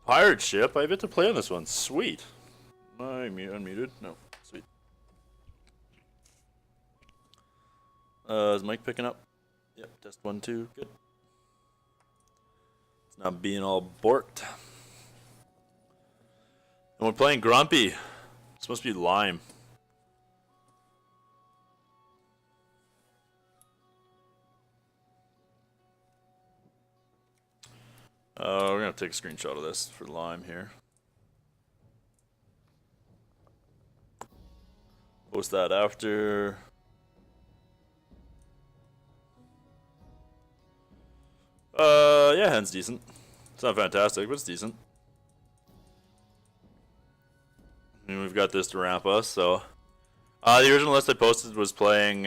Pirate ship? I get to play on this one. Sweet. Am I unmuted? No. Sweet. Is Mike picking up? Yep, test 1, 2. Good. It's not being all borked. And we're playing Grumpy. This must be Lime. We're gonna take a screenshot of this for Lime here. Post that after. Yeah, hand's decent. It's not fantastic, but it's decent. I mean, we've got this to ramp us, so. The original list I posted was playing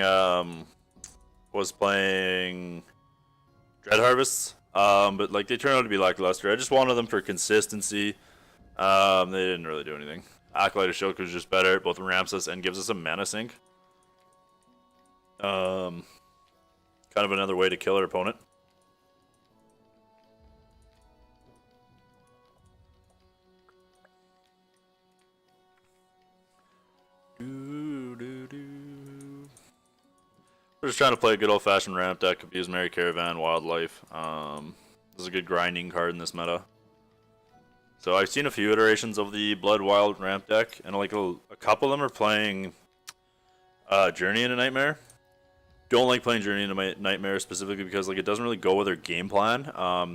Dread Harvests. But like they turned out to be lackluster. I just wanted them for consistency. They didn't really do anything. Acolyte of Shoku is just better. Both ramps us and gives us a mana sink. Kind of another way to kill our opponent. We're just trying to play a good old-fashioned ramp deck. Abuse Merry Caravan, Wildlife. This is a good grinding card in this meta. So I've seen a few iterations of the Blood Wild ramp deck, and like a couple of them are playing Journey into Nightmare. Don't like playing Journey into Nightmare specifically because like it doesn't really go with our game plan.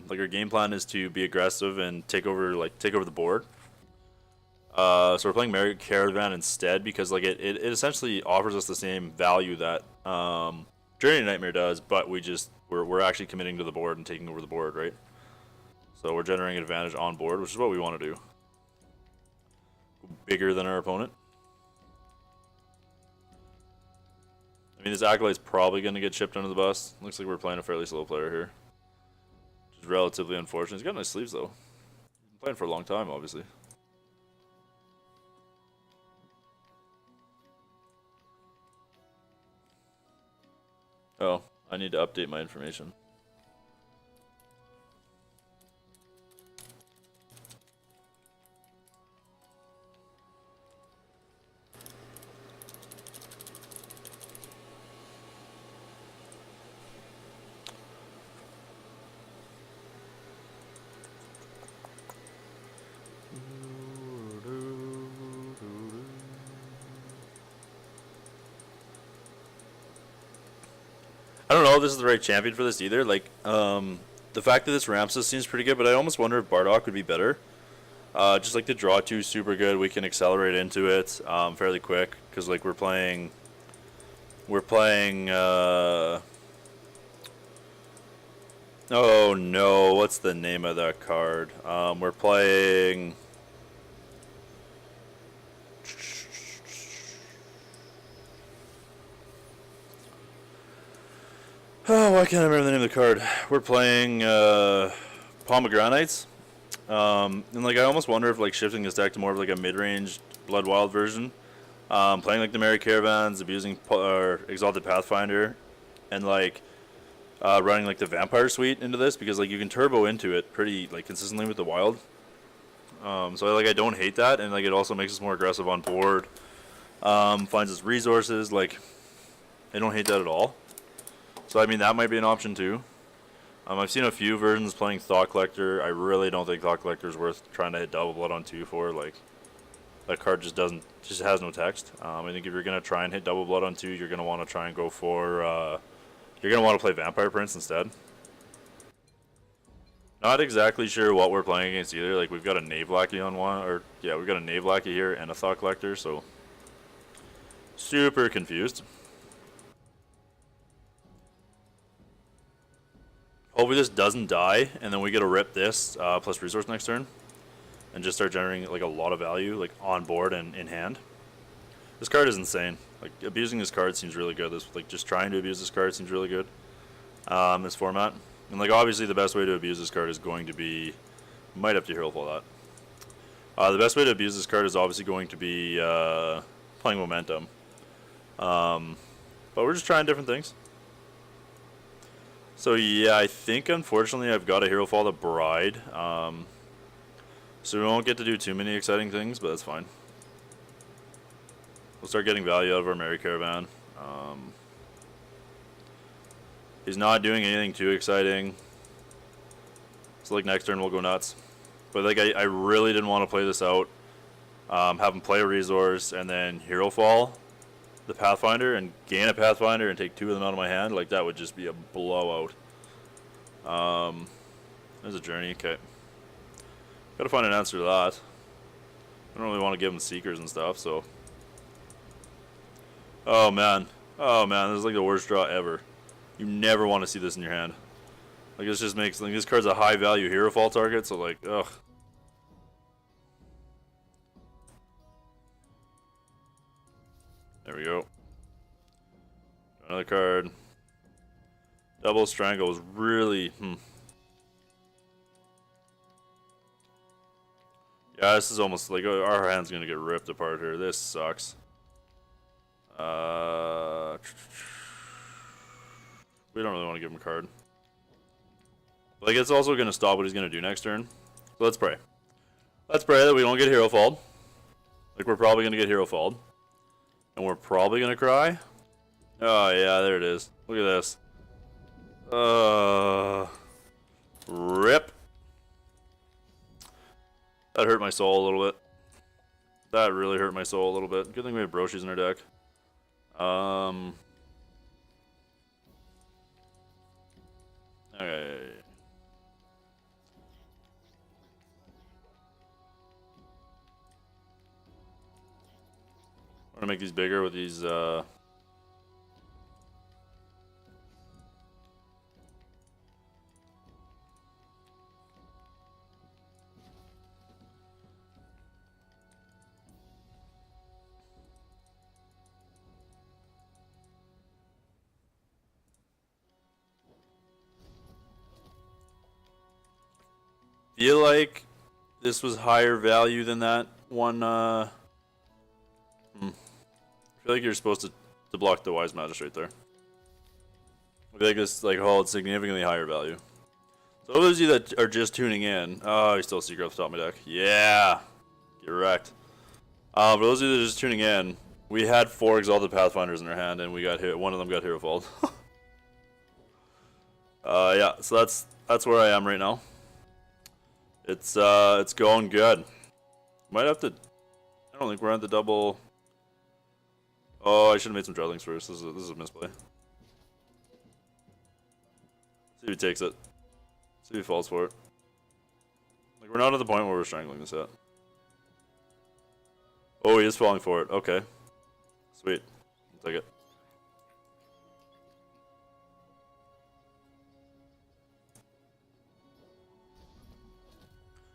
Like our game plan is to be aggressive and take over the board. So we're playing Merry Caravan instead because like it essentially offers us the same value that Journey to Nightmare does, but we're actually committing to the board and taking over the board, right? So we're generating an advantage on board, which is what we want to do. Bigger than our opponent. I mean, this Acolyte's probably going to get chipped under the bus. Looks like we're playing a fairly slow player here, which is relatively unfortunate. He's got nice sleeves though. He's been playing for a long time, obviously. Oh, I need to update my information. I don't know if this is the right champion for this either. Like, the fact that this ramps us seems pretty good, but I almost wonder if Bardock would be better. Just like the draw 2 is super good. We can accelerate into it fairly quick because like we're playing. Oh no, what's the name of that card? We're playing. Oh, why can't I remember the name of the card? We're playing Palm of Granite. And like I almost wonder if like shifting this deck to more of like a mid-range Blood Wild version. Playing like the Merry Caravans, abusing Exalted Pathfinder, and like running like the Vampire Suite into this because like you can turbo into it pretty like consistently with the Wild. So like I don't hate that, and like it also makes us more aggressive on board. Finds us resources, like I don't hate that at all. So I mean that might be an option too. I've seen a few versions playing Thought Collector. I really don't think Thought Collector is worth trying to hit double blood on 2 for. Like that card just has no text. I think if you're gonna try and hit double blood on 2, you're gonna want to try and go for you're gonna want to play Vampire Prince instead. Not exactly sure what we're playing against either. Like we've got a Knave Lackey on one, or yeah, we've got a Knave Lackey here and a Thought Collector, so super confused. Hopefully this doesn't die, and then we get to rip this plus resource next turn, and just start generating like a lot of value, like on board and in hand. This card is insane. Like abusing this card seems really good. This like just trying to abuse this card seems really good. This format, and like obviously the best way to abuse this card is going to be, might have to Herofall that. The best way to abuse this card is obviously going to be playing Momentum. But we're just trying different things. So yeah, I think unfortunately I've got to Herofall the Bride. So we won't get to do too many exciting things, but that's fine. We'll start getting value out of our Merry Caravan. He's not doing anything too exciting. So like next turn we'll go nuts. But like I really didn't want to play this out. Have him play a resource and then Herofall the Pathfinder and gain a Pathfinder and take 2 of them out of my hand. Like that would just be a blowout. There's a journey, okay. Gotta find an answer to that. I don't really want to give him Seekers and stuff, so. Oh man. Oh man, this is like the worst draw ever. You never want to see this in your hand. Like this just makes, like this card's a high value hero fall target, so like, ugh. There we go. Another card. Double Strangle was really, Yeah, this is almost like our hand's gonna get ripped apart here. This sucks. We don't really want to give him a card. But like, it's also going to stop what he's going to do next turn. So let's pray. Let's pray that we don't get hero falled. Like, we're probably going to get hero falled. And we're probably going to cry. Oh, yeah, there it is. Look at this. Rip. That hurt my soul a little bit. That really hurt my soul a little bit. Good thing we have Broshi's in our deck. Okay. I'm gonna make these bigger with these, feel like this was higher value than that one, I feel like you're supposed to block the Wise Magistrate there. I feel like this holds significantly higher value. So those of you that are just tuning in, oh, he's still Secret off the top of my deck. Yeah, get wrecked. For those of you that are just tuning in, we had 4 Exalted Pathfinders in our hand, and we got hit. One of them got hero falled. Yeah, so that's where I am right now. It's going good. Might have to. I don't think we're at the double. Oh, I should have made some Dreadlings first. This is a misplay. See if he takes it. See if he falls for it. Like, we're not at the point where we're strangling this yet. Oh, he is falling for it. Okay. Sweet. I'll take it.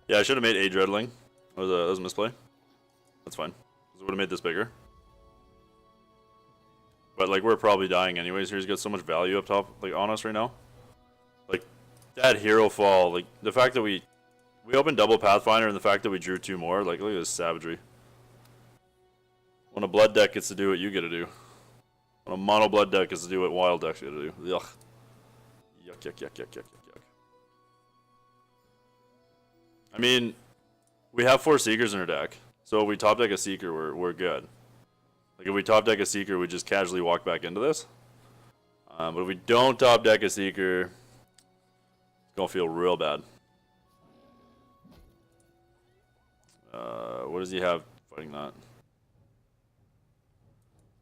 Yeah, I should have made a Dreadling. That was a misplay. That's fine. Because it would have made this bigger. But like, we're probably dying anyways. He's got so much value up top, like, on us right now. Like, that hero fall, like, the fact that we opened double Pathfinder and the fact that we drew 2 more, like, look at this savagery. When a blood deck gets to do what you get to do. When a mono blood deck gets to do what wild decks get to do. Yuck. Yuck, yuck, yuck, yuck, yuck, yuck. I mean, we have 4 Seekers in our deck, so if we top deck a Seeker, we're good. Like, if we top deck a Seeker, we just casually walk back into this. But if we don't top deck a Seeker, it's gonna feel real bad. What does he have fighting that?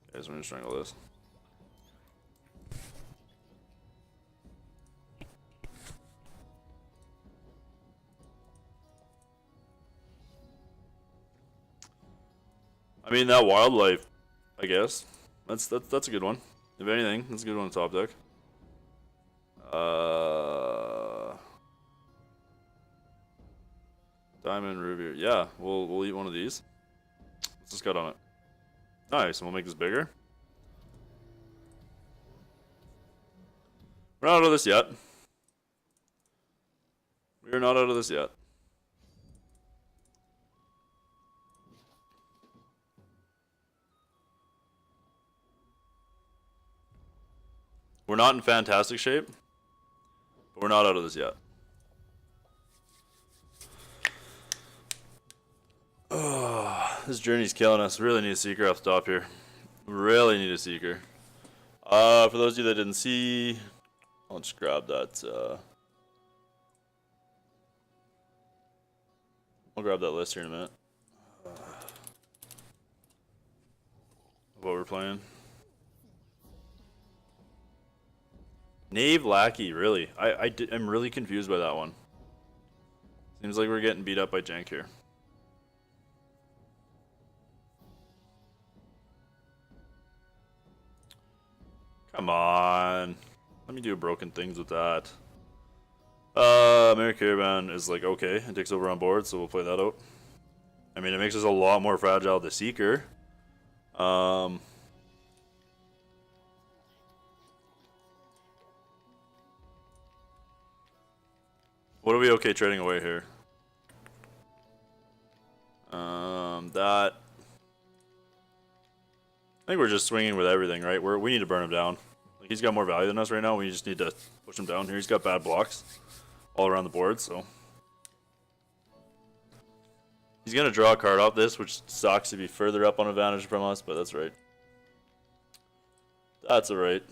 Okay, so we're gonna strangle this. I mean, that wildlife, I guess. That's a good one. If anything, that's a good one on top deck. Diamond, Ruby. Yeah, we'll eat one of these. What's this got on it? Nice, and we'll make this bigger. We're not out of this yet. We're not out of this yet. We're not in fantastic shape, but we're not out of this yet. Oh, this journey's killing us. Really need a seeker up top here. Really need a seeker. For those of you that didn't see, I'll just grab that. I'll grab that list here in a minute. What we're playing. Knave Lackey, really? I'm really confused by that one. Seems like we're getting beat up by jank here. Come on. Let me do broken things with that. Merry Caravan is like, okay, it takes over on board, so we'll play that out. I mean, it makes us a lot more fragile to Seeker. What are we okay trading away here? That. I think we're just swinging with everything, right? We need to burn him down. Like, he's got more value than us right now. We just need to push him down here. He's got bad blocks all around the board, so. He's going to draw a card off this, which sucks to be further up on advantage from us, but that's right. That's alright.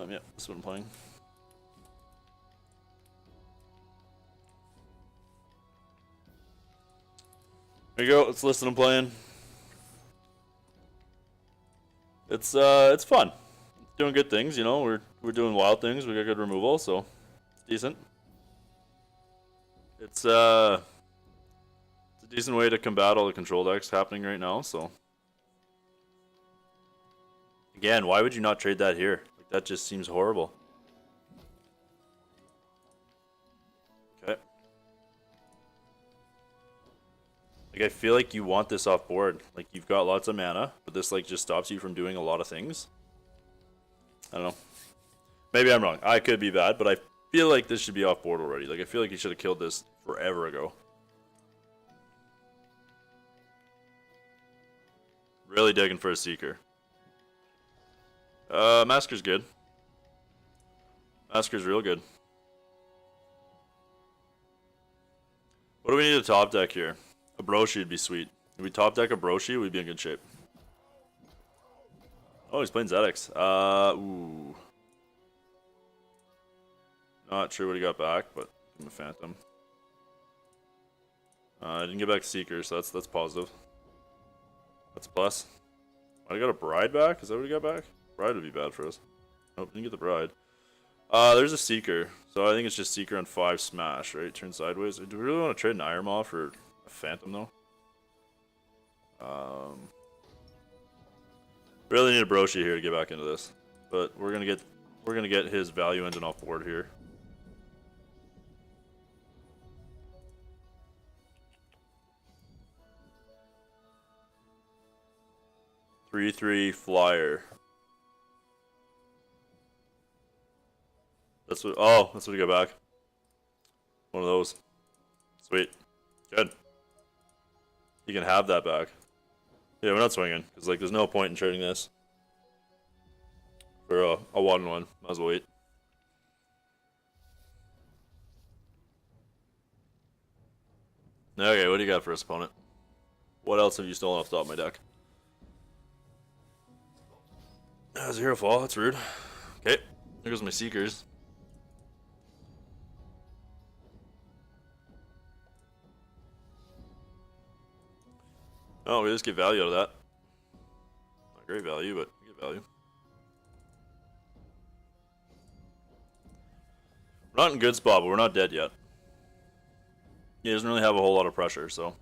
Yeah, that's what I'm playing. There you go. Let's list what I'm playing. It's fun. Doing good things, you know. We're doing wild things. We got good removal, so it's decent. It's a decent way to combat all the control decks happening right now. So again, why would you not trade that here? Like, that just seems horrible. Okay. Like, I feel like you want this off board. Like, you've got lots of mana, but this like just stops you from doing a lot of things. I don't know. Maybe I'm wrong. I could be bad, but I feel like this should be off board already. Like, I feel like you should have killed this forever ago. Really digging for a Seeker. Massacre's good. Massacre's real good. What do we need to top deck here? A Brosi would be sweet. If we top deck a Brosi, we'd be in good shape. Oh, he's playing Zedix. Ooh. Not sure what he got back, but give him a Phantom. I didn't get back Seeker, so that's positive. That's a plus. Might have got a Bride back? Is that what he got back? Bride would be bad for us. Nope, didn't get the Bride. There's a Seeker. So I think it's just Seeker on 5 Smash, right? Turn sideways. Do we really want to trade an Iron Maw for a Phantom, though? Really need a Brosi here to get back into this. But we're gonna get his value engine off board here. Three flyer. That's what. Oh, that's what we got back. One of those. Sweet. Good. You can have that back. Yeah, we're not swinging because like there's no point in trading this for a 1-1. Might as well wait. Okay, what do you got for us, opponent? What else have you stolen off the top of my deck? That's a Herofall. That's rude. Okay, there goes my Seekers. Oh, we just get value out of that. Not great value, but we get value. We're not in a good spot, but we're not dead yet. He doesn't really have a whole lot of pressure, so.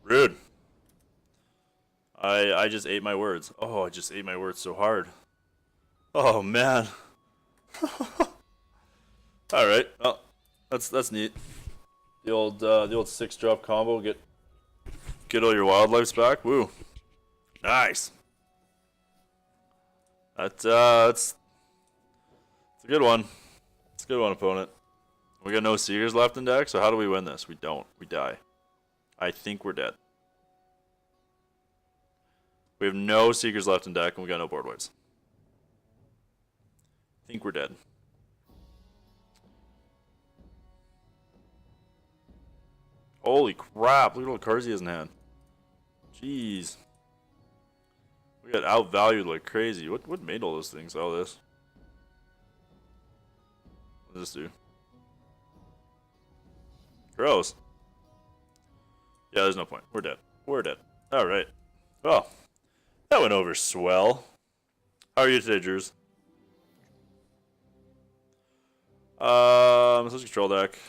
Rude. I just ate my words. Oh, I just ate my words so hard. Oh man. All right. Well, that's neat. The old 6-drop combo. Get all your wildlives back. Woo. Nice. That's a good one. good one, opponent. We got no Seekers left in deck, so how do we win this? We don't. We die. I think we're dead. We have no Seekers left in deck, and we got no board wipes. I think we're dead. Holy crap, look at all the cards he has in hand. Jeez. We got outvalued like crazy. What made all those things? All this. What does this do? Gross. Yeah, there's no point. We're dead. We're dead. Alright. Well, that went over swell. How are you today, Drews? Let's control deck.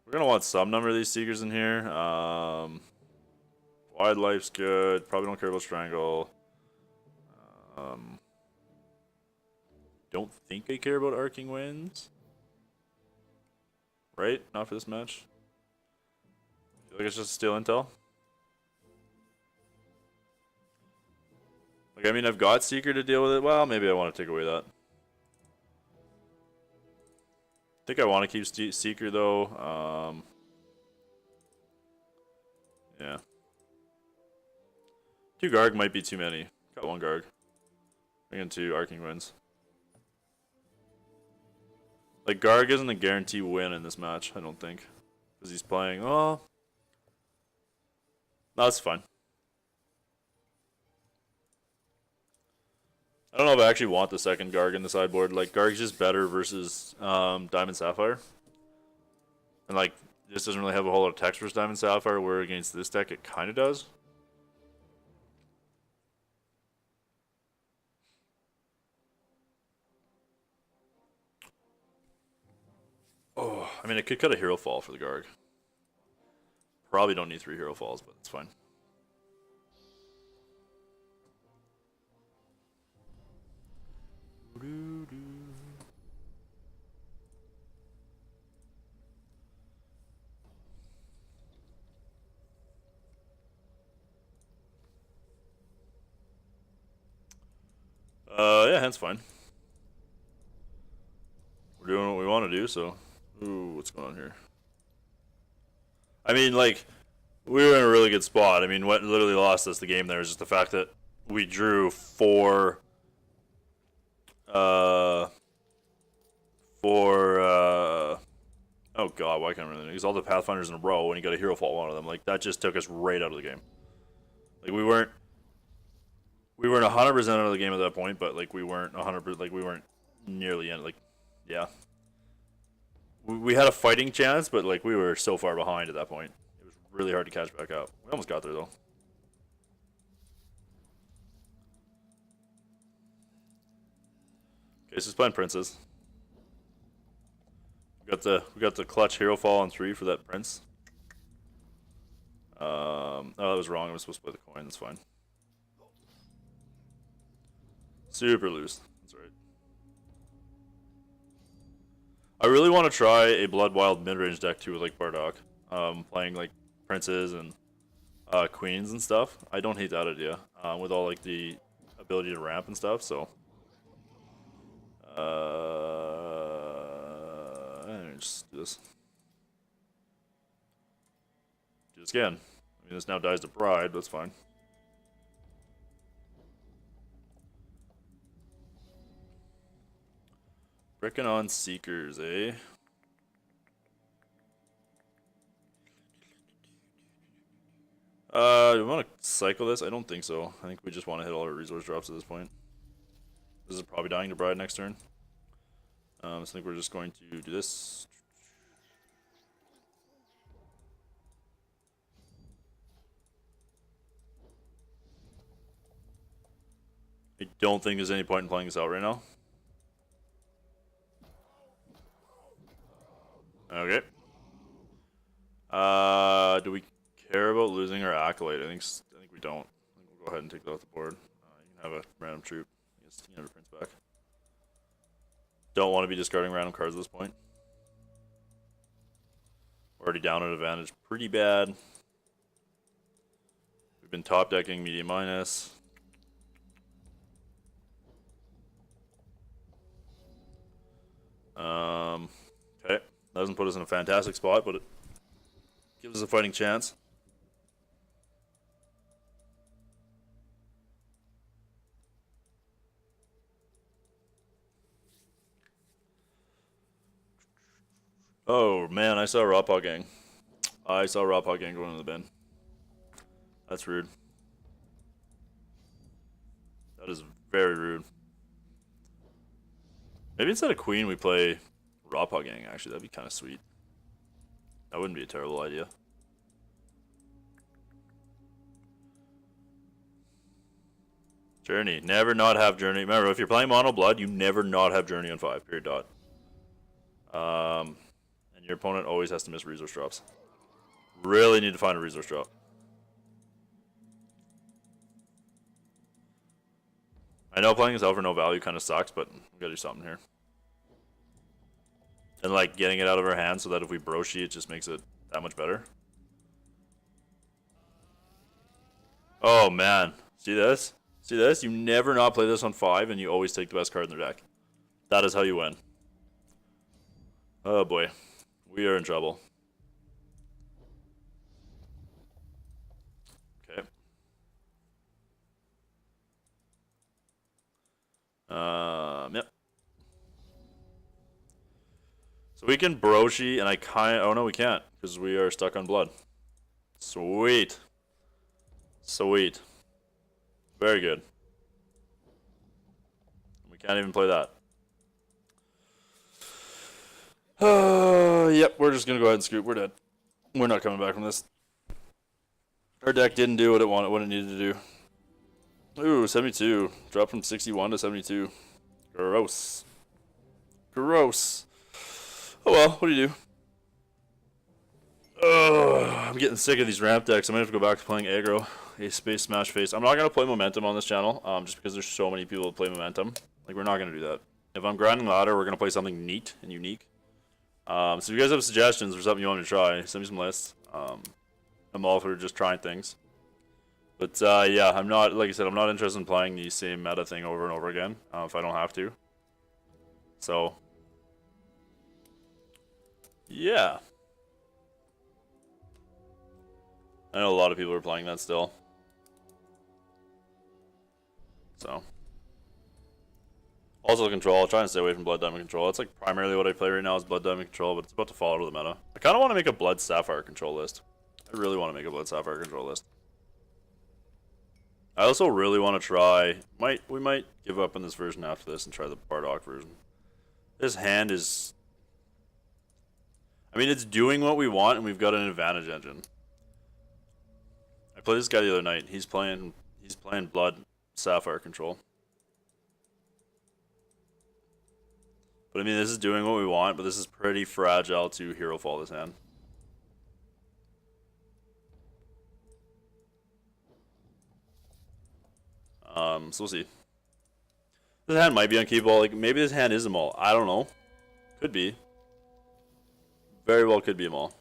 We're gonna want some number of these Seekers in here. Wide Life's good. Probably don't care about Strangle. Don't think I care about Arcing Winds. Right? Not for this match. I feel like it's just steal intel. Like, I mean, I've got Seeker to deal with it. Well, maybe I want to take away that. I think I want to keep Seeker though. Yeah. 2 Garg might be too many. Got 1 Garg. Bring 2 Arcing Winds. Like, Garg isn't a guarantee win in this match, I don't think. Because he's playing, oh. No, that's fine. I don't know if I actually want the second Garg in the sideboard. Like, Garg's just better versus Diamond Sapphire. And, like, this doesn't really have a whole lot of text versus Diamond Sapphire, where against this deck it kind of does. Oh, I mean, I could cut a Hero Fall for the Garg. Probably don't need 3 Hero Falls, but it's fine. Yeah, hand's fine. We're doing what we want to do, so. Ooh, what's going on here? I mean, like, we were in a really good spot. I mean, what literally lost us the game there is just the fact that we drew 4 oh god, why can't I remember? Because all the Pathfinders in a row, and he got a Hero Fall one of them. Like, that just took us right out of the game. Like, we weren't 100% out of the game at that point, but like we weren't 100%, like we weren't nearly in. Like, yeah, we had a fighting chance, but like we were so far behind at that point, it was really hard to catch back up. We almost got there though. Okay, so it's playing Princes. We got the clutch Hero Fall on 3 for that Prince. Oh, that was wrong. I was supposed to play the coin. That's fine. Super loose. That's right. I really want to try a Blood Wild mid-range deck too with like Bardock. Playing like Princes and Queens and stuff. I don't hate that idea. With all like the ability to ramp and stuff, so. Just do this. Do this again. I mean, this now dies to Bride, but that's fine. Frickin' on Seekers, eh? Do we want to cycle this? I don't think so. I think we just want to hit all our resource drops at this point. This is probably dying to Bride next turn. So I think we're just going to do this. I don't think there's any point in playing this out right now. Okay. Do we care about losing our Acolyte? I think we don't. I think we'll go ahead and take that off the board. You can have a random troop. You can have a Prince back. Don't want to be discarding random cards at this point. Already down at advantage pretty bad. We've been top decking medium minus. Okay. Doesn't put us in a fantastic spot, but it gives us a fighting chance. Oh man, I saw Raw Gang. I saw Raw Gang going in the bin. That's rude. That is very rude. Maybe instead of Queen we play Raw Gang, actually. That'd be kind of sweet. That wouldn't be a terrible idea. Journey. Never not have Journey. Remember, if you're playing Mono Blood, you never not have Journey on 5. Period. Dot. And your opponent always has to miss resource drops. Really need to find a resource drop. I know playing this for no value kind of sucks, but we gotta do something here. And like getting it out of our hands so that if we Broshi, it just makes it that much better. Oh man, see this? See this? You never not play this on 5 and you always take the best card in the deck. That is how you win. Oh boy, we are in trouble. Okay. Yep. So we can Broshi, and I kind of... Oh no, we can't, because we are stuck on blood. Sweet. Sweet. Very good. We can't even play that. Yep, we're just gonna go ahead and scoop. We're dead. We're not coming back from this. Our deck didn't do what it wanted, what it needed to do. Ooh, 72. Dropped from 61 to 72. Gross. Gross. Oh well, what do you do? I'm getting sick of these ramp decks. I might have to go back to playing aggro. A space smash face. I'm not gonna play momentum on this channel, just because there's so many people that play momentum. Like, we're not gonna do that. If I'm grinding ladder, we're gonna play something neat and unique. So if you guys have suggestions for something you want me to try, send me some lists. I'm all for just trying things. But yeah, I'm not, like I said, I'm not interested in playing the same meta thing over and over again, if I don't have to. So, yeah. I know a lot of people are playing that still. So. Also control, I'll try and stay away from Blood Diamond control. That's like primarily what I play right now is Blood Diamond control, but it's about to fall out of the meta. I kind of want to make a Blood Sapphire control list. I really want to make a Blood Sapphire control list. I also really want to try... We might give up on this version after this and try the Bardock version. This hand is... I mean, it's doing what we want, and we've got an advantage engine. I played this guy the other night. He's playing Blood Sapphire control. But I mean, this is doing what we want, but this is pretty fragile to Herofall this hand. So we'll see. This hand might be unkeepable. Like, maybe this hand is a maul. I don't know. Could be. Very well could be a maul.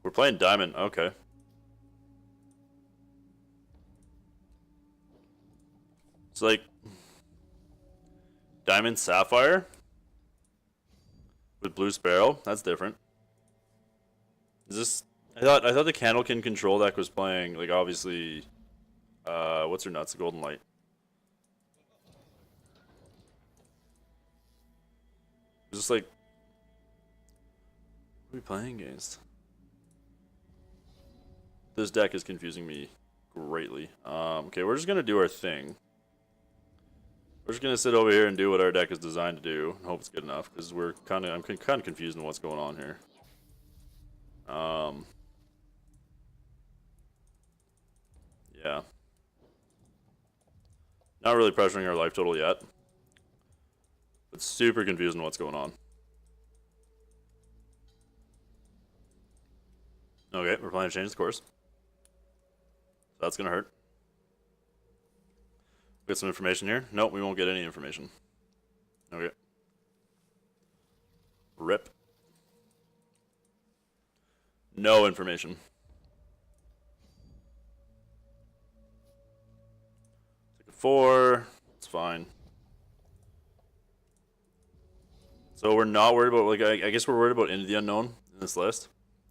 We're playing Diamond. Okay. It's like Diamond Sapphire with Blue Sparrow. That's different. Is this? I thought the Candlekin control deck was playing, like, obviously. What's her nuts? Golden Light. Is this like? What are we playing against? This deck is confusing me greatly. Okay, we're just gonna do our thing. We're just gonna sit over here and do what our deck is designed to do, and hope it's good enough, because I'm kind of confused on what's going on here. Yeah. Not really pressuring our life total yet, but super confused on what's going on. Okay, we're planning to change the course. That's gonna hurt. Get some information here. Nope, we won't get any information. Okay. Rip. No information. Take a 4. It's fine. So we're not worried about, like, I guess we're worried about Into the Unknown in this list.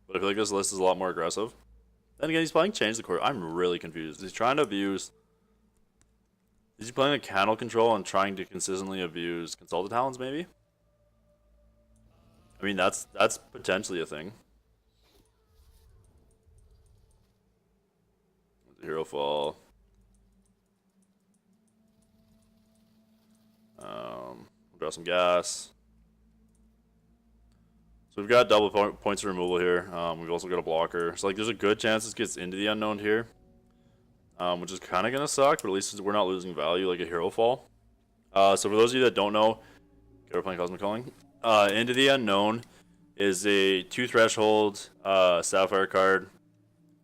But I feel like this list is a lot more aggressive. Then again, he's playing Change the Court. I'm really confused. He's trying to abuse... Is he playing a Candle Control and trying to consistently abuse Consulted Talons, maybe? I mean, that's potentially a thing. Herofall. Draw some gas. So we've got double points of removal here. We've also got a blocker. So like, there's a good chance this gets into the Unknown here. Which is kind of going to suck, but at least we're not losing value like a Herofall. So for those of you that don't know, we're playing Cosmic Calling. Into the Unknown is a 2 threshold Sapphire card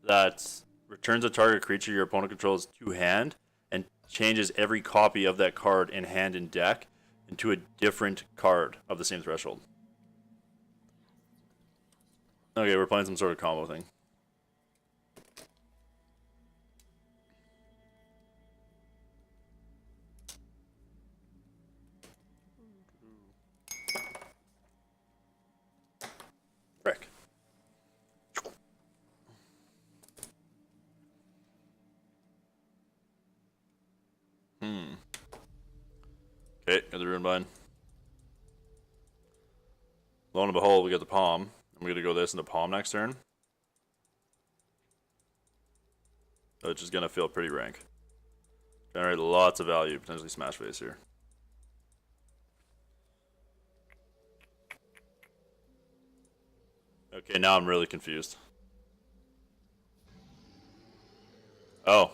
that returns a target creature your opponent controls to hand and changes every copy of that card in hand and deck into a different card of the same threshold. Okay, we're playing some sort of combo thing. Frick. Okay, got the Runebind. Lo and behold, we got the Palm. I'm gonna go this into Palm next turn. Which is gonna feel pretty rank. Generate lots of value, potentially smash face here. Okay, now I'm really confused. Oh.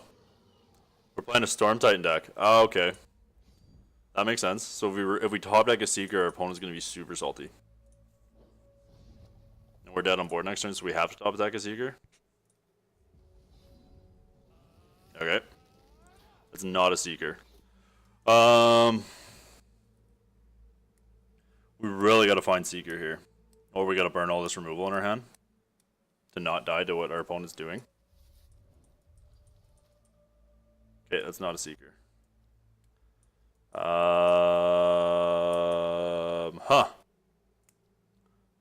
We're playing a Storm Titan deck. Oh, okay. That makes sense. So if we top deck a Seeker, our opponent's going to be super salty. And we're dead on board next turn, so we have to top deck a Seeker. Okay. That's not a Seeker. We really got to find Seeker here. Or we got to burn all this removal in our hand to not die to what our opponent's doing. Okay, that's not a Seeker. Huh.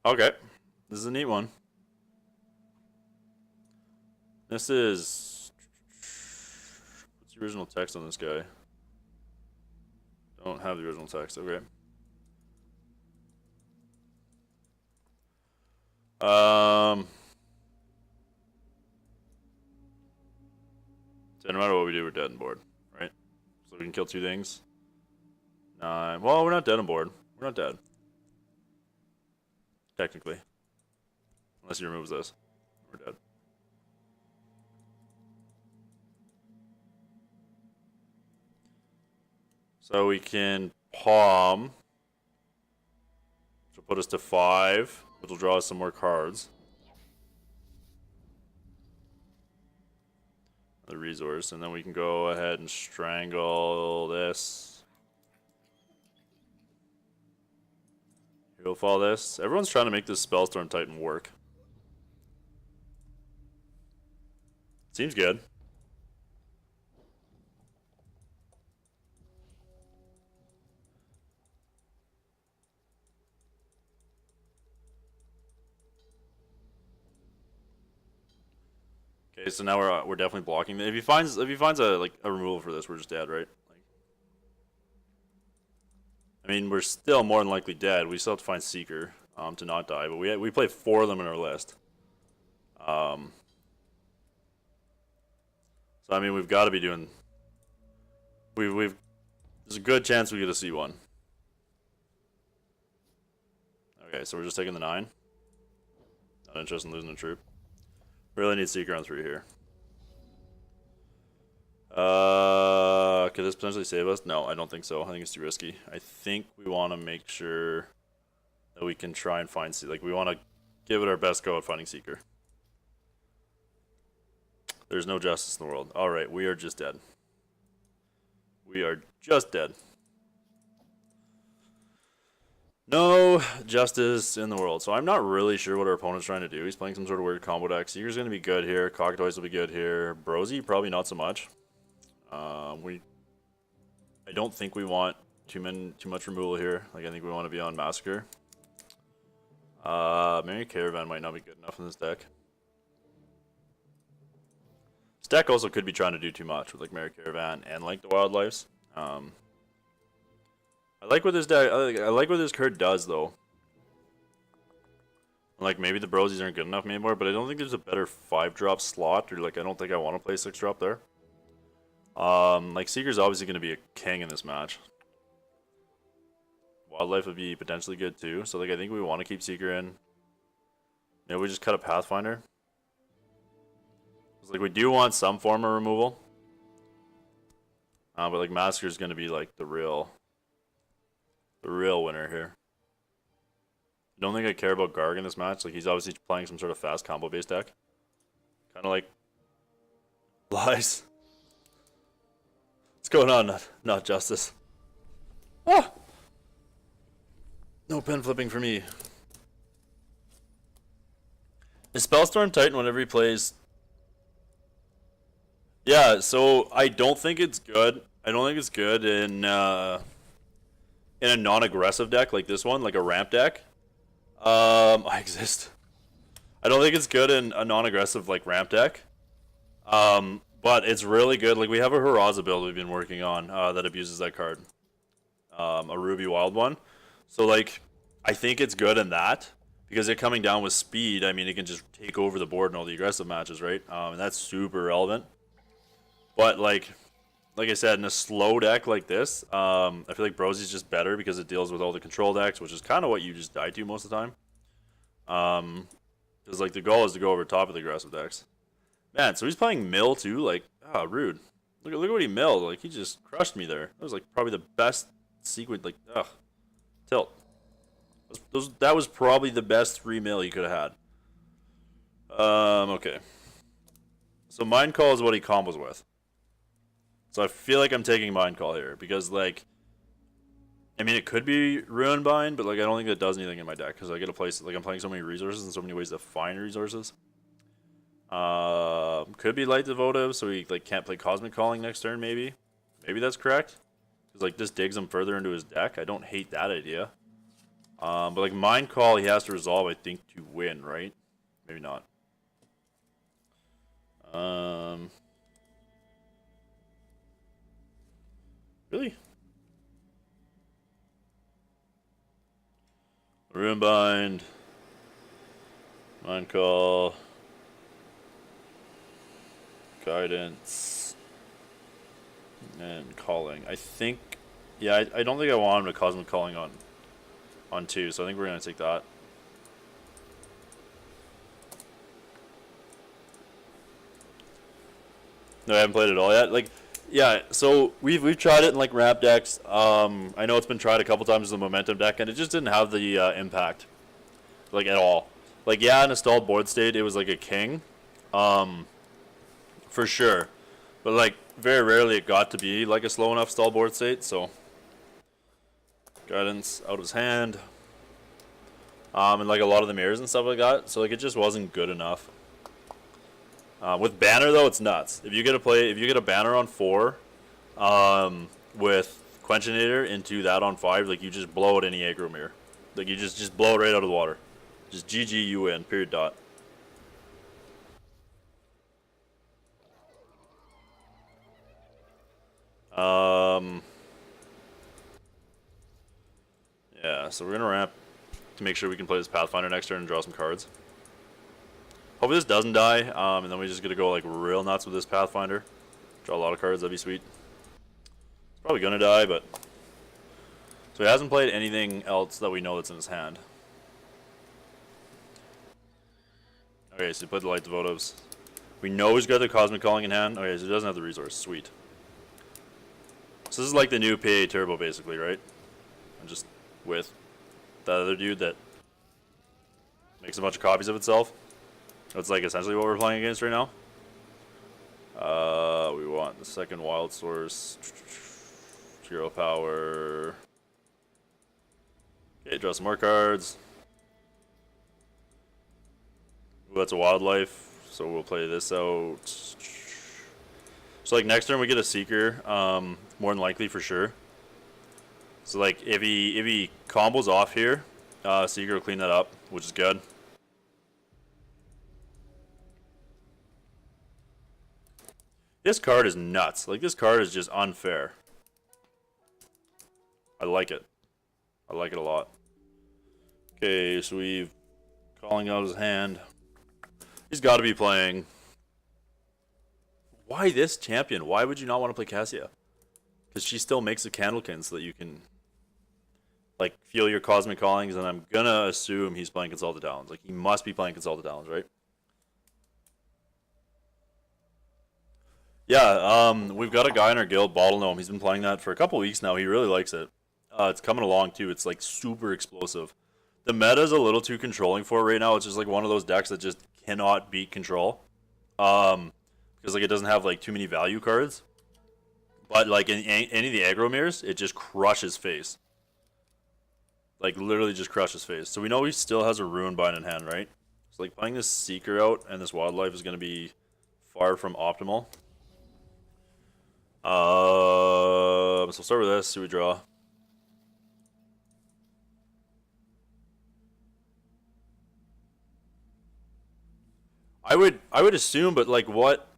Okay. This is a neat one. This is... What's the original text on this guy? Don't have the original text. Okay. So no matter what we do, we're dead on board, right? So we can kill 2 things. 9. Well, we're not dead on board. We're not dead. Technically. Unless he removes this. We're dead. So we can Palm, which will put us to 5, which will draw us some more cards. The resource, and then we can go ahead and Strangle this. Herofall this. Everyone's trying to make this Spellstorm Titan work. Seems good. Okay, so now we're definitely blocking. If he finds a removal for this, we're just dead, right? Like, I mean, we're still more than likely dead. We still have to find Seeker to not die, but we play 4 of them in our list. So I mean, we've got to be doing. There's a good chance we get a C1. Okay, so we're just taking the 9. Not interested in losing a troop. Really need Seeker on 3 here. Could this potentially save us? No, I don't think so. I think it's too risky. I think we want to make sure that we can try and find Seeker. Like, we want to give it our best go at finding Seeker. There's no justice in the world. Alright, we are just dead. We are just dead. No justice in the world. So I'm not really sure what our opponent's trying to do. He's playing some sort of weird combo deck. Seeker's going to be good here. Cockatwice will be good here. Brosi, probably not so much. I don't think we want too much removal here. Like, I think we want to be on Massacre. Merry Caravan might not be good enough in this deck. This deck also could be trying to do too much with like Merry Caravan and like the Wildlives. I like what this deck. I like what this card does though. Like maybe the Brosies aren't good enough anymore, but I don't think there's a better 5-drop slot, or like I don't think I want to play 6-drop there. Like Seeker's obviously going to be a king in this match. Wildlife would be potentially good too, so like I think we want to keep Seeker in. Maybe we just cut a Pathfinder. Like we do want some form of removal, but like Massacre is going to be like the real winner here. I don't think I care about Garg in this match. Like he's obviously playing some sort of fast combo based deck, kind of like Lies. What's going on? Not justice. Ah! No pen flipping for me. Is Spellstorm Titan whenever he plays? Yeah, so I don't think it's good. I don't think it's good in a non-aggressive deck like this one, like a ramp deck. I exist. I don't think it's good in a non-aggressive like ramp deck. But it's really good. Like we have a Haraza build we've been working on that abuses that card. A Ruby Wild one. So like I think it's good in that because it coming down with speed. I mean, it can just take over the board in all the aggressive matches, right? And that's super relevant. But like I said, in a slow deck like this, I feel like Brosi's just better because it deals with all the control decks, which is kind of what you just die to most of the time. Because like the goal is to go over top of the aggressive decks. Man, so he's playing mill too. Like, rude. Look at what he milled. Like he just crushed me there. That was like probably the best sequence. Like, tilt. That was probably the best 3-mill you could have had. Okay. So Mind Call is what he combos with. So I feel like I'm taking Mind Call here because, like, I mean, it could be Ruin Bind, but like I don't think it does anything in my deck because I get a place like I'm playing so many resources and so many ways to find resources. Could be Light Devotive, so he like can't play Cosmic Calling next turn. Maybe that's correct because like this digs him further into his deck. I don't hate that idea. But like Mind Call, he has to resolve, I think, to win, right? Maybe not. Really? Ruin Bind, Mind Call, Guidance, and Calling. I think, yeah, I don't think I want him to Cosmic Calling on 2, so I think we're gonna take that. No, I haven't played it at all yet. Like, yeah, so we've tried it in like ramp decks. I know it's been tried a couple times as a momentum deck, and it just didn't have the impact, like at all. Like, yeah, in a stalled board state, it was like a king, for sure. But like very rarely it got to be like a slow enough stalled board state. So Guidance out of his hand, and like a lot of the mirrors and stuff like that. So like it just wasn't good enough. With Banner though, it's nuts. If you get a Banner on 4, with Quenchinator into that on 5, like you just blow out any aggro mirror. Like you just blow it right out of the water. Just GG, you win. Period. Dot. Yeah. So we're gonna ramp to make sure we can play this Pathfinder next turn and draw some cards. Hopefully this doesn't die, and then we just get to go like real nuts with this Pathfinder. Draw a lot of cards, that'd be sweet. It's probably gonna die, but... So he hasn't played anything else that we know that's in his hand. Okay, so he played the Light Devotives. We know he's got the Cosmic Calling in hand. Okay, so he doesn't have the resource. Sweet. So this is like the new PA Turbo, basically, right? And just with that other dude that makes a bunch of copies of itself. That's like essentially what we're playing against right now. We want the second wild source. Zero power. Okay, draw some more cards. Ooh, that's a wildlife, so we'll play this out. So like next turn we get a Seeker, more than likely for sure. So like if he combos off here, Seeker will clean that up, which is good. This card is nuts. Like this card is just unfair. I like it. I like it a lot. Okay, so we've calling out his hand. He's got to be playing. Why this champion? Why would you not want to play Cassia? Because she still makes a Candlekin so that you can like feel your cosmic callings, and I'm gonna assume he's playing Consulted Talons. Like he must be playing Consulted Talons, right? Yeah, we've got a guy in our guild, Bottle Gnome. He's been playing that for a couple weeks now. He really likes it. It's coming along too. It's like super explosive. The meta is a little too controlling for it right now. It's just like one of those decks that just cannot beat control. Because like it doesn't have like too many value cards. But like in any of the aggro mirrors, it just crushes face. Like literally just crushes face. So we know he still has a Runebind in hand, right? So like playing this Seeker out and this Wildlife is going to be far from optimal. So we'll start with this. See what we draw. I would assume, but like what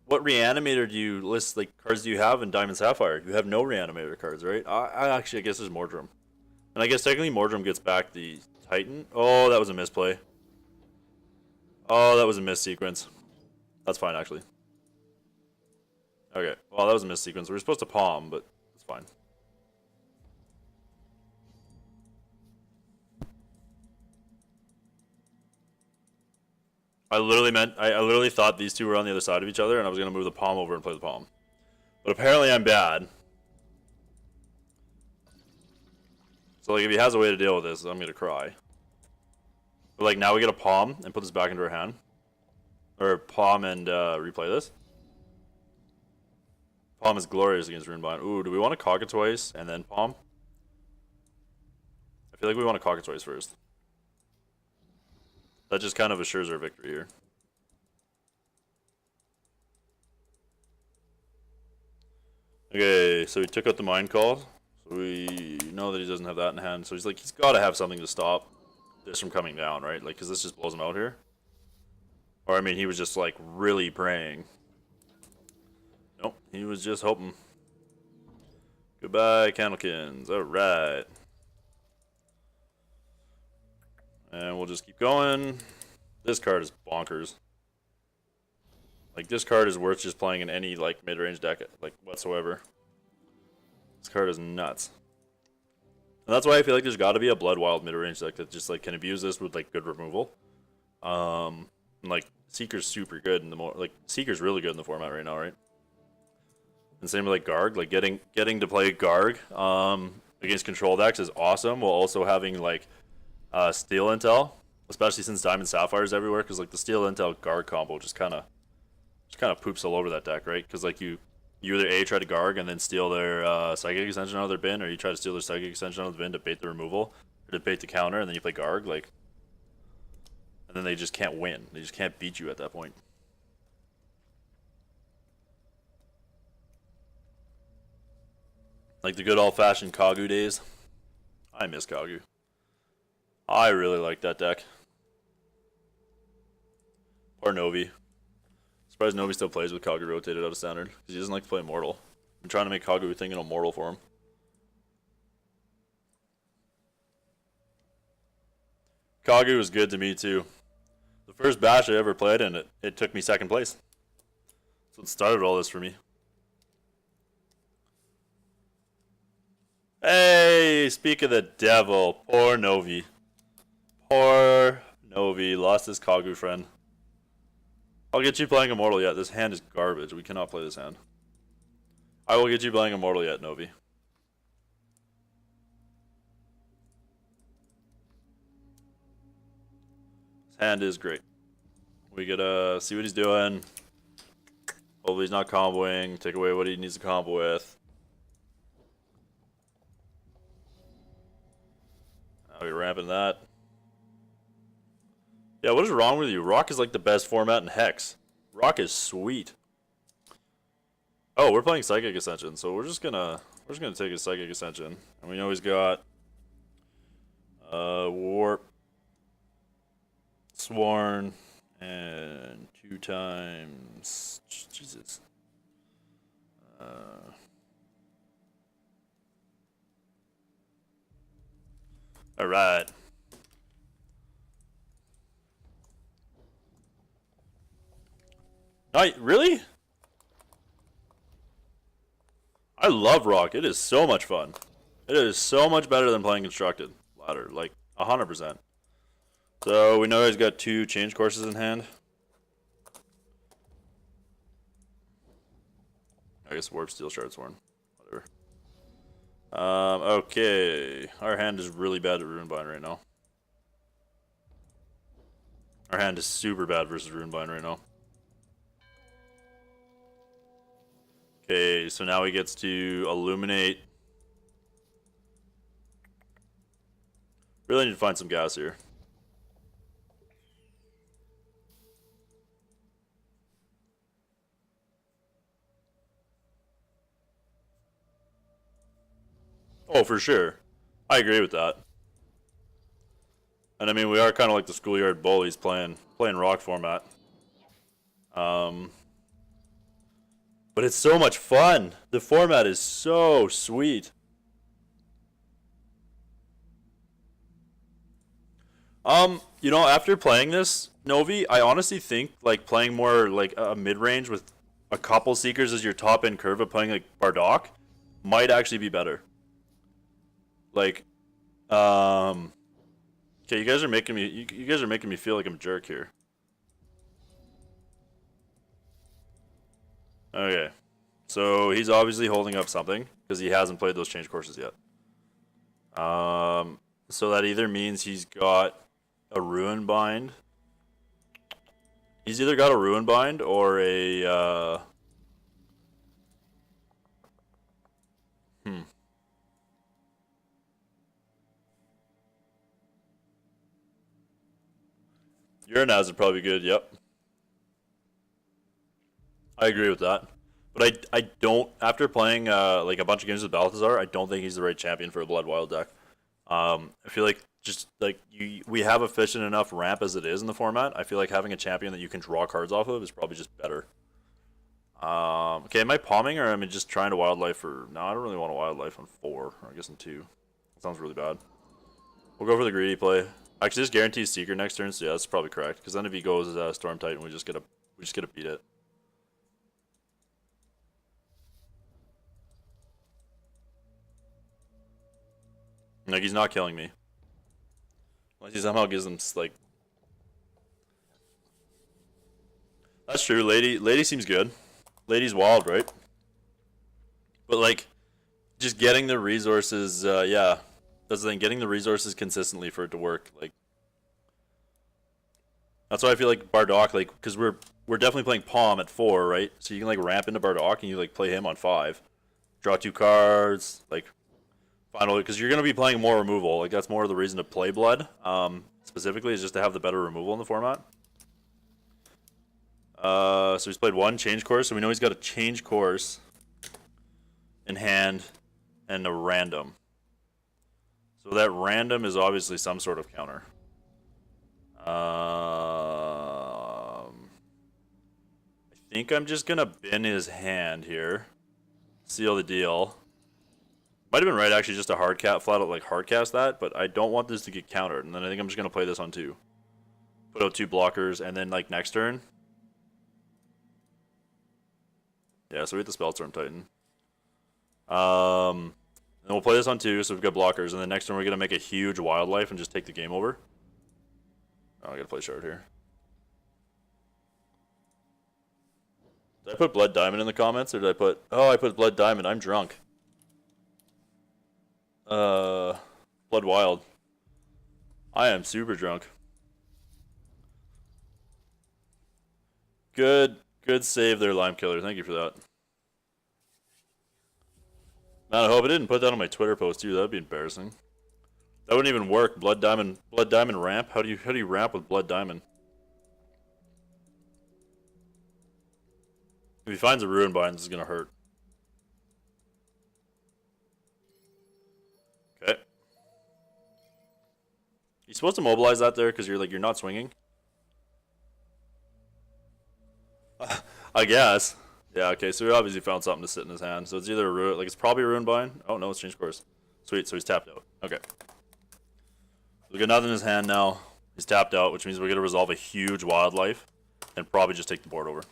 reanimator do you list, like cards do you have in Diamond Sapphire? You have no reanimator cards, right? I guess there's Mordrum. And I guess technically Mordrum gets back the Titan. Oh, that was a misplay. Oh, that was a miss sequence. That's fine actually. Okay, well that was a miss sequence. We were supposed to palm, but it's fine. I literally thought these two were on the other side of each other, and I was gonna move the palm over and play the palm. But apparently I'm bad. So like if he has a way to deal with this, I'm gonna cry. But like now we get a palm and put this back into our hand. Or palm and replay this. Palm is glorious against Runebind. Ooh, do we want to Cockatwice and then palm? I feel like we want to Cockatwice first. That just kind of assures our victory here. Okay, so he took out the Mind Call. So we know that he doesn't have that in hand. So he's got to have something to stop this from coming down, right? Like, because this just blows him out here. Or, I mean, he was just, like, really praying. Nope, he was just hoping. Goodbye, Candlekins. Alright. And we'll just keep going. This card is bonkers. Like, this card is worth just playing in any, like, mid-range deck, like, whatsoever. This card is nuts. And that's why I feel like there's got to be a Bloodwild mid-range deck that just, like, can abuse this with, like, good removal. And, like, Seeker's super good in the Seeker's really good in the format right now, right? And same with, like, Garg. Like, getting to play Garg, against control decks is awesome, while also having, like, Steel Intel, especially since Diamond Sapphire is everywhere, because like the Steel Intel Garg combo just kind of poops all over that deck, right? Because like you either A, try to Garg and then steal their Psychic Extension out of their bin, or you try to steal their Psychic Extension out of the bin to bait the removal, or to bait the counter, and then you play Garg, like, and then they just can't win. They just can't beat you at that point. Like the good old-fashioned Kagu days. I miss Kagu. I really like that deck. Or Novi. Surprised Novi still plays with Kagu rotated out of standard, because he doesn't like to play Immortal. I'm trying to make Kagu think an Immortal for him. Kagu was good to me too. The first bash I ever played in, it took me second place. So it started all this for me. Hey, speak of the devil. Poor Novi. Poor Novi. Lost his Kagu friend. I'll get you playing Immortal yet. This hand is garbage. We cannot play this hand. I will get you playing Immortal yet, Novi. This hand is great. We gotta see what he's doing. Hopefully he's not comboing. Take away what he needs to combo with. I'll be ramping that. Yeah, what is wrong with you? Rock is like the best format in Hex. Rock is sweet. Oh, we're playing Psychic Ascension, so we're just gonna take a Psychic Ascension. And we know he's got Warp, Sworn, and 2 times Jesus. Alright. Really? I love Rock. It is so much fun. It is so much better than playing Constructed Ladder. Like, 100%. So, we know he's got 2 change courses in hand. I guess Warp, Steel, Shard, Sworn. Whatever. Okay. Our hand is really bad at Runebind right now. Our hand is super bad versus Runebind right now. Okay, so now he gets to Illuminate. Really need to find some gas here. Oh, for sure. I agree with that. And I mean, we are kind of like the schoolyard bullies playing Rock format. But it's so much fun. The format is so sweet. You know, after playing this, Novi, I honestly think like playing more like a mid-range with a couple Seekers as your top end curve of playing like Bardock might actually be better. Like, okay, you guys are making me feel like I'm a jerk here. Okay, so he's obviously holding up something because he hasn't played those change courses yet. So that either means he's got a Ruin Bind. He's either got a Ruin Bind or a Uranaz would probably be good, yep. I agree with that. But I don't, after playing like a bunch of games with Balthasar, I don't think he's the right champion for a Blood Wild deck. I feel like just like we have efficient enough ramp as it is in the format. I feel like having a champion that you can draw cards off of is probably just better. Okay, am I palming or am I just trying to wildlife for... No, I don't really want a wildlife on 4, or I guess on 2. That sounds really bad. We'll go for the greedy play. Actually, this guarantees Seeker next turn, so yeah, that's probably correct. Because then if he goes Storm Titan, we just get to beat it. Like, he's not killing me. Unless he somehow gives them, like... That's true, Lady seems good. Lady's wild, right? But, like, just getting the resources, yeah. That's the thing, getting the resources consistently for it to work, like... That's why I feel like Bardock, like, because we're definitely playing Palm at 4, right? So you can, like, ramp into Bardock and you, like, play him on 5. Draw 2 cards, like... Finally, because you're going to be playing more removal. Like, that's more of the reason to play Blood. Specifically, is just to have the better removal in the format. So he's played 1 change course. So we know he's got a change course in hand and a random. So that random is obviously some sort of counter. I think I'm just going to bin his hand here. Seal the deal. Might have been right, actually, just to flat out like hardcast that, but I don't want this to get countered, and then I think I'm just gonna play this on 2. Put out 2 blockers, and then like next turn. Yeah, so we hit the Spellstorm Titan. And we'll play this on 2, so we've got blockers, and then next turn we're gonna make a huge wildlife and just take the game over. Oh, I gotta play Shard here. Did I put Blood Diamond in the comments, or did I put... Oh, I put Blood Diamond, I'm drunk. Blood Wild. I am super drunk. Good save there, Lime Killer. Thank you for that. Man, I hope I didn't put that on my Twitter post too. That'd be embarrassing. That wouldn't even work. Blood Diamond ramp. How do you ramp with Blood Diamond? If he finds a Ruin Bind, this is gonna hurt. Okay. You're supposed to mobilize that there because you're not swinging. I guess. Yeah. Okay. So he obviously found something to sit in his hand. So it's either a Ruin, like it's probably a Ruin Bind. Oh no, it's changed course. Sweet. So he's tapped out. Okay. We got nothing in his hand now. He's tapped out, which means we're gonna resolve a huge wildlife, and probably just take the board over.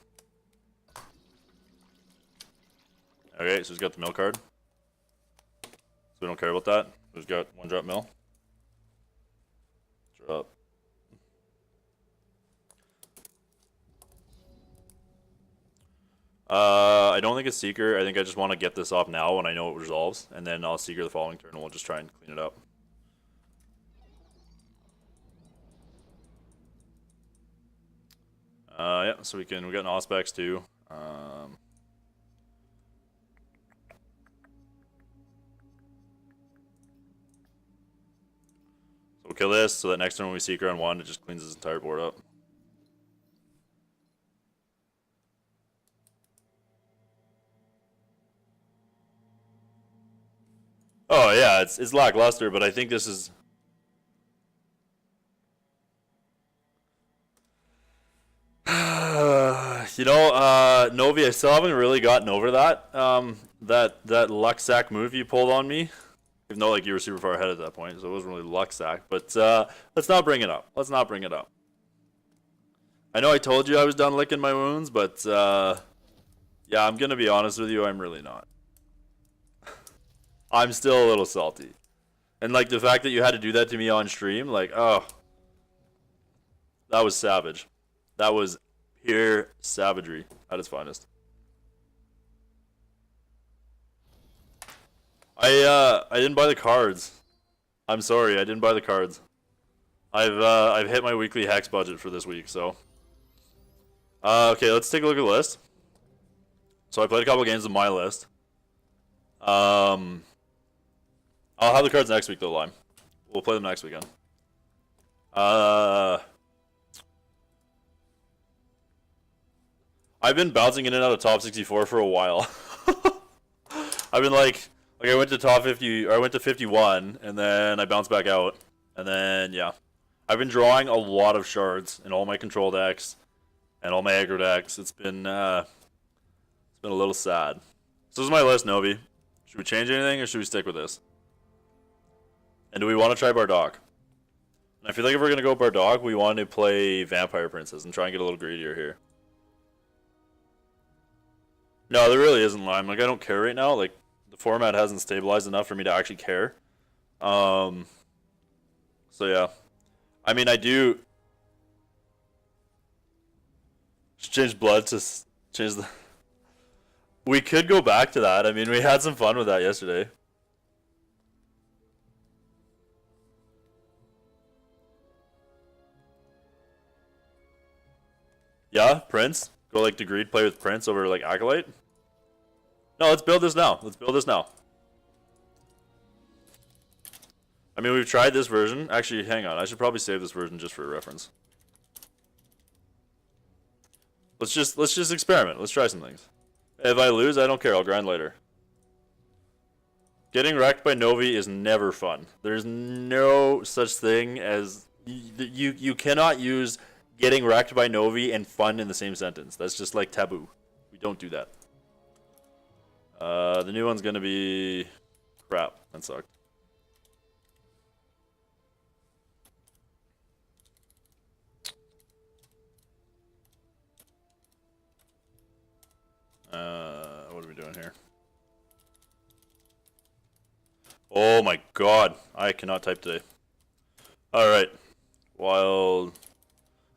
Okay, so he's got the mill card. So we don't care about that. We've got 1-drop mill. Drop. I don't think it's Seeker. I think I just want to get this off now when I know it resolves, and then I'll Seeker the following turn and we'll just try and clean it up. Yeah, so we got an Auspex too. So we'll kill this, so that next turn when we Seeker on 1, it just cleans his entire board up. Oh yeah, it's lackluster, but I think this is... Novi, I still haven't really gotten over that. That luck sack move you pulled on me. Even though like you were super far ahead at that point, so it wasn't really luck sack. But let's not bring it up. Let's not bring it up. I know I told you I was done licking my wounds, but yeah, I'm gonna be honest with you, I'm really not. I'm still a little salty. And like the fact that you had to do that to me on stream, like, oh, that was savage. That was pure savagery at its finest. I didn't buy the cards. I'm sorry, I didn't buy the cards. I've hit my weekly hex budget for this week, so. Okay, let's take a look at the list. So I played a couple games of my list. I'll have the cards next week though, Lime. We'll play them next weekend. I've been bouncing in and out of top 64 for a while. I've been like I went to top 50, or I went to 51, and then I bounced back out, and then yeah, I've been drawing a lot of shards in all my control decks and all my aggro decks. It's been a little sad. So this is my list, Novi. Should we change anything, or should we stick with this? And do we want to try Bardock? And I feel like if we're gonna go Bardock, we want to play Vampire Princess and try and get a little greedier here. No, there really isn't, Lime. Like, I don't care right now. Like, the format hasn't stabilized enough for me to actually care. So yeah. I mean, I do... Just change blood to... Change the... We could go back to that. I mean, we had some fun with that yesterday. Yeah, Prince. Go like Degreed, play with Prince over like Acolyte. No, let's build this now. Let's build this now. I mean, we've tried this version. Actually, hang on. I should probably save this version just for reference. Let's just experiment. Let's try some things. If I lose, I don't care. I'll grind later. Getting wrecked by Novi is never fun. There's no such thing as you cannot use getting wrecked by Novi and fun in the same sentence. That's just like taboo. We don't do that. The new one's gonna be crap. That sucked. What are we doing here? Oh my god, I cannot type today. Alright. Wild.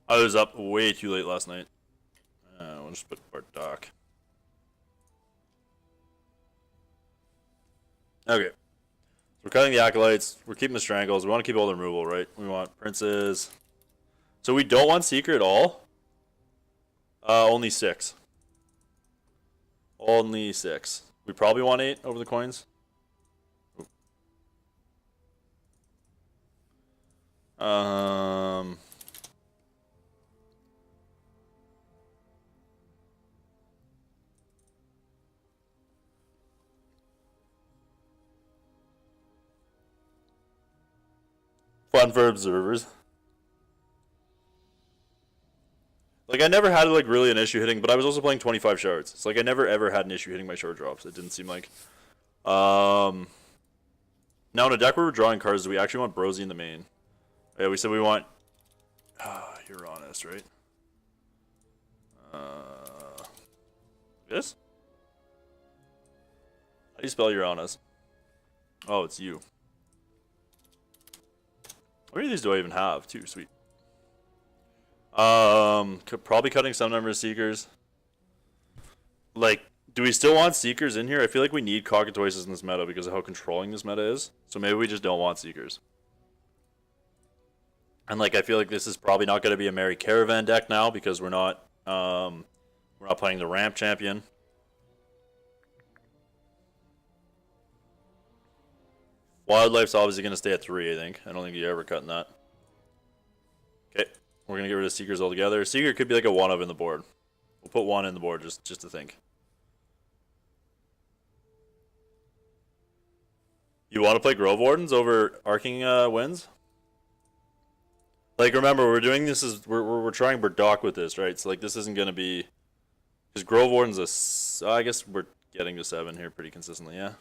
I was up way too late last night. We'll just put Bardock. Okay. So we're cutting the Acolytes. We're keeping the Strangles. We want to keep all the removal, right? We want Princes. So we don't want Seeker at all? Only 6. Only 6. We probably want 8 over the coins. Ooh. Um... Fun for observers. Like, I never had, like, really an issue hitting, but I was also playing 25 shards. It's like I never ever had an issue hitting my shard drops. It didn't seem like. Now, in a deck where we're drawing cards, do we actually want Brosi in the main? Yeah, we said we want... you're honest, right? This? How do you spell you're honest? Oh, it's you. How many of these do I even have? 2, sweet. Probably cutting some number of Seekers. Like, do we still want Seekers in here? I feel like we need Cockatwices in this meta because of how controlling this meta is. So maybe we just don't want Seekers. And like, I feel like this is probably not going to be a Merry Caravan deck now because we're not playing the ramp champion. Wildlife's obviously going to stay at 3, I think. I don't think you're ever cutting that. Okay, we're going to get rid of Seekers altogether. Seeker could be like a 1 of in the board. We'll put 1 in the board just to think. You want to play Grove Wardens over Arcing Winds? Like, remember, we're doing this as we're trying Burdock with this, right? So like, this isn't gonna be because Grove Warden's I guess we're getting to 7 here pretty consistently, yeah.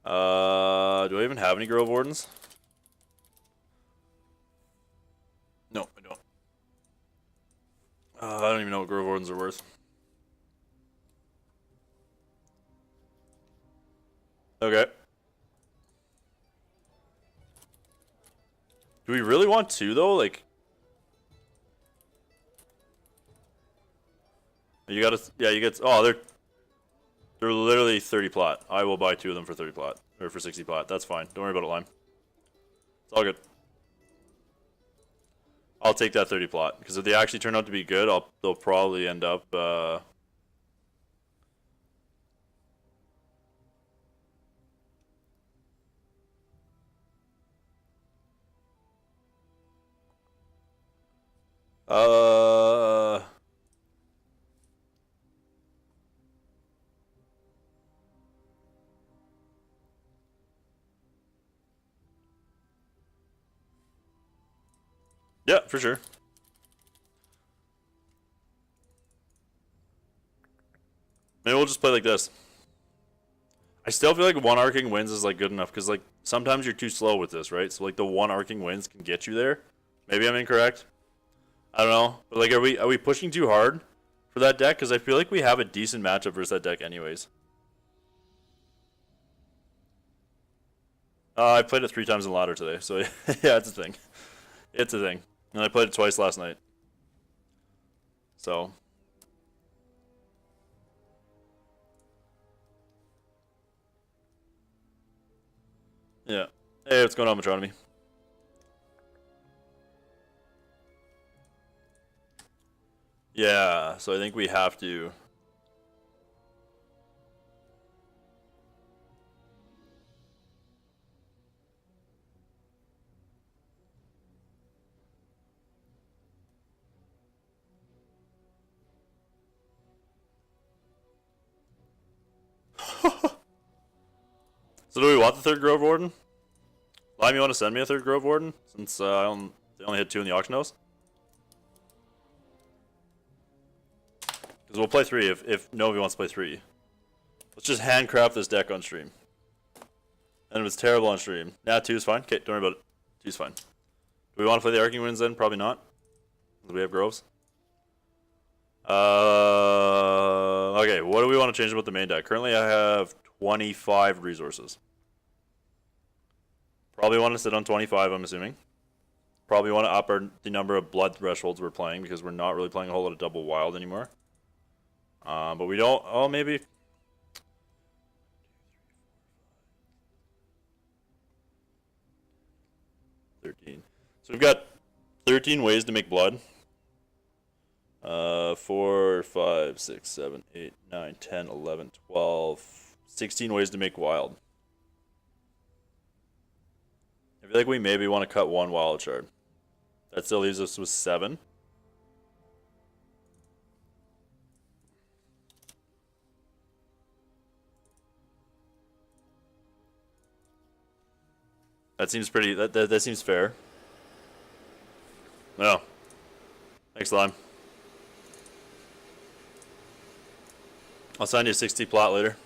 Do I even have any Grove Wardens? No, I don't. I don't even know what Grove Wardens are worth. Okay. Do we really want 2 though? Like, you gotta, yeah, you get. Oh, they're literally 30 plot. I will buy 2 of them for 30 plot or for 60 plot. That's fine. Don't worry about it, Lime. It's all good. I'll take that 30 plot because if they actually turn out to be good, they'll probably end up. Yeah, for sure. Maybe we'll just play like this. I still feel like 1 Arcing Winds is like good enough because like sometimes you're too slow with this, right? So like the 1 Arcing Winds can get you there. Maybe I'm incorrect. I don't know, but like, are we pushing too hard for that deck? Because I feel like we have a decent matchup versus that deck, anyways. I played it 3 times in ladder today, so yeah, it's a thing. It's a thing, and I played it twice last night. So. Yeah. Hey, what's going on, Metronomy? Yeah, so I think we have to. So do we want the 3rd Grove Warden? Lime, you want to send me a 3rd Grove Warden? Since they only had 2 in the auction house? Because we'll play 3 if Novi wants to play 3. Let's just handcraft this deck on stream. And if it's terrible on stream. Nah, 2 is fine. Okay, don't worry about it. 2 is fine. Do we want to play the Arcing Winds then? Probably not. Because we have Groves. Okay, what do we want to change about the main deck? Currently I have 25 resources. Probably want to sit on 25, I'm assuming. Probably want to up the number of blood thresholds we're playing because we're not really playing a whole lot of double wild anymore. But we don't. Oh, maybe. 13. So we've got 13 ways to make blood. 4, 5, 6, 7, 8, 9, 10, 11, 12, 16 ways to make wild. I feel feel like we maybe want to cut one wild shard. That still leaves us with 7. That seems pretty. That seems fair. No. Thanks, Lime. I'll send you a 60 plot later.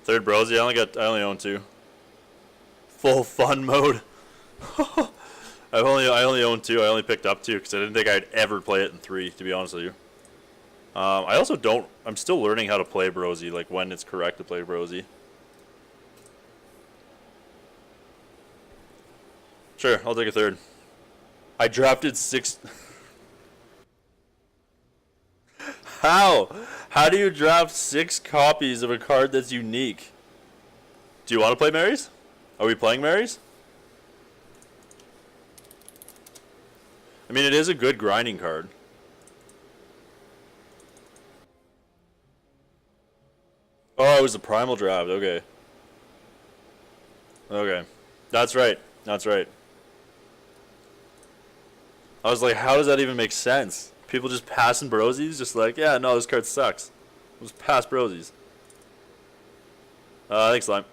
Third Brosi. I only own 2. Full fun mode. I only own 2. I only picked up 2 because I didn't think I'd ever play it in 3. To be honest with you. I also don't. I'm still learning how to play Brosi, like when it's correct to play Brosi. Sure, I'll take a third. I drafted 6. How? How do you draft 6 copies of a card that's unique? Do you want to play Marys? Are we playing Marys? I mean, it is a good grinding card. Oh, it was the primal draft. Okay. Okay. That's right. That's right. I was like, how does that even make sense? People just passing Brosies? Just like, yeah, no, this card sucks. Just pass Brosies. Thanks, Lime.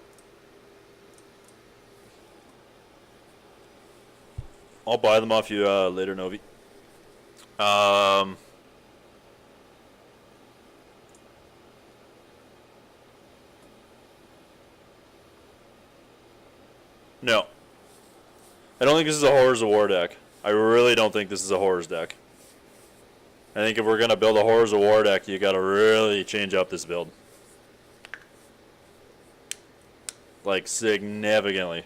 I'll buy them off you later, Novi. No. I don't think this is a Horrors of War deck. I really don't think this is a Horrors deck. I think if we're going to build a Horrors of War deck, you got to really change up this build. Like, significantly.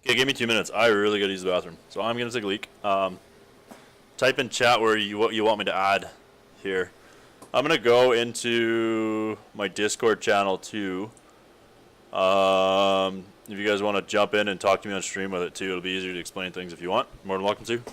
Okay, give me 2 minutes. I really got to use the bathroom. So I'm going to take a leak. Type in chat what you want me to add here. I'm going to go into my Discord channel too. If you guys want to jump in and talk to me on stream with it too, it'll be easier to explain things if you want. More than welcome to.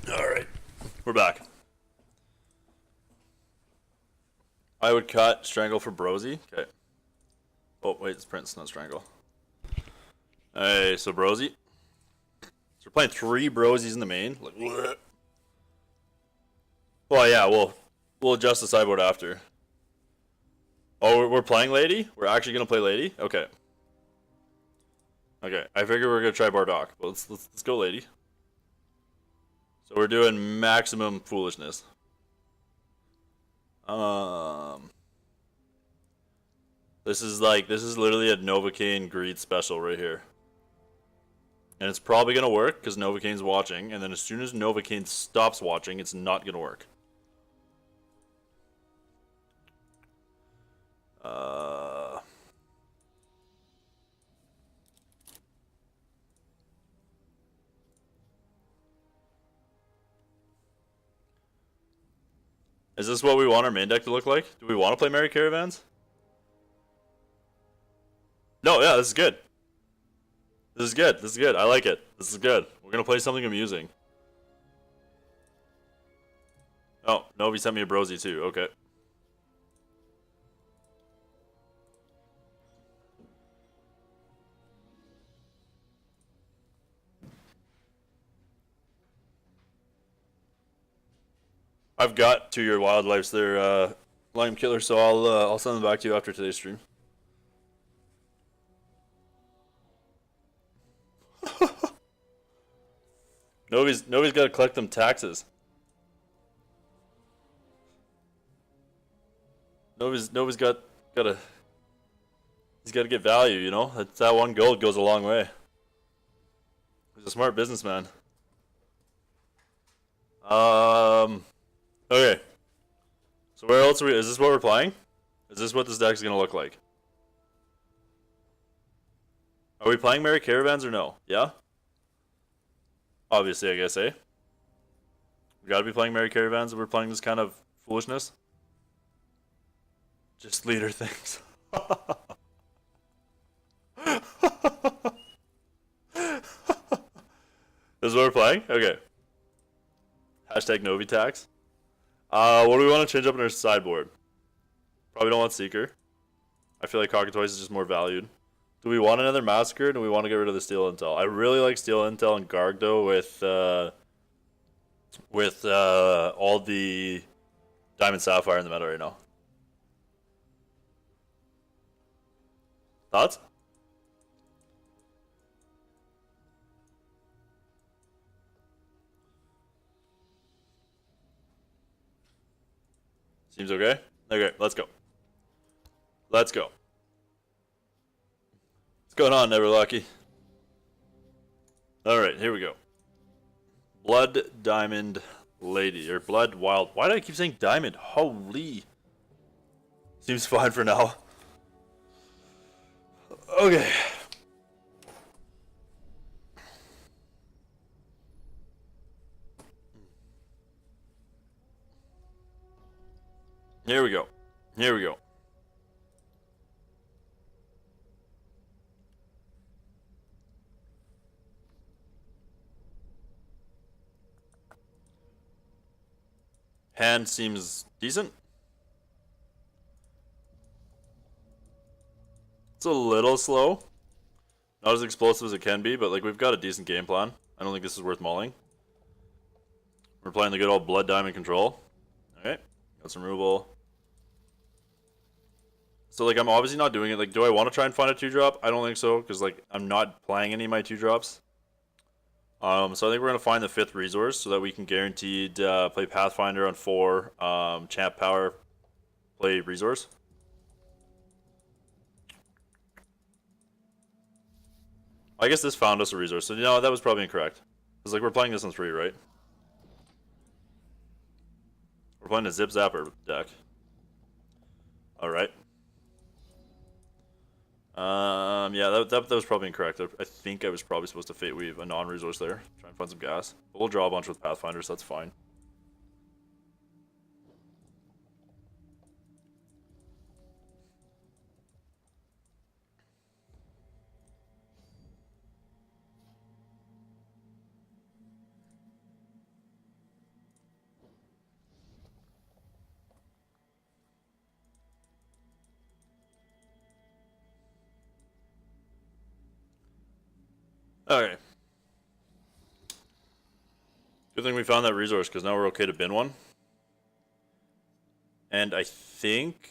Alright, we're back. I would cut Strangle for Brosi. Okay. Oh, wait, it's Prince, not Strangle. Hey, so Brosi. So we're playing 3 Brosies in the main. Like, bleh. Well, yeah, we'll adjust the sideboard after. Oh, we're playing Lady? We're actually gonna play Lady? Okay. Okay, I figure we're gonna try Bardock, but let's go Lady. So we're doing maximum foolishness. This is literally a Novocaine Greed special right here. And it's probably gonna work because Novocaine's watching, and then as soon as Novocaine stops watching, it's not gonna work. Is this what we want our main deck to look like? Do we want to play Merry Caravans? No, yeah, this is good. This is good. This is good. I like it. This is good. We're gonna play something amusing. Oh, Novi sent me a Brosi too. Okay. I've got 2-year wildlives there, Lime Killer, so I'll send them back to you after today's stream. Nobody's got to collect them taxes. Nobody's got to. He's got to get value, you know. That 1 gold goes a long way. He's a smart businessman. Okay. So where else are we? Is this what we're playing? Is this what this deck's gonna look like? Are we playing Merry Caravans or no? Yeah? Obviously, I guess, eh? We gotta be playing Merry Caravans if we're playing this kind of foolishness. Just leader things. This is what we're playing? Okay. Hashtag Novitax. What do we want to change up in our sideboard? Probably don't want Seeker. I feel like Cockatwice is just more valued. Do we want another Massacre, or do we want to get rid of the Steel Intel? I really like Steel Intel and Gargdo with all the Diamond Sapphire in the meta right now. Thoughts? Seems okay? Okay, let's go. Let's go. What's going on, Neverlucky? Alright, here we go. Blood Diamond Lady, or Blood Wild. Why do I keep saying Diamond? Holy. Seems fine for now. Okay. Here we go. Here we go. Hand seems decent. It's a little slow. Not as explosive as it can be, but like we've got a decent game plan. I don't think this is worth mauling. We're playing the good old Blood Diamond control. Alright. Got some removal. So like I'm obviously not doing it. Like, do I want to try and find a 2-drop? I don't think so, because like I'm not playing any of my 2-drops. So I think we're gonna find the 5th resource so that we can guaranteed play Pathfinder on 4, champ power, play resource. I guess this found us a resource, so you know that was probably incorrect. Because like we're playing this on 3, right? We're playing a Zip Zapper deck. Alright. Yeah, that was probably incorrect. I think I was probably supposed to Fate Weave a non-resource there. Try and find some gas. But we'll draw a bunch with Pathfinder, so that's fine. Okay. Good thing we found that resource, because now we're okay to bin one. And I think...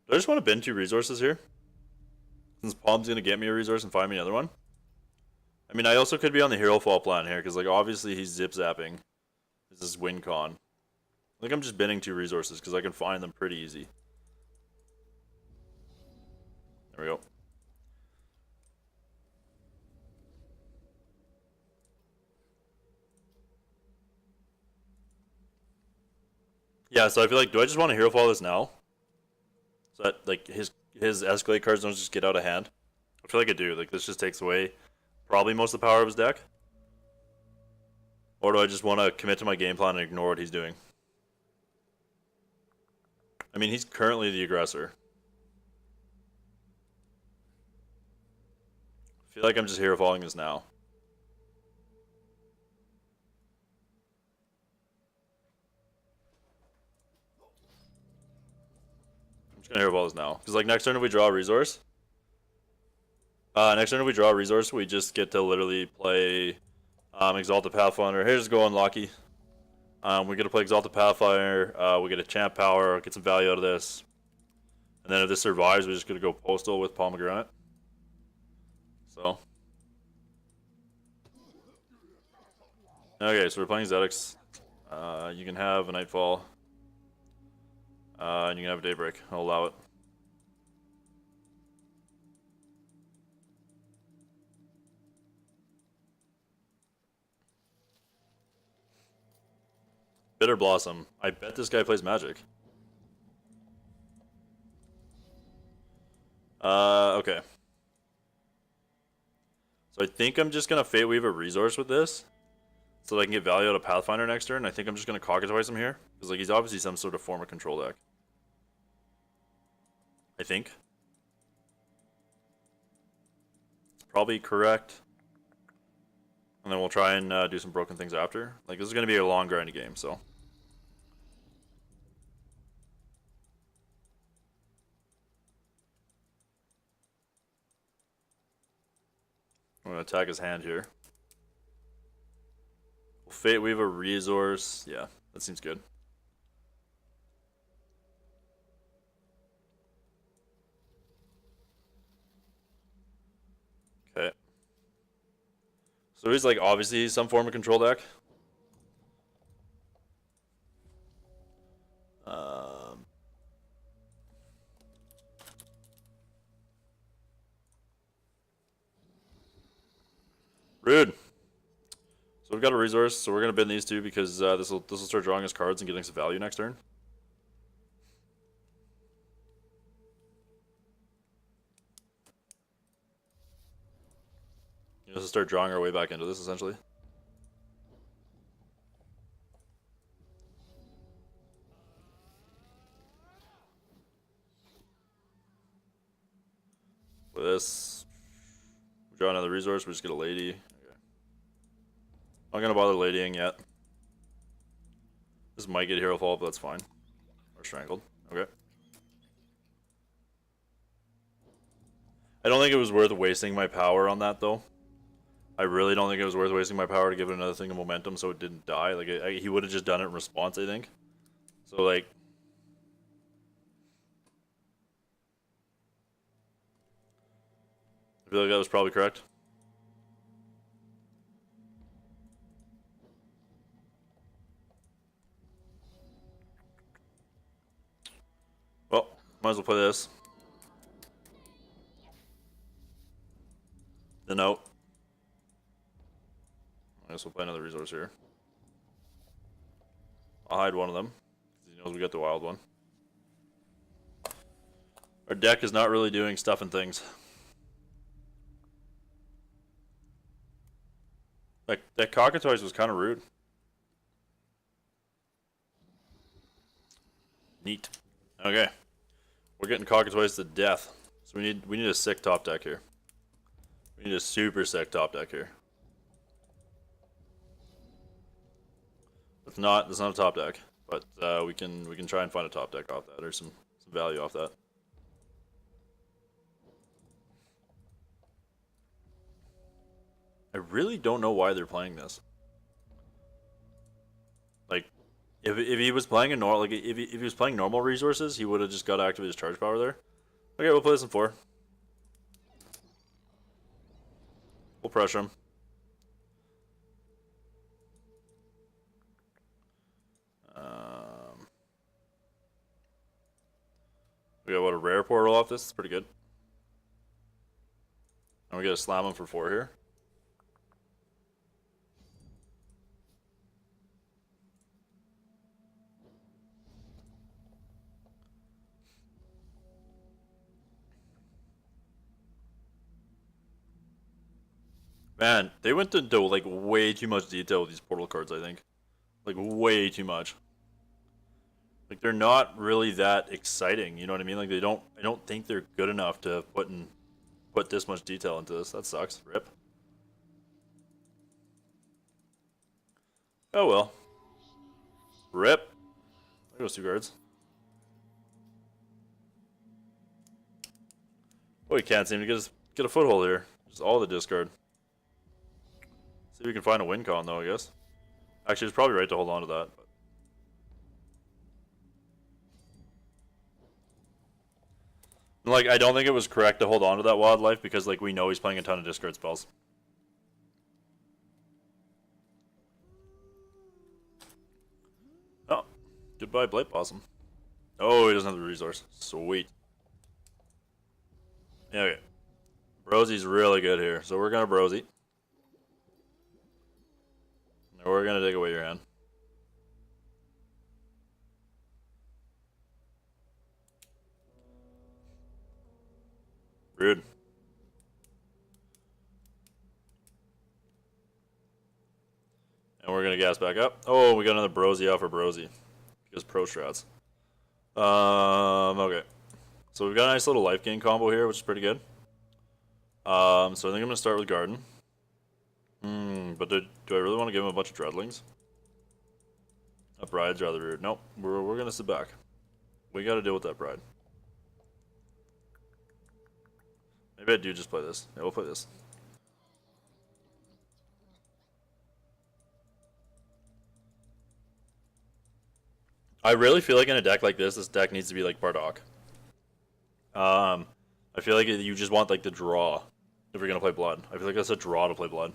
Do I just want to bin 2 resources here? Since Palm's going to get me a resource and find me another one? I mean, I also could be on the Herofall plan here, because like obviously he's zip zapping. This is win con. I think I'm just binning 2 resources, because I can find them pretty easy. There we go. Yeah, so I feel like, do I just want to Herofall this now? So that, like, his Escalate cards don't just get out of hand? I feel like I do. Like, this just takes away probably most of the power of his deck. Or do I just want to commit to my game plan and ignore what he's doing? I mean, he's currently the aggressor. I feel like I'm just Herofalling this now. Herofall is now. Because like next turn if we draw a resource. Next turn if we draw a resource, we just get to literally play Exalted Pathfinder. Here's go unlucky. We're gonna play Exalted Pathfinder. We get a champ power, get some value out of this, and then if this survives, we're just gonna go postal with Palm of Granite. So, okay, so we're playing Zedix. You can have a Nightfall, and you can have a Daybreak. I'll allow it. Bitter Blossom. I bet this guy plays Magic. Okay. So I think I'm just gonna Fate Weave a resource with this, so that I can get value out of Pathfinder next turn. I think I'm just gonna Cockatwice him here, because like he's obviously some sort of form of control deck. I think. It's probably correct. And then we'll try and do some broken things after. Like, this is gonna be a long, grindy game, so. I'm gonna attack his hand here. We'll Fate Weave a resource. Yeah, that seems good. Okay. So he's like obviously some form of control deck. Rude. So we've got a resource, so we're gonna bin these two because this will start drawing us cards and getting some value next turn. This will start drawing our way back into this essentially. With this, we draw another resource. We just get a lady. Okay. I'm not gonna bother ladying yet. This might get Herofall, but that's fine. Or Strangled. Okay. I don't think it was worth wasting my power on that though. I really don't think it was worth wasting my power to give it another thing of momentum so it didn't die. Like he would have just done it in response, I think. So like. I feel like that was probably correct. Well, might as well play this. The note. I guess we'll play another resource here. I'll hide one of them, because he knows we got the wild one. Our deck is not really doing stuff and things. That Cockatwice was kind of rude. Neat. Okay. We're getting Cockatwice to death. So we need a sick top deck here. We need a super sick top deck here. It's not a top deck, but we can try and find a top deck off that, or some value off that. I really don't know why they're playing this. Like, if he was playing a normal, like if he was playing normal resources, he would have just got to activate his charge power there. Okay, we'll play this in 4. We'll pressure him. We got what, a rare portal off this? It's pretty good. And we got to slam him for 4 here. Man, they went into like way too much detail with these portal cards, I think. Like way too much. Like they're not really that exciting, you know what I mean? Like I don't think they're good enough to put this much detail into this. That sucks. Rip. Oh well. Rip. There goes 2 cards. Oh, he can't seem to get a foothold here. Just all the discard. See if we can find a win con though, I guess. Actually, it's probably right to hold on to that. Like, I don't think it was correct to hold on to that wildlife because, like, we know he's playing a ton of discard spells. Oh, goodbye, Blight Blossom. Oh, he doesn't have the resource. Sweet. Yeah, okay. Brosi's really good here, so we're gonna Brosi. And we're gonna take away your hand. Rude. And we're gonna gas back up. Oh, we got another Brosi off for Brosi. Because pro strats. Okay. So we've got a nice little life gain combo here, which is pretty good. So I think I'm gonna start with Garden. But do I really want to give him a bunch of Dreadlings? A Bride's rather rude. Nope, we're gonna sit back. We gotta deal with that Bride. Maybe I do just play this. Yeah, we'll play this. I really feel like in a deck like this deck needs to be like Bardock. I feel like you just want like the draw if you're gonna play Blood. I feel like that's a draw to play Blood.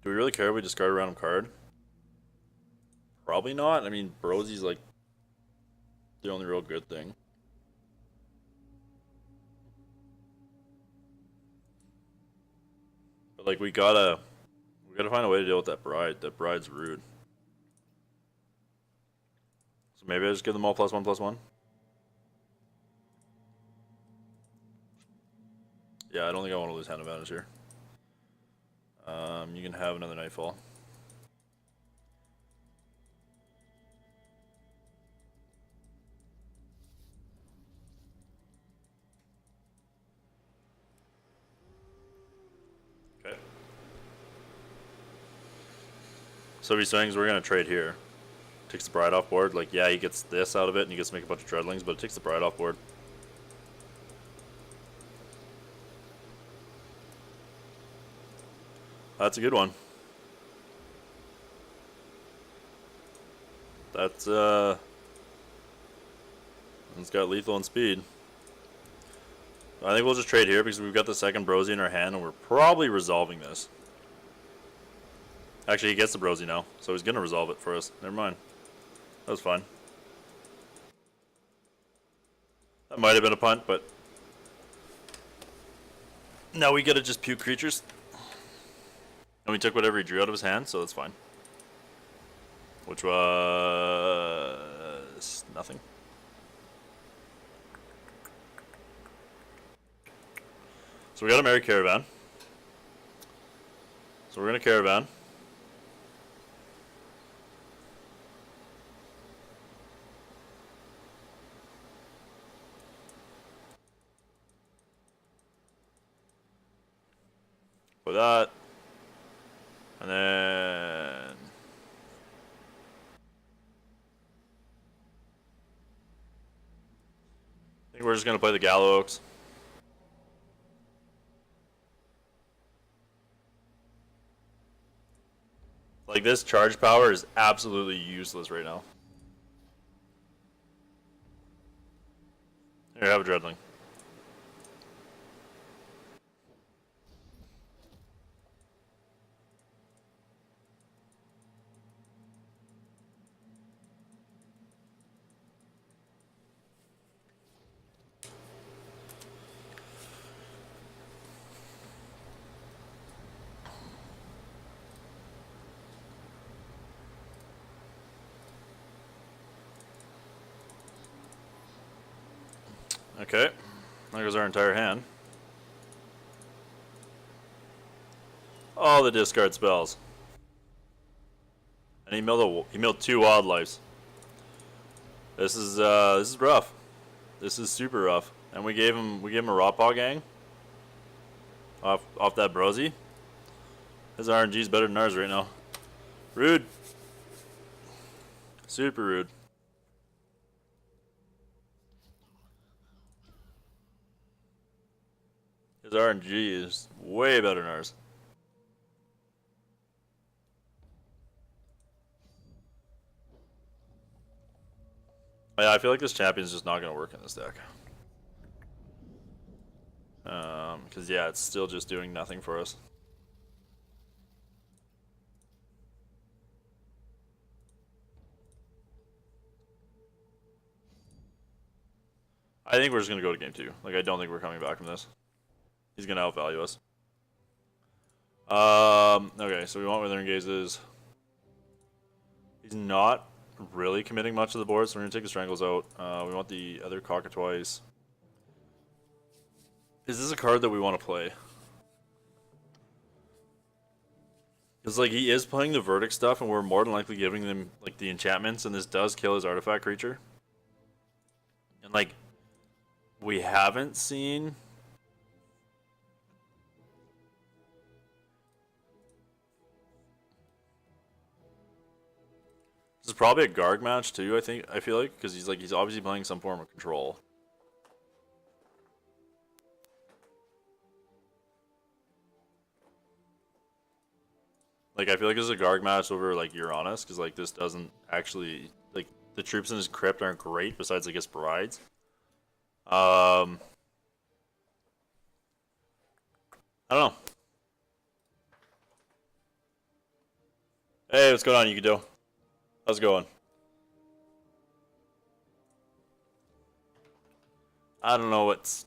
Do we really care if we discard a random card? Probably not. I mean, Brosi's like the only real good thing. But like we gotta find a way to deal with that Bride. That Bride's rude. So maybe I just give them all +1/+1. Yeah, I don't think I want to lose hand advantage here. You can have another Nightfall. Okay. So he's saying we're gonna trade here. Takes the Bride off board. Like, yeah, he gets this out of it, and he gets to make a bunch of Dreadlings, but it takes the Bride off board. That's a good one. That's it's got lethal and speed. I think we'll just trade here because we've got the second Brosi in our hand, and we're probably resolving this. Actually, he gets the Brosi now, so he's gonna resolve it for us. Never mind. That was fine. That might have been a punt, but now we gotta just puke creatures. And we took whatever he drew out of his hand, so that's fine. Which was nothing. So we got a Merry Caravan. So we're gonna Caravan. Put that. And then I think we're just gonna play the Gallow Oaks. Like, this charge power is absolutely useless right now. Here, have a Dreadling. Okay, there goes our entire hand. All the discard spells. And he milled 2 wildlives. This is rough. This is super rough. And we gave him a raw paw gang off that Brosi. His RNG is better than ours right now. Rude. Super rude. His RNG is way better than ours. Yeah, I feel like this champion's just not going to work in this deck. Because, yeah, it's still just doing nothing for us. I think we're just going to go to game 2. Like, I don't think we're coming back from this. He's going to outvalue us. Okay, so we want Withering Gazes. He's not really committing much to the board, so we're going to take the Strangles out. We want the other Cockatwice. Is this a card that we want to play? Because, like, he is playing the Verdict stuff, and we're more than likely giving them, like, the enchantments, and this does kill his artifact creature. And, like, we haven't seen... This is probably a Garg match, too, I feel like, because he's obviously playing some form of control. Like, I feel like this is a Garg match over, like, Uranus, because, like, this doesn't actually... Like, the troops in his crypt aren't great, besides, I guess, Brides. I don't know. Hey, what's going on, Yukido? How's it going? I don't know what's...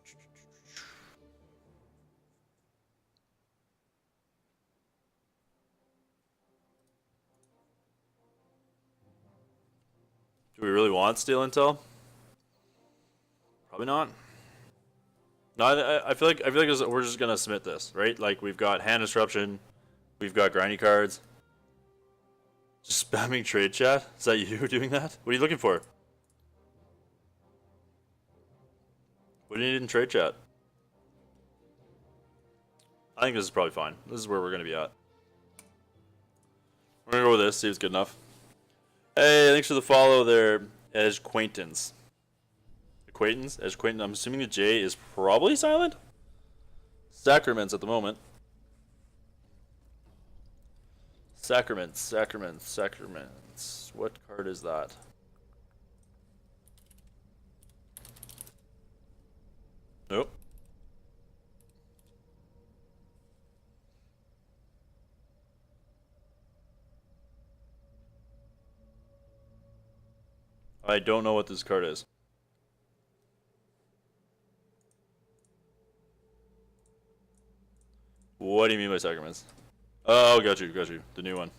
Do we really want Steel Intel? Probably not. No, I feel like we're just gonna submit this, right? Like, we've got Hand Disruption, we've got grindy cards. Just spamming trade chat? Is that you doing that? What are you looking for? What do you need in trade chat? I think this is probably fine. This is where we're gonna be at. We're gonna go with this, see if it's good enough. Hey, thanks for the follow there, Edgequaintance. Edgequaintance. I'm assuming the J is probably silent? Sacraments at the moment. Sacraments. What card is that? Nope. I don't know what this card is. What do you mean by Sacraments? Oh, got you. The new one.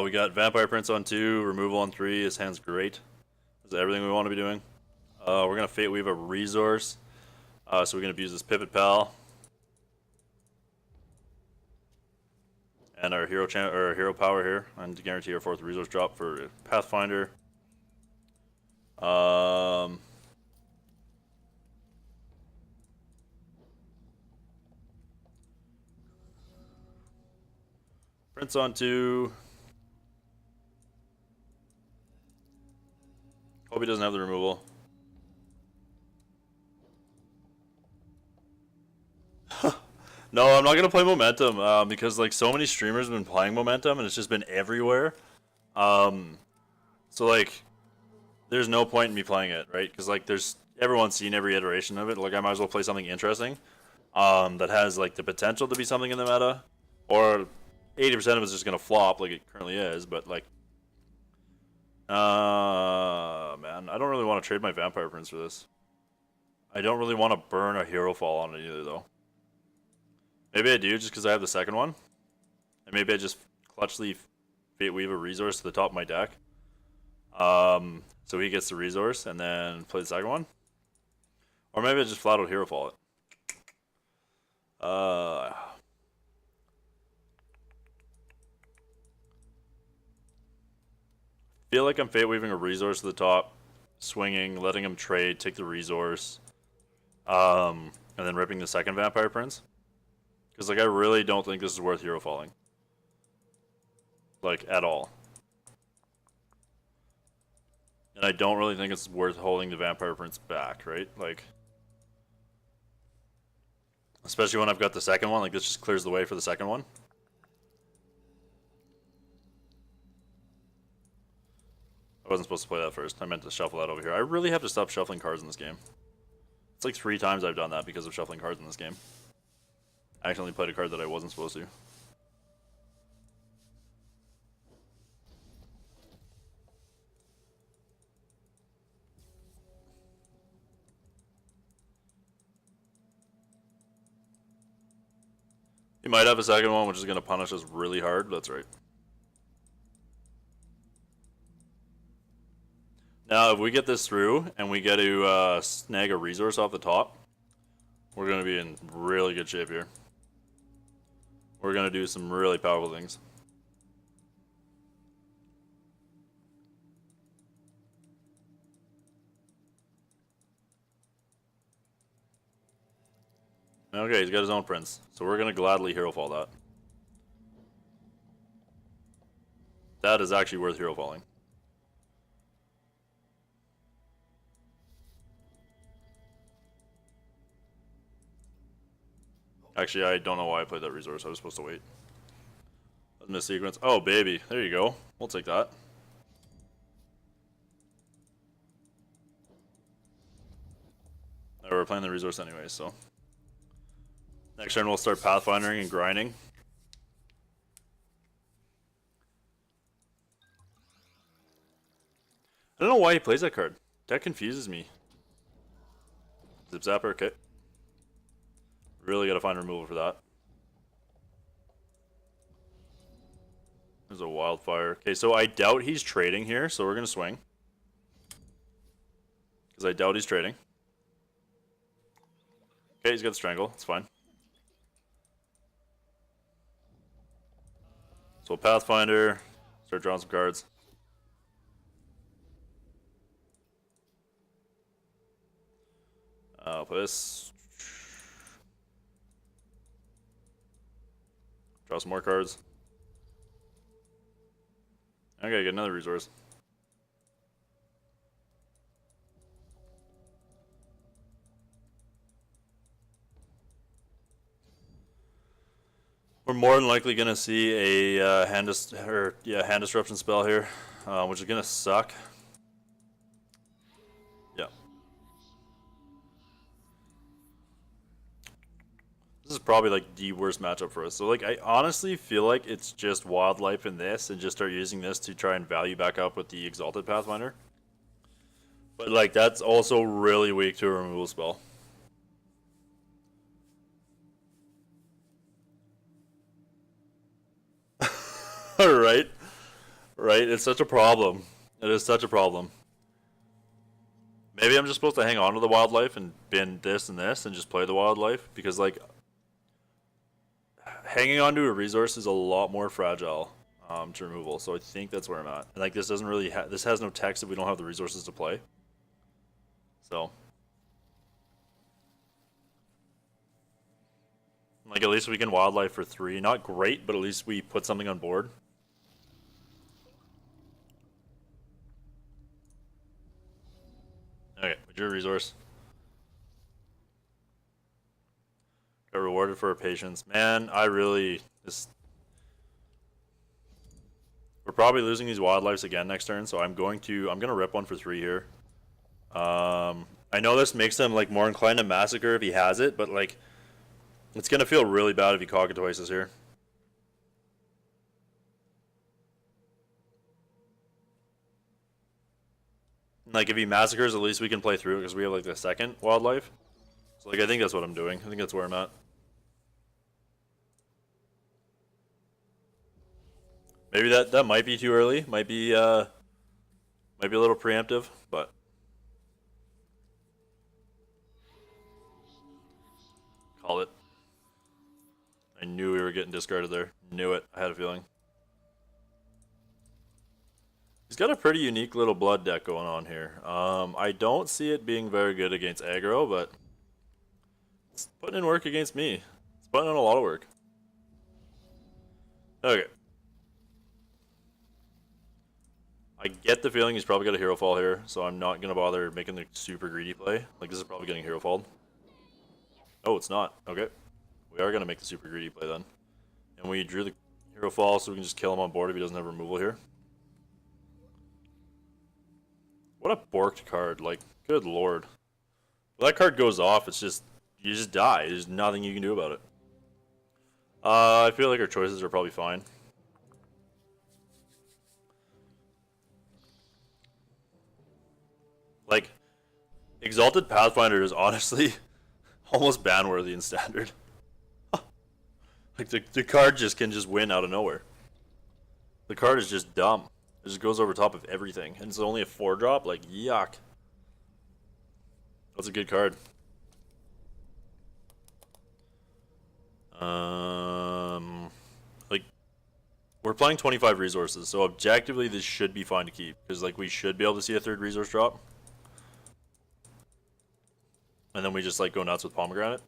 We got Vampire Prince on 2, removal on 3. His hand's great. That's everything we want to be doing. We're gonna Fate Weave a resource. So we're gonna abuse this Pippit Pal. And our hero power here, and to guarantee our 4th resource drop for Pathfinder. Prince on 2. Hope he doesn't have the removal. No, I'm not gonna play Momentum because like so many streamers have been playing Momentum and it's just been everywhere. So like, there's no point in me playing it, right? Because like, everyone's seen every iteration of it. Like, I might as well play something interesting that has like the potential to be something in the meta, or 80% of it's just gonna flop like it currently is. But like, man, I don't really want to trade my Vampire Prince for this. I don't really want to burn a Herofall on it either, though. Maybe I do, just because I have the second one. And maybe I just clutchly Fate Weave a resource to the top of my deck. So he gets the resource, and then play the second one. Or maybe I just flat out Herofall it. Feel like I'm Fate Weaving a resource to the top, swinging, letting him trade, take the resource, and then ripping the second Vampire Prince. Because like, I really don't think this is worth hero falling, like, at all. And I don't really think it's worth holding the Vampire Prince back, right? Like, especially when I've got the second one, like this just clears the way for the second one. I wasn't supposed to play that first. I meant to shuffle that over here. I really have to stop shuffling cards in this game. It's like 3 times I've done that because of shuffling cards in this game. I accidentally played a card that I wasn't supposed to. He might have a second one, which is going to punish us really hard. That's right. Now, if we get this through and we get to snag a resource off the top, we're going to be in really good shape here. We're going to do some really powerful things. Okay, he's got his own prince, so we're going to gladly Herofall that. That is actually worth Herofalling. Actually, I don't know why I played that resource. I was supposed to wait. Miss sequence. Oh, baby. There you go. We'll take that. We're playing the resource anyway, so. Next turn we'll start pathfindering and grinding. I don't know why he plays that card. That confuses me. Zip Zapper, okay. Really gotta find removal for that. There's a wildfire. Okay, so I doubt he's trading here, so we're gonna swing. Because I doubt he's trading. Okay, he's got the Strangle. It's fine. So Pathfinder, start drawing some cards. I'll play this. Draw some more cards. Okay, get another resource. We're more than likely gonna see a hand disruption spell here, which is gonna suck. Yeah. This is probably like the worst matchup for us. So like I honestly feel like it's just wildlife in this and just start using this to try and value back up with the Exalted Pathfinder. But like that's also really weak to a removal spell. Right? Right? It's such a problem. It is such a problem. Maybe I'm just supposed to hang on to the wildlife and bin this and this and just play the wildlife because like hanging on to a resource is a lot more fragile to removal. So I think that's where I'm at. And like this doesn't really this has no text if we don't have the resources to play. So like at least we can wildlife for 3. Not great, but at least we put something on board. Okay, we drew a resource. Got rewarded for our patience. Man, I really we're probably losing these wildlives again next turn, so I'm gonna rip one for 3 here. I know this makes him like more inclined to massacre if he has it, but like it's gonna feel really bad if he Cockatwices here. Like if he massacres, at least we can play through it because we have like the second wildlife. So like I think that's what I'm doing. I think that's where I'm at. Maybe that might be too early. Might be a little preemptive, but call it. I knew we were getting discarded there. Knew it. I had a feeling. He's got a pretty unique little blood deck going on here. I don't see it being very good against aggro, but it's putting in work against me. It's putting in a lot of work. Okay. I get the feeling he's probably got a Herofall here, so I'm not going to bother making the super greedy play. Like, this is probably getting Herofalled. Oh, it's not. Okay. We are going to make the super greedy play then. And we drew the Herofall so we can just kill him on board if he doesn't have removal here. What a borked card. Like, good lord. When that card goes off, it's just... You just die. There's nothing you can do about it. I feel like our choices are probably fine. Like, Exalted Pathfinder is honestly almost ban-worthy in Standard. Like, the card just can just win out of nowhere. The card is just dumb. It just goes over top of everything. And it's only a 4-drop? Like, yuck. That's a good card. Like, we're playing 25 resources, so objectively this should be fine to keep. Because, like, we should be able to see a 3rd resource drop. And then we just, like, go nuts with Palm of Granite.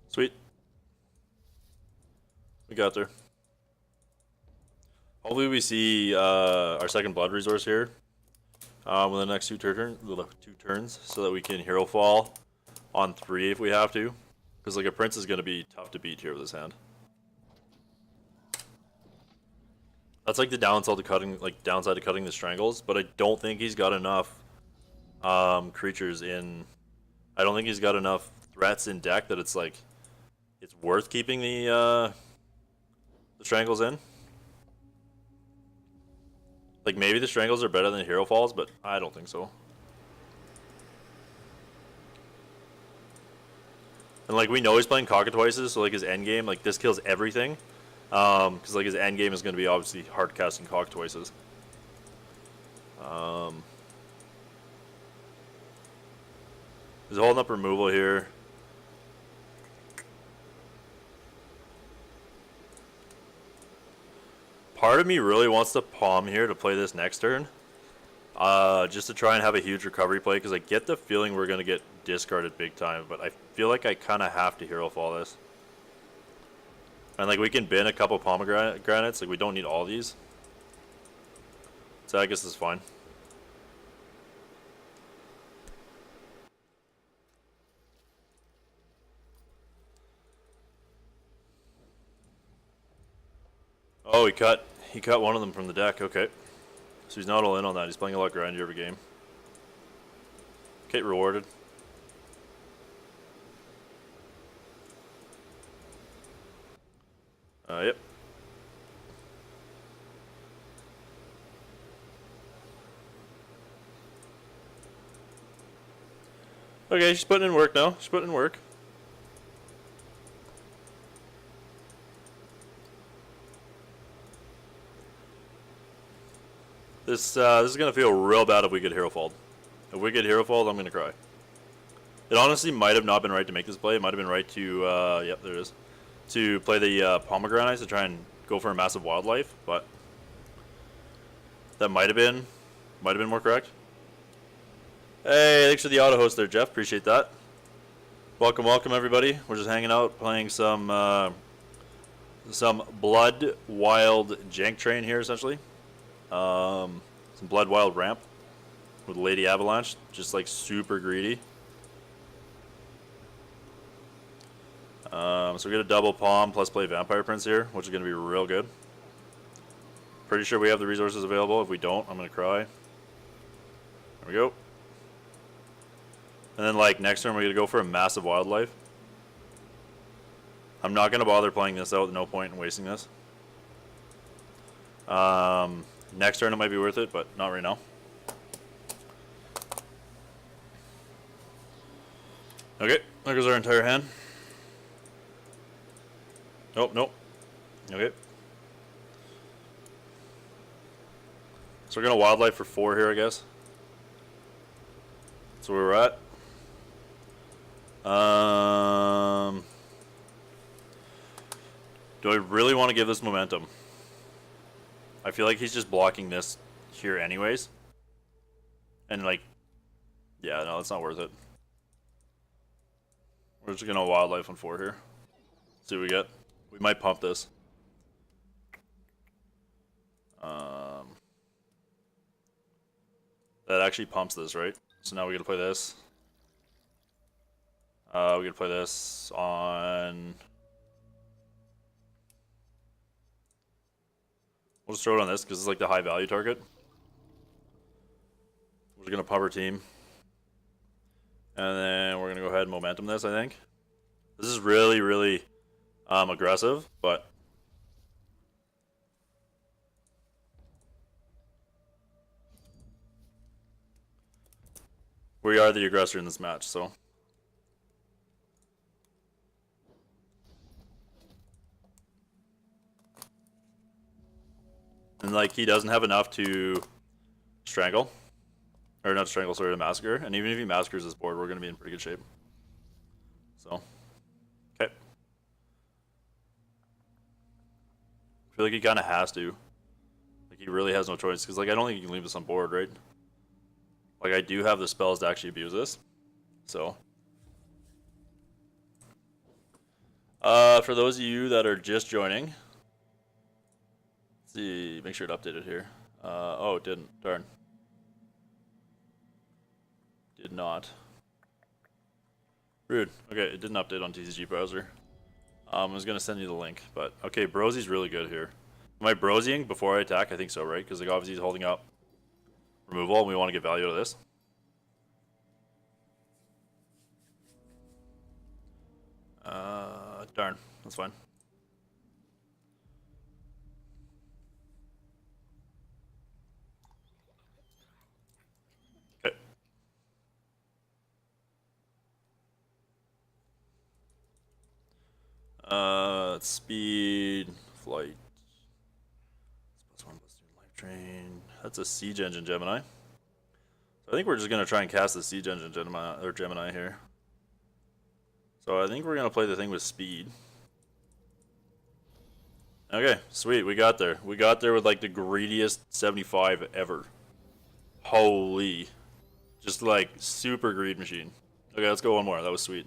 Sweet. We got there. Hopefully we see our 2nd blood resource here within the next 2 turns, so that we can Hero Fall on 3 if we have to. Because like a Prince is going to be tough to beat here with his hand. That's like the downside to cutting the Strangles, but I don't think he's got enough creatures in. I don't think he's got enough threats in deck that it's like it's worth keeping the Strangles in. Like, maybe the Strangles are better than Hero Falls, but I don't think so. And, like, we know he's playing Cockatwices, so, like, his endgame, like, this kills everything. Because, like, his endgame is going to be, obviously, hard casting Cockatwices. He's holding up removal here. Part of me really wants to palm here to play this next turn. Just to try and have a huge recovery play, because I get the feeling we're going to get discarded big time, but I feel like I kind of have to Hero Fall this. And like, we can bin a couple Palm of Granites, like we don't need all these. So I guess this is fine. Oh, he cut one of them from the deck, okay. So he's not all in on that, he's playing a lot grindy every game. Okay, rewarded. Yep. Okay, she's putting in work now. She's putting in work. This is gonna feel real bad if we get Hero Falled. If we get Hero Falled, I'm gonna cry. It honestly might have not been right to make this play. It might have been right to, yep, there it is. To play the Palm of Granite to try and go for a massive wildlife, but that might have been more correct. Hey, thanks for the auto host there, Jeff. Appreciate that. Welcome, welcome everybody. We're just hanging out, playing some Blood Wild Jank Train here, essentially. Some Blood Wild Ramp with Lady Avalanche, just like super greedy. So we get a double Palm plus play Vampire Prince here, which is going to be real good. Pretty sure we have the resources available. If we don't, I'm going to cry. There we go. And then like next turn we're going to go for a massive wildlife. I'm not going to bother playing this out. No point in wasting this. Next turn it might be worth it, but not right now. Okay, there goes our entire hand. Nope, nope. Okay. So we're going to wildlife for 4 here, I guess. That's where we're at. Do I really want to give this momentum? I feel like he's just blocking this here anyways. And like, yeah, no, it's not worth it. We're just gonna wildlife on 4 here. See what we get. We might pump this. That actually pumps this, right? So now we gotta play this. We gotta play this on... We'll just throw it on this because it's like the high value target. We're just gonna pump our team. And then we're gonna go ahead and momentum this, I think. This is really, really aggressive, but... We are the aggressor in this match, so... And like, he doesn't have enough to strangle. Or not strangle, sorry, to massacre. And even if he massacres this board, we're gonna be in pretty good shape. So... Okay. I feel like he kinda has to. Like, he really has no choice, because like, I don't think you can leave this on board, right? Like, I do have the spells to actually abuse this. So. For those of you that are just joining. Let's see, make sure it updated here. Oh, it didn't. Darn. Did not. Rude. Okay, it didn't update on TCG browser. I was going to send you the link, but okay, Brosi's really good here. Am I Brosiing before I attack? I think so, right? Because like, obviously he's holding up removal, and we want to get value out of this. Darn, that's fine. Okay. Speed, flight. +1/+2 life drain. That's a siege engine Gemini. So I think we're just gonna try and cast the siege engine Gemini here. So I think we're gonna play the thing with speed. Okay, sweet, we got there. We got there with like the greediest 75 ever. Holy. Just like super greed machine. Okay, let's go one more. That was sweet.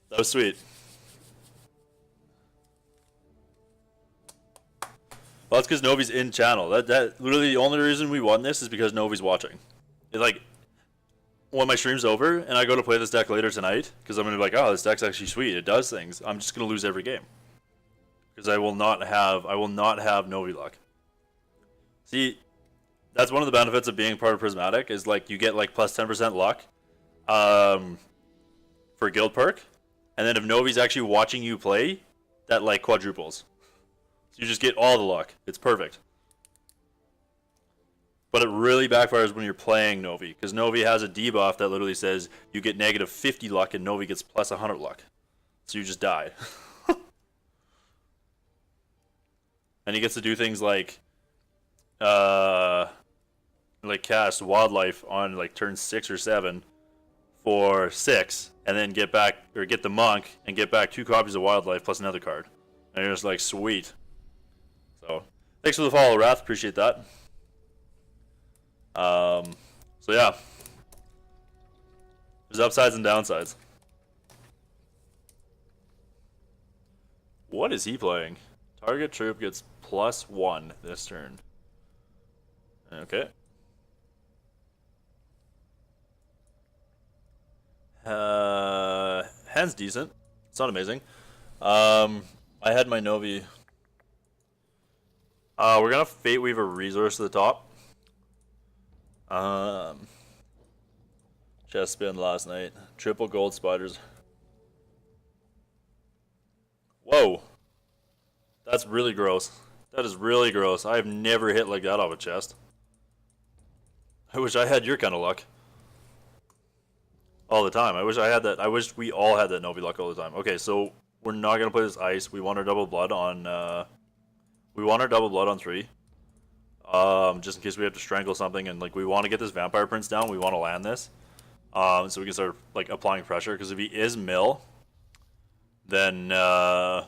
That was sweet. Well, that's because Novi's in channel. That literally the only reason we won this is because Novi's watching. It, like, when my stream's over and I go to play this deck later tonight, because I'm gonna be like, oh, this deck's actually sweet. It does things. I'm just gonna lose every game because I will not have Novi luck. See, that's one of the benefits of being part of Prismatic is like you get like plus 10% luck, for guild perk, and then if Novi's actually watching you play, that like quadruples. So you just get all the luck. It's perfect. But it really backfires when you're playing Novi, because Novi has a debuff that literally says you get negative 50 luck and Novi gets plus 100 luck. So you just die. And he gets to do things like cast Wildlife on like turn 6 or 7 for 6, and then get back, or get the Monk and get back 2 copies of Wildlife plus another card. And you're just like, sweet. So, thanks for the follow, Wrath. Appreciate that. So yeah. There's upsides and downsides. What is he playing? Target troop gets +1 this turn. Okay. Hand's decent. It's not amazing. I had my Novi. We're gonna Fate Weave a resource to the top. Chest spin last night. Triple gold spiders. Whoa. That's really gross. That is really gross. I've never hit like that off a chest. I wish I had your kind of luck. All the time. I wish I had that. I wish we all had that Novi luck all the time. Okay, so we're not gonna play this ice. We want our double blood on 3. Just in case we have to strangle something, and like we want to get this Vampire Prince down. We want to land this. So we can start like applying pressure, because if he is mill, then yeah,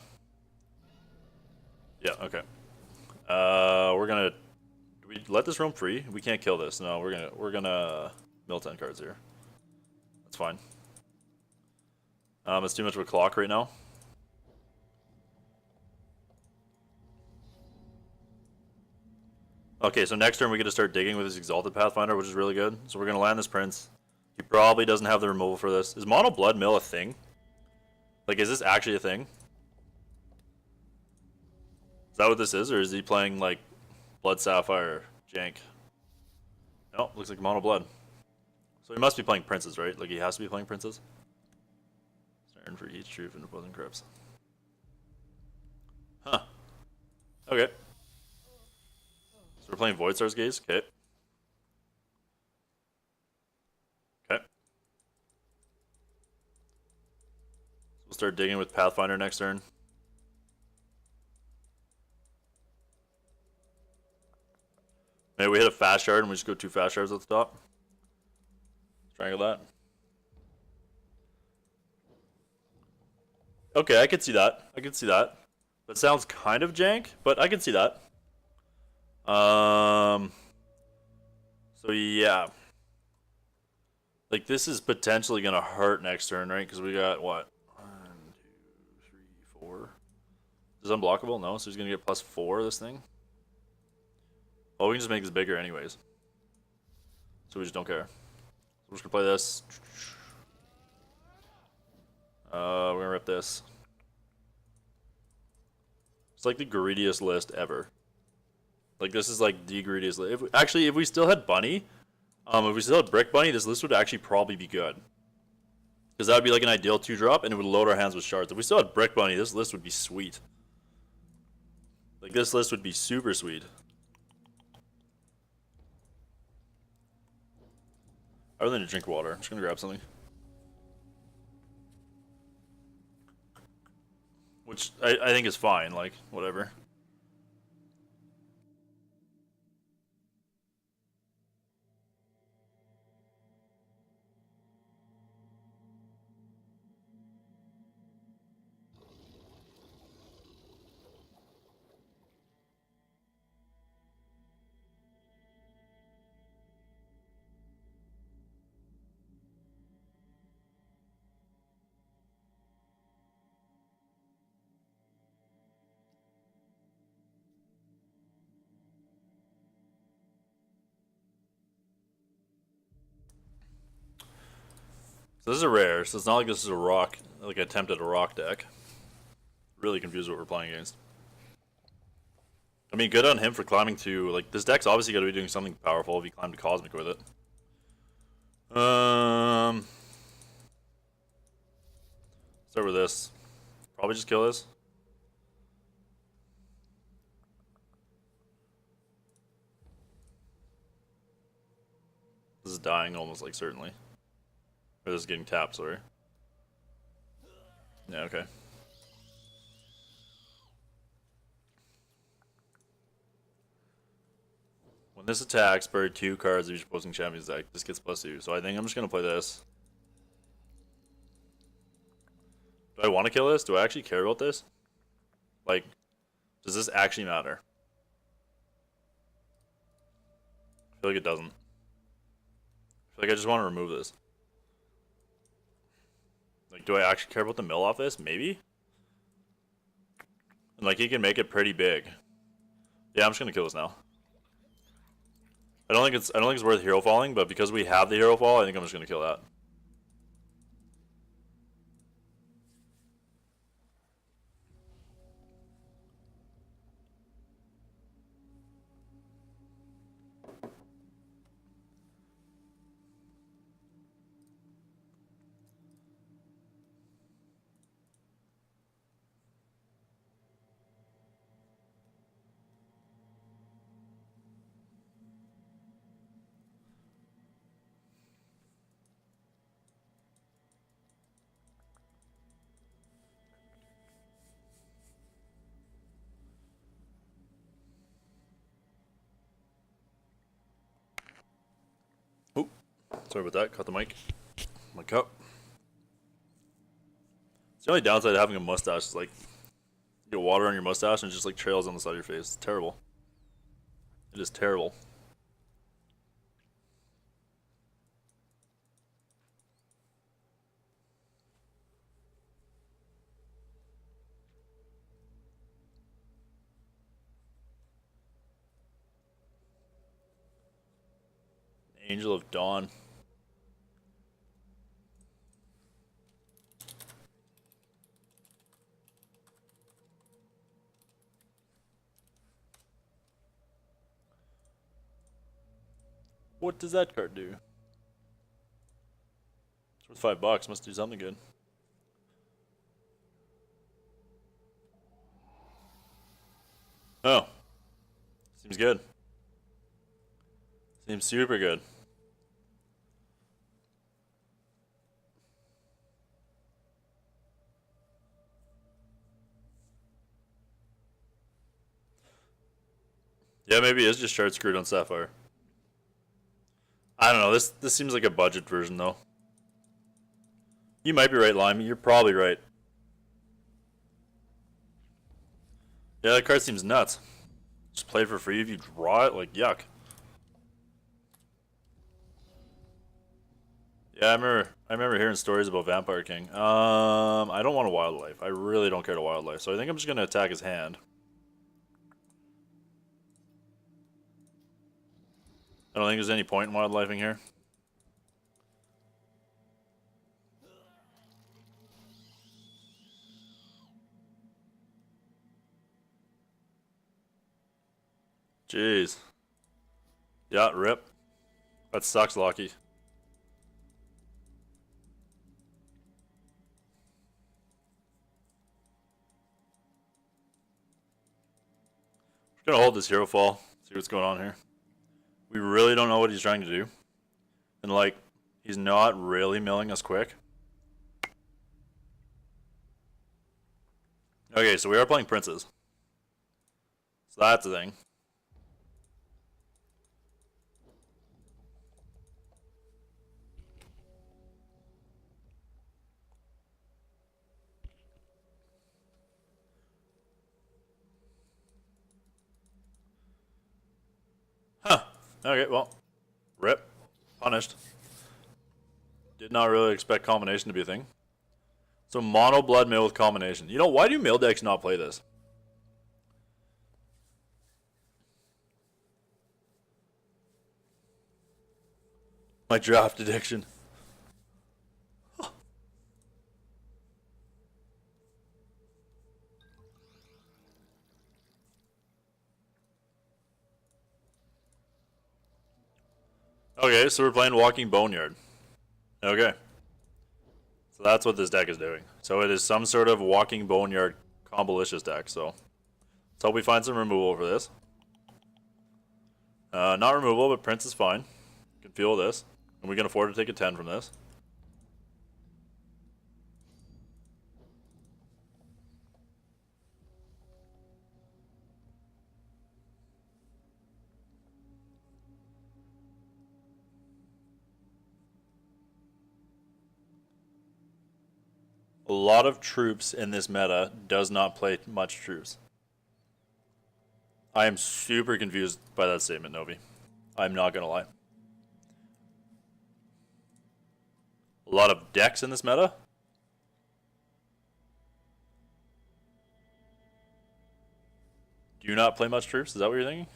okay. We're gonna, do we let this roam free? We can't kill this. No, we're gonna mill 10 cards here. That's fine. It's too much of a clock right now. Okay, so next turn we get to start digging with his Exalted Pathfinder, which is really good. So we're going to land this Prince. He probably doesn't have the removal for this. Is Mono Blood Mill a thing? Like, is this actually a thing? Is that what this is, or is he playing, like, Blood Sapphire jank? No, looks like Mono Blood. So he must be playing Princes, right? Like, he has to be playing Princes? Starting for each truth and opposing crypts. Huh. Okay. So we're playing Void Star's Gaze? Okay. Okay. So we'll start digging with Pathfinder next turn. Maybe we hit a fast shard and we just go 2 fast shards at the top. Strangle that. Okay, I could see that. I could see that. That sounds kind of jank, but I can see that. So yeah. Like, this is potentially gonna hurt next turn, right? Because we got, what? 1, 2, 3, 4. Is it unblockable? No, so he's gonna get +4 this thing. Oh, we can just make this bigger anyways. So we just don't care. So we're just gonna play this. We're gonna rip this. It's like the greediest list ever. Like, this is like the greediest list. If we still had Bunny, if we still had Brick Bunny, this list would actually probably be good. Because that would be like an ideal 2-drop, and it would load our hands with shards. If we still had Brick Bunny, this list would be sweet. Like, this list would be super sweet. I really need to drink water. I'm just gonna grab something. Which I think is fine, like, whatever. So this is a rare, so it's not like this is a rock, like an attempt at a rock deck. Really confused what we're playing against. I mean, good on him for climbing to, like, this deck's obviously got to be doing something powerful if he climbed to Cosmic with it. Start with this. Probably just kill this. This is dying almost, like, certainly. Or this is getting tapped, sorry. Yeah, okay. When this attacks, bury 2 cards of each opposing champion's deck. This gets +2. So I think I'm just going to play this. Do I want to kill this? Do I actually care about this? Like, does this actually matter? I feel like it doesn't. I feel like I just want to remove this. Like, do I actually care about the mill off this? Maybe? And, like, he can make it pretty big. Yeah, I'm just gonna kill this now. I don't think it's worth hero falling, but because we have the hero fall, I think I'm just gonna kill that. Oh, sorry about that. Cut the mic. My cup. It's the only downside of having a mustache is, like, you get water on your mustache and it just, like, trails on the side of your face. It's terrible. It is terrible. Angel of Dawn. What does that card do? It's worth $5. Must do something good. Oh. Seems good. Seems super good. Yeah, maybe it's just shard screwed on Sapphire. I don't know. This seems like a budget version though. You might be right, Lime. You're probably right. Yeah, that card seems nuts. Just play it for free if you draw it. Like, yuck. Yeah, I remember hearing stories about Vampire King. I don't want a wildlife. I really don't care to wildlife. So I think I'm just gonna attack his hand. I don't think there's any point in wildlifing here. Jeez. Yeah, rip. That sucks, Locky. Gonna hold this Herofall, see what's going on here. We really don't know what he's trying to do. And like, he's not really milling us quick. Okay, so we are playing Princes. So that's the thing. Huh. Okay, well. Rip. Punished. Did not really expect combination to be a thing. So mono blood mill with combination. You know, why do mill decks not play this? My draft addiction. Okay, so we're playing Walking Boneyard. Okay. So that's what this deck is doing. So it is some sort of Walking Boneyard combolicious deck, so let's hope we find some removal for this. Not removal, but Prince is fine. Can feel this. And we can afford to take a 10 from this. A lot of troops in this meta does not play much troops. I am super confused by that statement, Novi. I'm not gonna lie. A lot of decks in this meta? Do you not play much troops? Is that what you're thinking?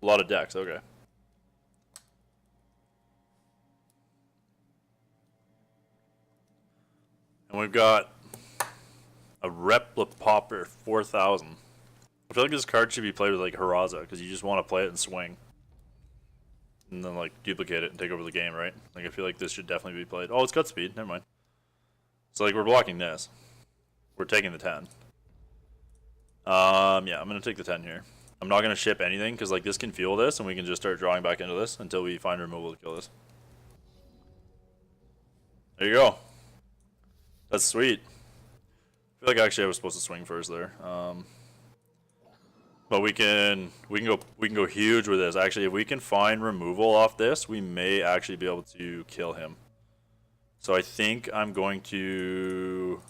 A lot of decks, okay. And we've got a Replipopper 4000. I feel like this card should be played with like Haraza, because you just want to play it and swing. And then like duplicate it and take over the game, right? Like I feel like this should definitely be played. Oh, it's got speed, never mind. So like we're blocking this. We're taking the 10. Yeah, I'm gonna take the 10 here. I'm not gonna ship anything because like this can fuel this and we can just start drawing back into this until we find removal to kill this. There you go. That's sweet. I feel like actually I was supposed to swing first there. But we can go huge with this. Actually, if we can find removal off this, we may actually be able to kill him. So I think I'm going to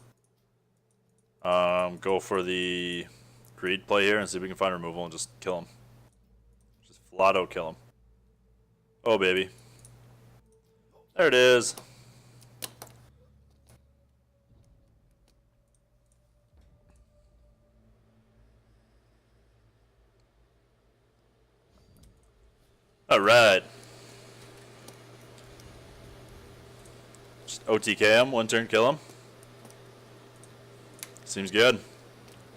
go for the greed play here and see if we can find removal and just kill him. Just flat out kill him. Oh baby. There it is. Alright. OTK him, one turn kill him. Seems good.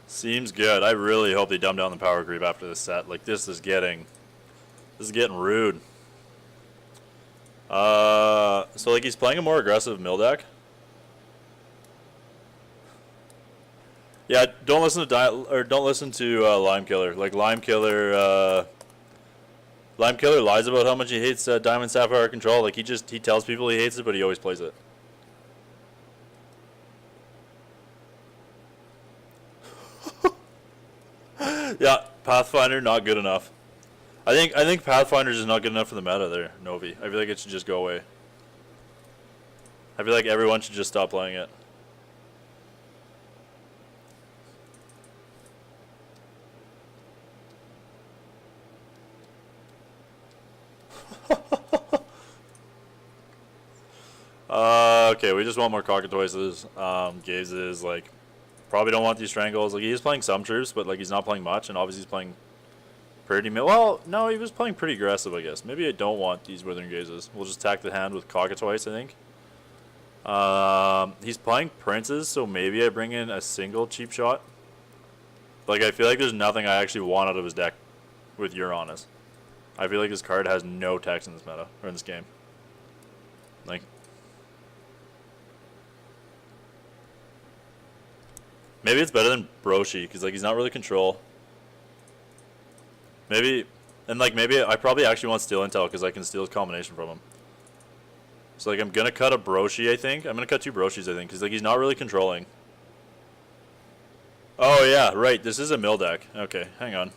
Seems good. I really hope they dumb down the power creep after this set. Like, this is getting rude. So like he's playing a more aggressive mill deck. Yeah, don't listen to Lime Killer. Like Lime Killer lies about how much he hates Diamond Sapphire control. Like he tells people he hates it, but he always plays it. Yeah, Pathfinder not good enough. I think Pathfinder is not good enough for the meta there, Novi. I feel like it should just go away. I feel like everyone should just stop playing it. Okay, we just want more Cockatwices. Gazes, like, probably don't want these Strangles. Like, he's playing some troops, but, like, he's not playing much, and obviously he's playing pretty well, no, he was playing pretty aggressive, I guess. Maybe I don't want these Withering Gazes. We'll just attack the hand with Cockatwice, I think. He's playing Princes, so maybe I bring in a single cheap shot. Like, I feel like there's nothing I actually want out of his deck with Uranus. I feel like this card has no text in this meta, or in this game. Like, maybe it's better than Brosi, because, like, he's not really control. Maybe, and, like, maybe I probably actually want Steal Intel, because I can steal his combination from him. So, like, I'm going to cut a Brosi, I think. I'm going to cut 2 Broshis, I think, because, like, he's not really controlling. Oh, yeah, right. This is a mill deck. Okay, hang on.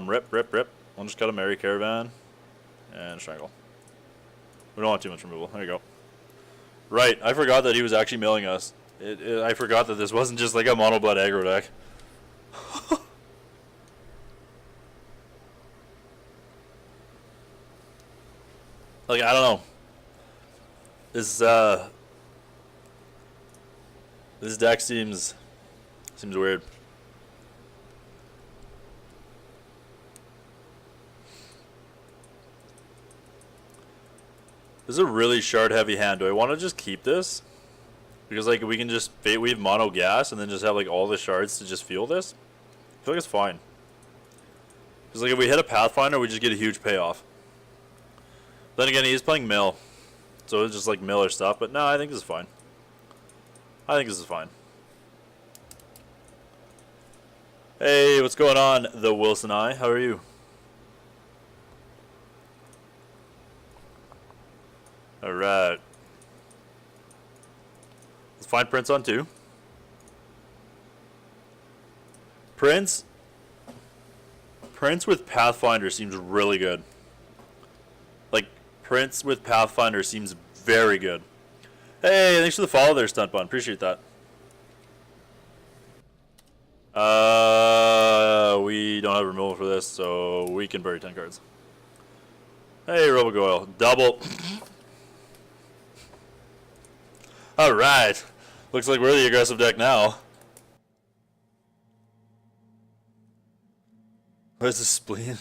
Rip. I'll just cut a Merry Caravan and Strangle. We don't want too much removal. There you go. Right, I forgot that he was actually milling us. I forgot that this wasn't just like a mono blood aggro deck. Like, I don't know. This deck seems weird. This is a really shard heavy hand. Do I want to just keep this? Because, like, we can just Fate Weave mono gas and then just have, like, all the shards to just fuel this? I feel like it's fine. Because, like, if we hit a Pathfinder, we just get a huge payoff. Then again, he's playing mill. So it's just, like, mill or stuff. But no, I think this is fine. I think this is fine. Hey, what's going on, the Wilson Eye? How are you? Alright. Let's find Prince on 2. Prince with Pathfinder seems really good. Like, Prince with Pathfinder seems very good. Hey, thanks for the follow there, Stunt Bun. Appreciate that. We don't have removal for this, so we can bury 10 cards. Hey, Robogoyle. Double. Alright. Looks like we're the aggressive deck now. Where's the spleen?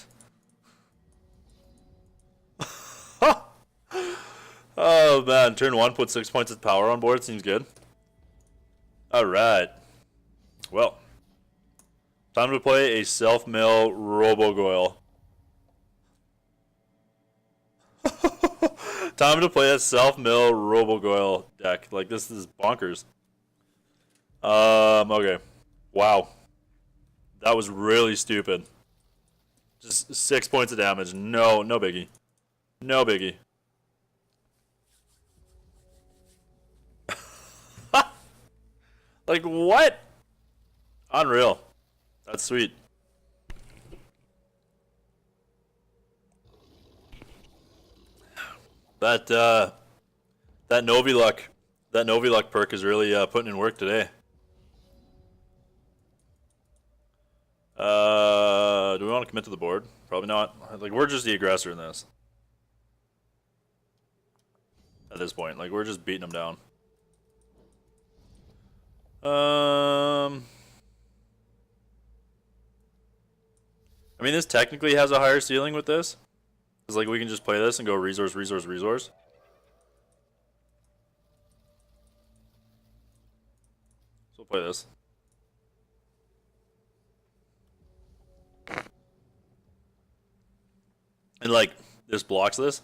Oh man, turn 1, put 6 points of power on board. Seems good. Alright. Well. Time to play a self-mill Robogoyle. Time to play a self-mill Robogoyle deck. Like, this is bonkers. Okay. Wow. That was really stupid. Just 6 points of damage. No biggie. No biggie. Like, what? Unreal. That's sweet. That Novi Luck perk is really putting in work today. Do we want to commit to the board? Probably not. Like, we're just the aggressor in this. At this point, like, we're just beating them down. I mean, this technically has a higher ceiling with this. It's like we can just play this and go resource. We'll play this. And like, this blocks this.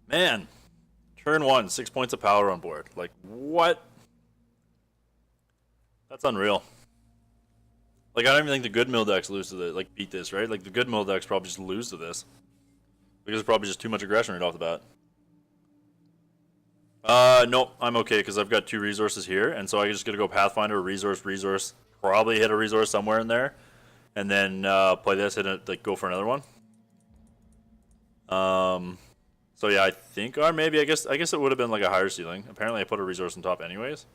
Man, turn 1, 6 points of power on board. Like, what? That's unreal. Like, I don't even think the good mill decks lose to this, like, beat this, right? Like, the good mill decks probably just lose to this. Because it's probably just too much aggression right off the bat. No, I'm okay, because I've got 2 resources here, and so I just gotta go Pathfinder, resource, probably hit a resource somewhere in there, and then play this, hit it, like, go for another one. So yeah, I think, or maybe, I guess it would have been like a higher ceiling. Apparently I put a resource on top anyways.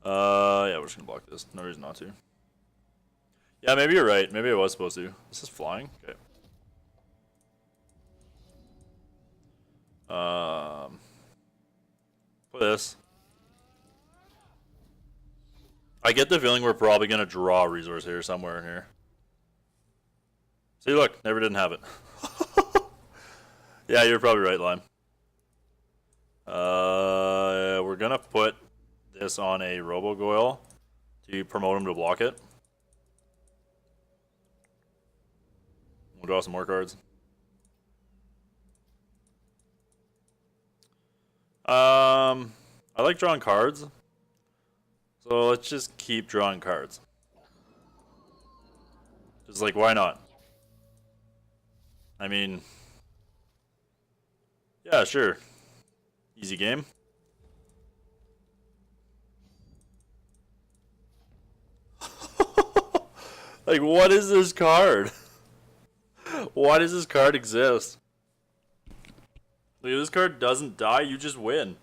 Yeah, we're just gonna block this. No reason not to. Yeah, maybe you're right. Maybe I was supposed to. This is flying? Okay. Put this. I get the feeling we're probably gonna draw a resource here, somewhere in here. See, look, never didn't have it. Yeah, you're probably right, Lime. We're gonna put this on a Robogoyle to promote him to block it. We'll draw some more cards. I like drawing cards, so let's just keep drawing cards. Just like, why not? I mean, yeah, sure. Easy game. Like, what is this card? Why does this card exist? Like, if this card doesn't die, you just win.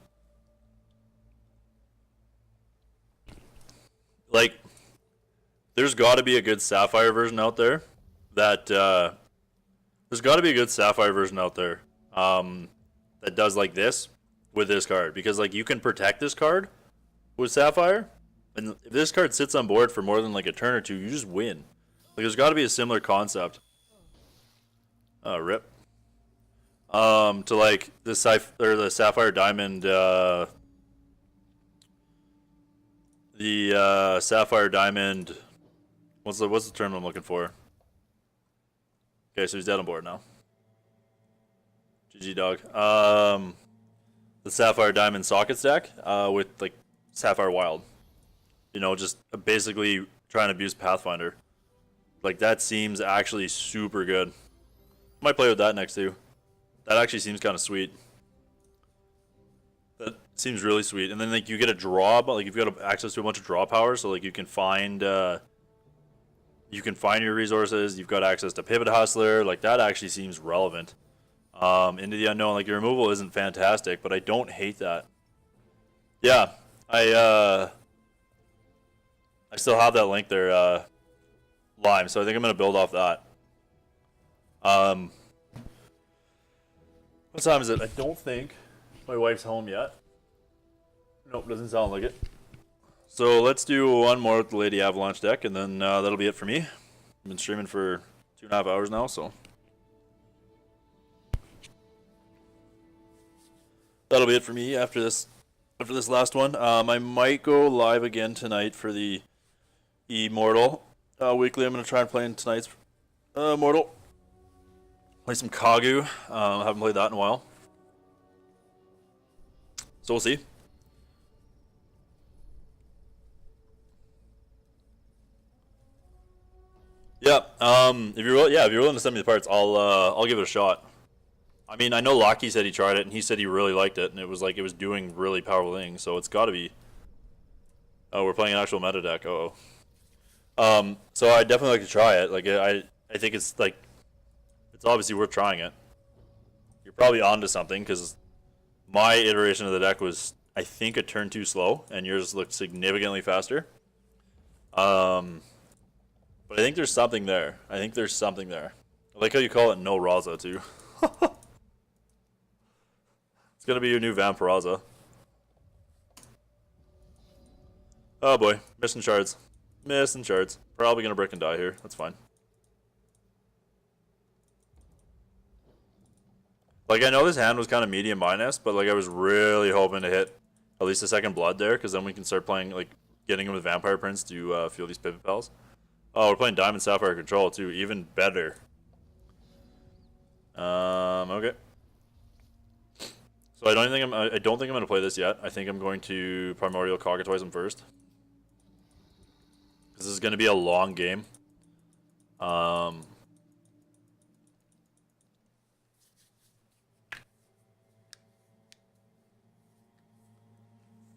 Like, there's got to be a good Sapphire version out there that, there's got to be a good Sapphire version out there that does like this with this card. Because, like, you can protect this card with Sapphire. And if this card sits on board for more than, like, a turn or two, you just win. Like, there's got to be a similar concept. Rip. To, like, the Sapphire Diamond, Sapphire Diamond... What's the term I'm looking for? Okay, so he's dead on board now. GG, dog. The Sapphire Diamond Sockets deck with, like, Sapphire Wild. You know, just basically trying to abuse Pathfinder. Like, that seems actually super good. Might play with that next, too. That actually seems kind of sweet. That seems really sweet. And then, like, you get a draw, but, like, you've got access to a bunch of draw power, so, like, you can find your resources. You've got access to Pippit Hustler. Like, that actually seems relevant. Into the Unknown. Like, your removal isn't fantastic, but I don't hate that. Yeah, I still have that link there, Lime, so I think I'm going to build off that. What time is it? I don't think my wife's home yet. Nope, doesn't sound like it. So let's do one more with the Lady Avalanche deck, and then that'll be it for me. I've been streaming for 2.5 hours now, so that'll be it for me after this last one. I might go live again tonight for the Immortal weekly. I'm gonna try and play in tonight's Immortal. Play some Kagu. I haven't played that in a while, so we'll see. Yeah. If you're willing to send me the parts, I'll give it a shot. I mean, I know Lockie said he tried it, and he said he really liked it, and it was like it was doing really powerful things. So it's got to be. Oh, we're playing an actual meta deck. So I definitely like to try it. Like I think it's like, it's obviously worth trying it. You're probably onto something because my iteration of the deck was, I think, a turn too slow, and yours looked significantly faster. But I think there's something there. I like how you call it No Raza too. It's gonna be your new Vampiraza. Oh boy, missing shards. Probably gonna brick and die here. That's fine. Like, I know this hand was kind of medium minus, but like I was really hoping to hit at least a second blood there, because then we can start playing, like, getting him with Vampire Prince to feel these Pippit Pals. Oh, we're playing Diamond Sapphire Control too, even better. Okay. So I don't think I'm gonna play this yet. I think I'm going to Primordial Cockatwice him first. This is gonna be a long game.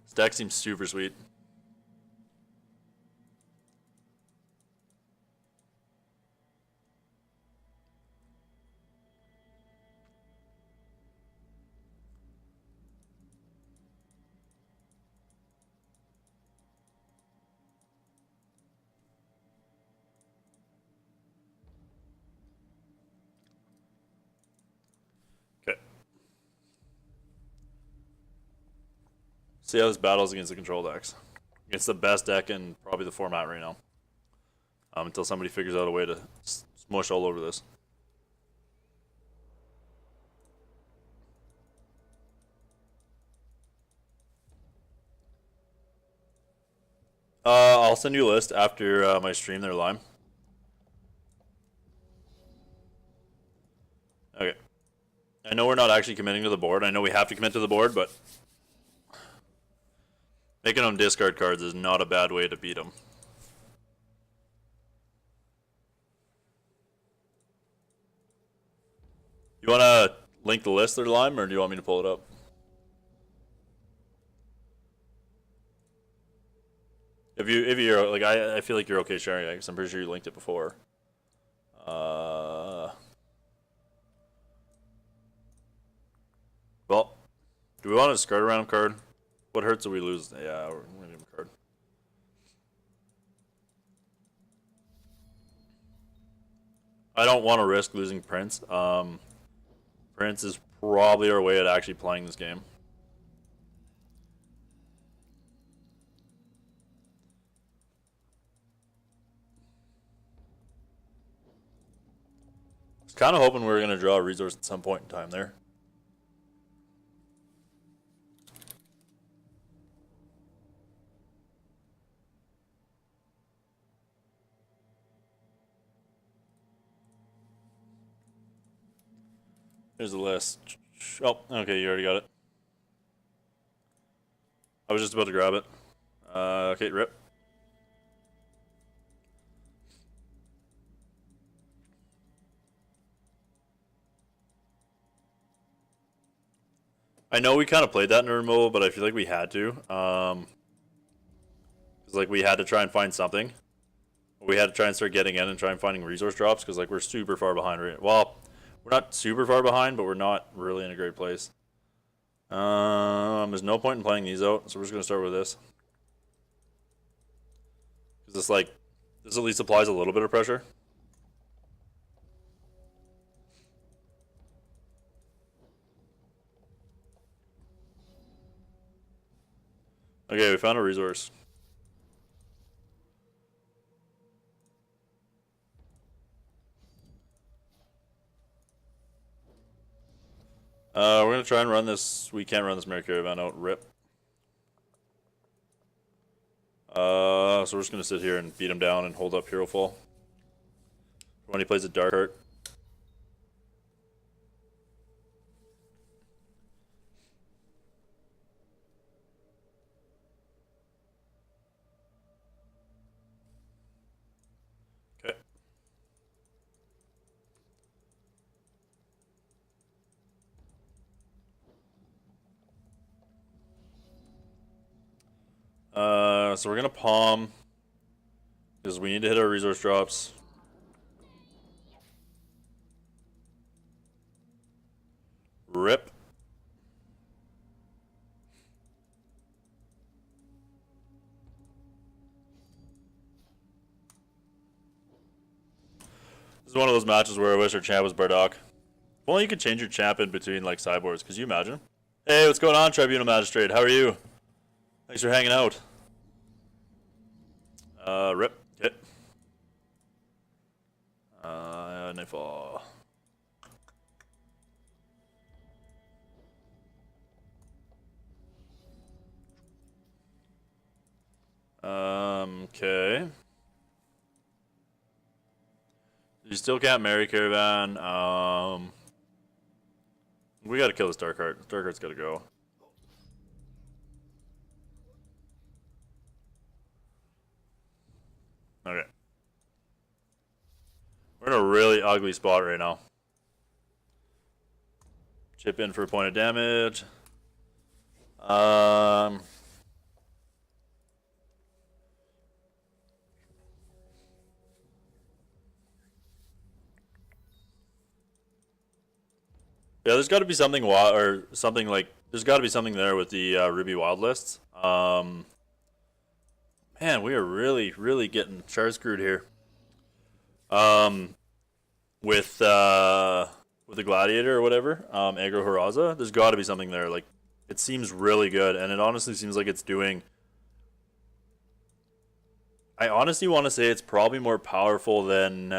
This deck seems super sweet. Okay. See how this battles against the control decks. It's the best deck in probably the format right now. Until somebody figures out a way to smush all over this. I'll send you a list after my stream there, Lime. Okay. I know we're not actually committing to the board. I know we have to commit to the board, but making them discard cards is not a bad way to beat them. You want to link the list there, Lime, or do you want me to pull it up? If you're like, I feel like you're okay sharing it because I'm pretty sure you linked it before. Well, do we want to discard a random card? What hurts do we lose? Yeah, we're gonna give him a card. I don't want to risk losing Prince. Prince is probably our way at actually playing this game. I was kind of hoping we were going to draw a resource at some point in time there. Here's the list. Oh, okay, you already got it. I was just about to grab it. Okay, rip. I know we kind of played that in removal, but I feel like we had to. Cause like we had to try and find something. We had to try and start getting in and try and finding resource drops because like we're super far behind. Right? Well, we're not super far behind, but we're not really in a great place. There's no point in playing these out, so we're just gonna start with this. Cause this at least applies a little bit of pressure. Okay, we found a resource. We're gonna try and run this. We can't run this Merry Caravan out. Rip. So we're just gonna sit here and beat him down and hold up Herofall when he plays a Dark Heart. Okay. So we're gonna palm because we need to hit our resource drops. Rip. This is one of those matches where I wish our champ was Bardock. If only you could change your champ in between like sideboards. Could you imagine? Hey, what's going on, Tribunal Magistrate? How are you? Thanks for hanging out. Rip. Hit. Nightfall. Okay. You still can't Merry Caravan. We gotta kill this Dark Heart. Dark Heart's gotta go. Okay. We're in a really ugly spot right now. Chip in for a point of damage. Yeah, there's got to be something wild or something like. There's got to be something there with the Ruby Wild lists. Man, we are really, really getting char screwed here. With the Gladiator or whatever, Aggro Haraza, there's got to be something there. Like, it seems really good, and it honestly seems like it's doing. I honestly want to say it's probably more powerful than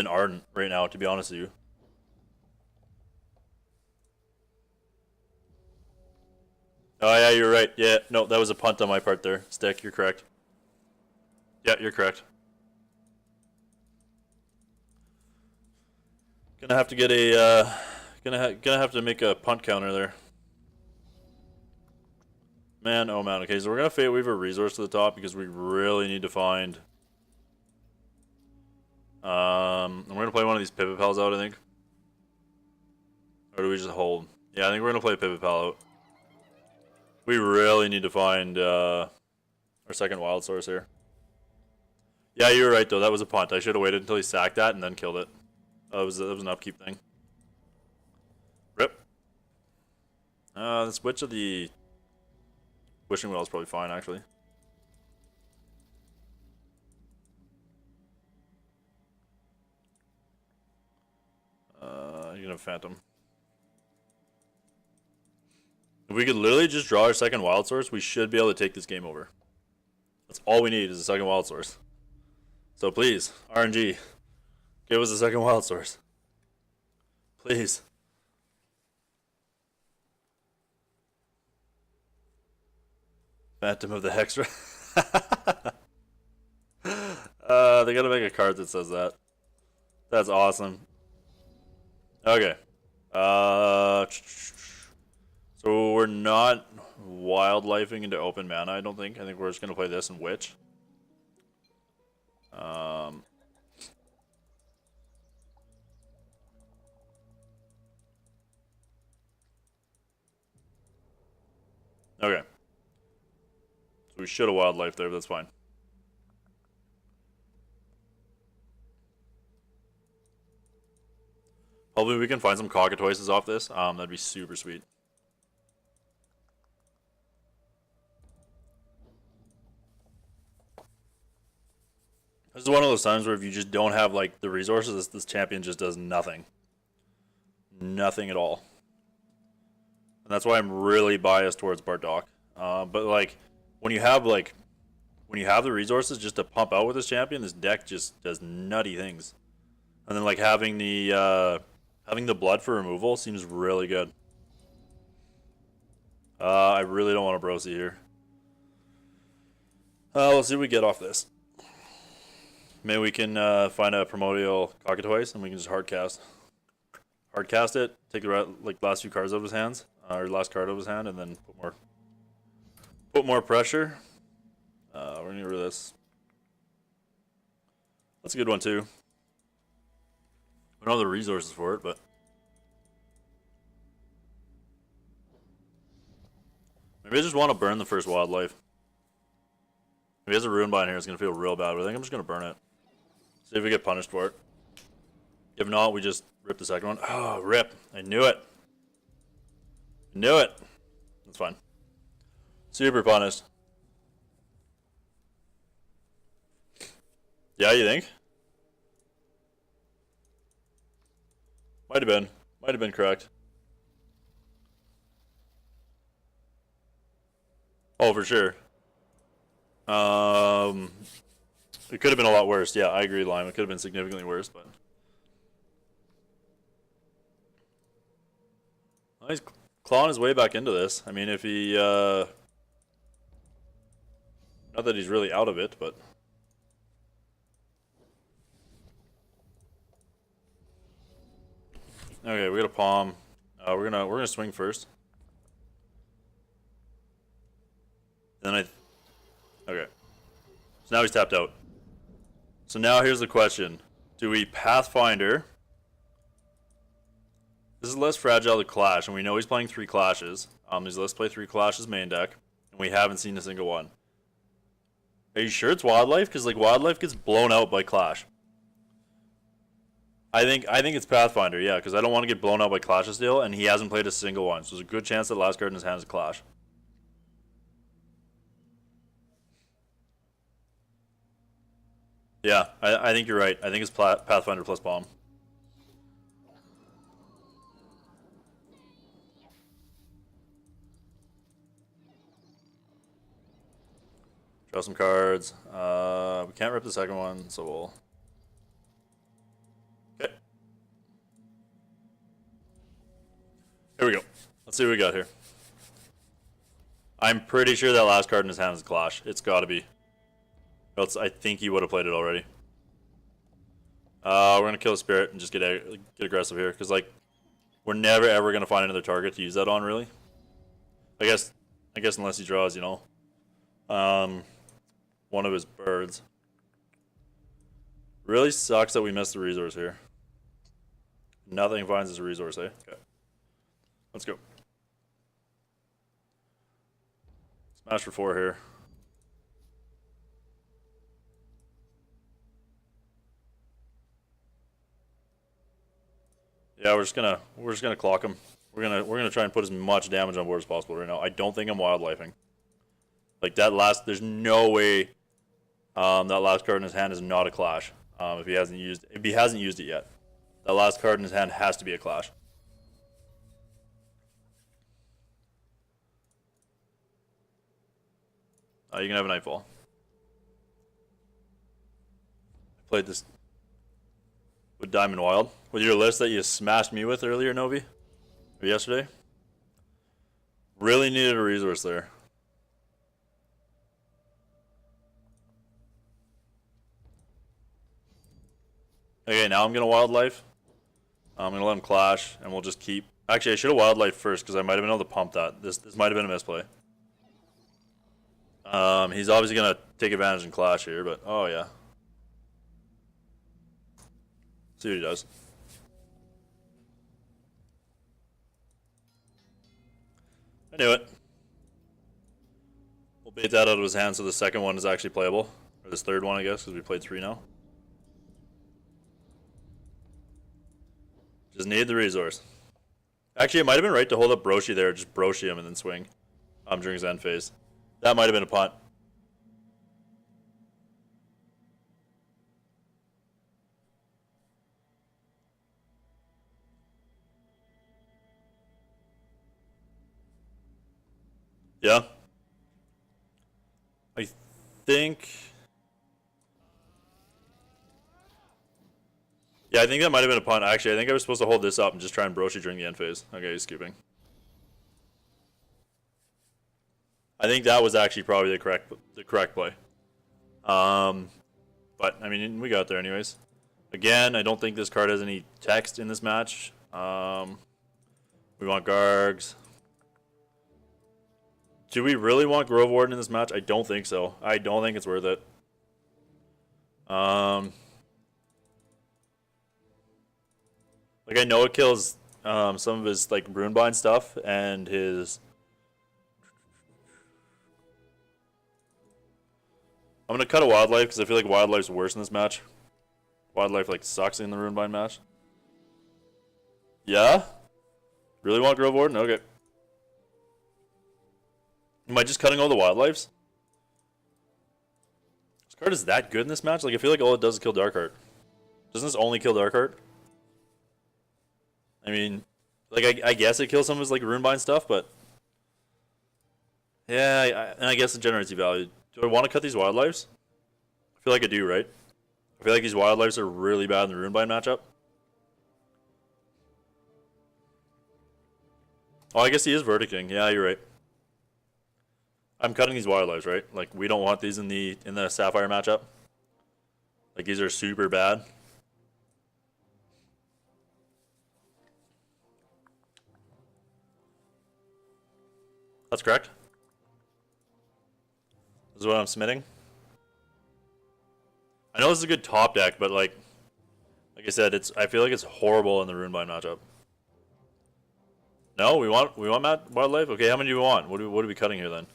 Ardent right now, to be honest with you. Oh yeah, you're right. Yeah, no, that was a punt on my part there. Stick, you're correct. Yeah, you're correct. Gonna have to get a gonna have to make a punt counter there. Man, oh man. Okay, so we're gonna Fate Weaver resource to the top because we really need to find. We're gonna play one of these Pippit Pals out, I think. Or do we just hold? Yeah, I think we're gonna play Pippit Pal out. We really need to find our second wild source here. Yeah, you were right though. That was a punt. I should have waited until he sacked that and then killed it. That was an upkeep thing. Rip. The switch of the wishing well is probably fine actually. You're gonna Phantom. If we could literally just draw our second wild source, we should be able to take this game over. That's all we need is a second wild source. So please, RNG, give us a second wild source. Please. Phantom of the Hex. They gotta make a card that says that. That's awesome. Okay. So we're not wildlifing into open mana, I don't think. I think we're just gonna play this and Witch. Okay. So we should have wildlife there, but that's fine. Hopefully we can find some Cockatwices off this. That'd be super sweet. This is one of those times where if you just don't have like the resources, this champion just does nothing. Nothing at all. And that's why I'm really biased towards Bardock. But like when you have the resources just to pump out with this champion, this deck just does nutty things. And then like having the blood for removal seems really good. I really don't want a Brosi here. Let's see what we get off this. Maybe we can find a Primordial Cockatwice and we can just hardcast. Hardcast it, take the last few cards out of his hands, or last card out of his hand, and then put more pressure. We're gonna get rid of this. That's a good one too. We don't have the resources for it, but maybe I just want to burn the first wildlife. If he has a Runebind here, it's gonna feel real bad, but I think I'm just gonna burn it. See if we get punished for it. If not, we just rip the second one. Oh, rip. I knew it. I knew it. That's fine. Super punished. Yeah, you think? Might have been. Might have been correct. Oh, for sure. It could have been a lot worse. Yeah, I agree, Lime. It could have been significantly worse, but nice clawing his way back into this. I mean, if he, not that he's really out of it, but. Okay, we got a palm. We're gonna swing first. Then okay. So now he's tapped out. So now here's the question: do we Pathfinder? This is less fragile to clash, and we know he's playing 3 clashes. Let's play 3 clashes main deck, and we haven't seen a single one. Are you sure it's wildlife? Because like wildlife gets blown out by clash. I think it's Pathfinder, yeah, because I don't want to get blown out by Clash still, and he hasn't played a single one, so there's a good chance that last card in his hand is Clash. Yeah, I think you're right. I think it's Pathfinder plus Palm. Draw some cards. We can't rip the second one, so we'll... Okay. Here we go. Let's see what we got here. I'm pretty sure that last card in his hand is Clash. It's gotta be. Else I think he would have played it already. We're gonna kill a spirit and just get aggressive here, because like we're never ever gonna find another target to use that on, really. I guess unless he draws, you know, one of his birds. Really sucks that we missed the resource here. Nothing finds us a resource, eh? Okay. Let's go. Smash for 4 here. Yeah, we're just gonna clock him. We're gonna try and put as much damage on board as possible right now. I don't think I'm wildlifing. Like that last, there's no way that last card in his hand is not a Clash. If he hasn't used it yet. That last card in his hand has to be a Clash. You can have a Nightfall. I played this with Diamond Wild. With your list that you smashed me with earlier, Novi? Or yesterday? Really needed a resource there. Okay, now I'm gonna Wildlife. I'm gonna let him Clash, and we'll just keep... Actually, I should have Wildlife first, because I might have been able to pump that. This might have been a misplay. He's obviously gonna take advantage and Clash here, but... Oh, yeah. See what he does. I knew it. We'll bait that out of his hand so the second one is actually playable. Or this third one, I guess, because we played 3 now. Just need the resource. Actually, it might have been right to hold up Brosi there, just Brosi him and then swing during his end phase. That might have been a punt. Yeah. I think... Yeah, I think that might have been a punt. Actually, I think I was supposed to hold this up and just try and Brosi during the end phase. Okay, he's scooping. I think that was actually probably the correct play. But, I mean, we got there anyways. Again, I don't think this card has any text in this match. We want Gargs. Do we really want Grove Warden in this match? I don't think so. I don't think it's worth it. Like, I know it kills some of his, like, Runebind stuff and his... I'm going to cut a Wildlife because I feel like Wildlife's worse in this match. Wildlife, like, sucks in the Runebind match. Yeah? Really want Grove Warden? Okay. Am I just cutting all the Wildlives? This card is that good in this match? Like, I feel like all it does is kill Darkheart. Doesn't this only kill Darkheart? I mean, like, I guess it kills some of his, like, Runebind stuff, but... Yeah, and I guess it generates value. Do I want to cut these Wildlives? I feel like I do, right? I feel like these Wildlives are really bad in the Runebind matchup. Oh, I guess he is verticing. Yeah, you're right. I'm cutting these wildlives, right? Like we don't want these in the Sapphire matchup. Like these are super bad. That's correct. This is what I'm submitting. I know this is a good top deck, but like I said, I feel like it's horrible in the Runebind matchup. No, we want wildlife. Okay, how many do we want? What are we cutting here then?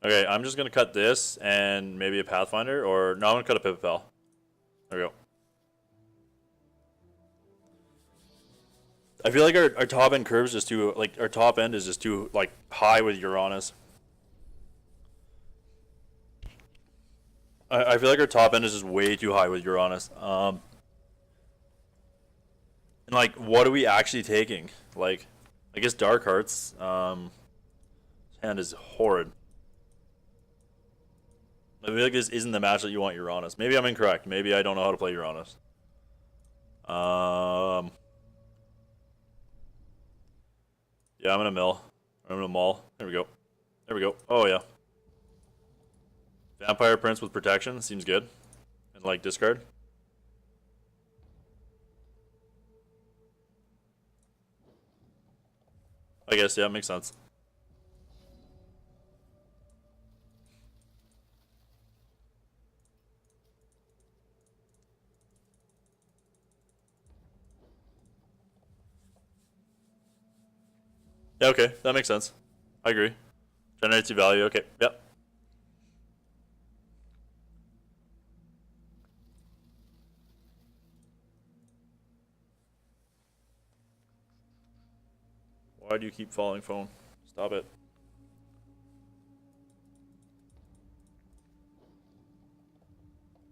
Okay, I'm just gonna cut this and maybe a Pathfinder, or no, I'm gonna cut a Pippit Pal. There we go. I feel like our top end curve is just too like our top end is just too like high with Uranus. I feel like our top end is just way too high with Uranus. And like, what are we actually taking? Like, I guess Dark Hearts. Hand is horrid. I feel like this isn't the match that you want Uranus. Maybe I'm incorrect. Maybe I don't know how to play Uranus. Yeah, I'm gonna mill. I'm gonna maul. There we go. There we go. Oh yeah. Vampire Prince with protection seems good. And like discard. I guess, yeah, makes sense. Yeah, okay, that makes sense. I agree. Generates your value, okay, yep. Why do you keep falling phone? Stop it.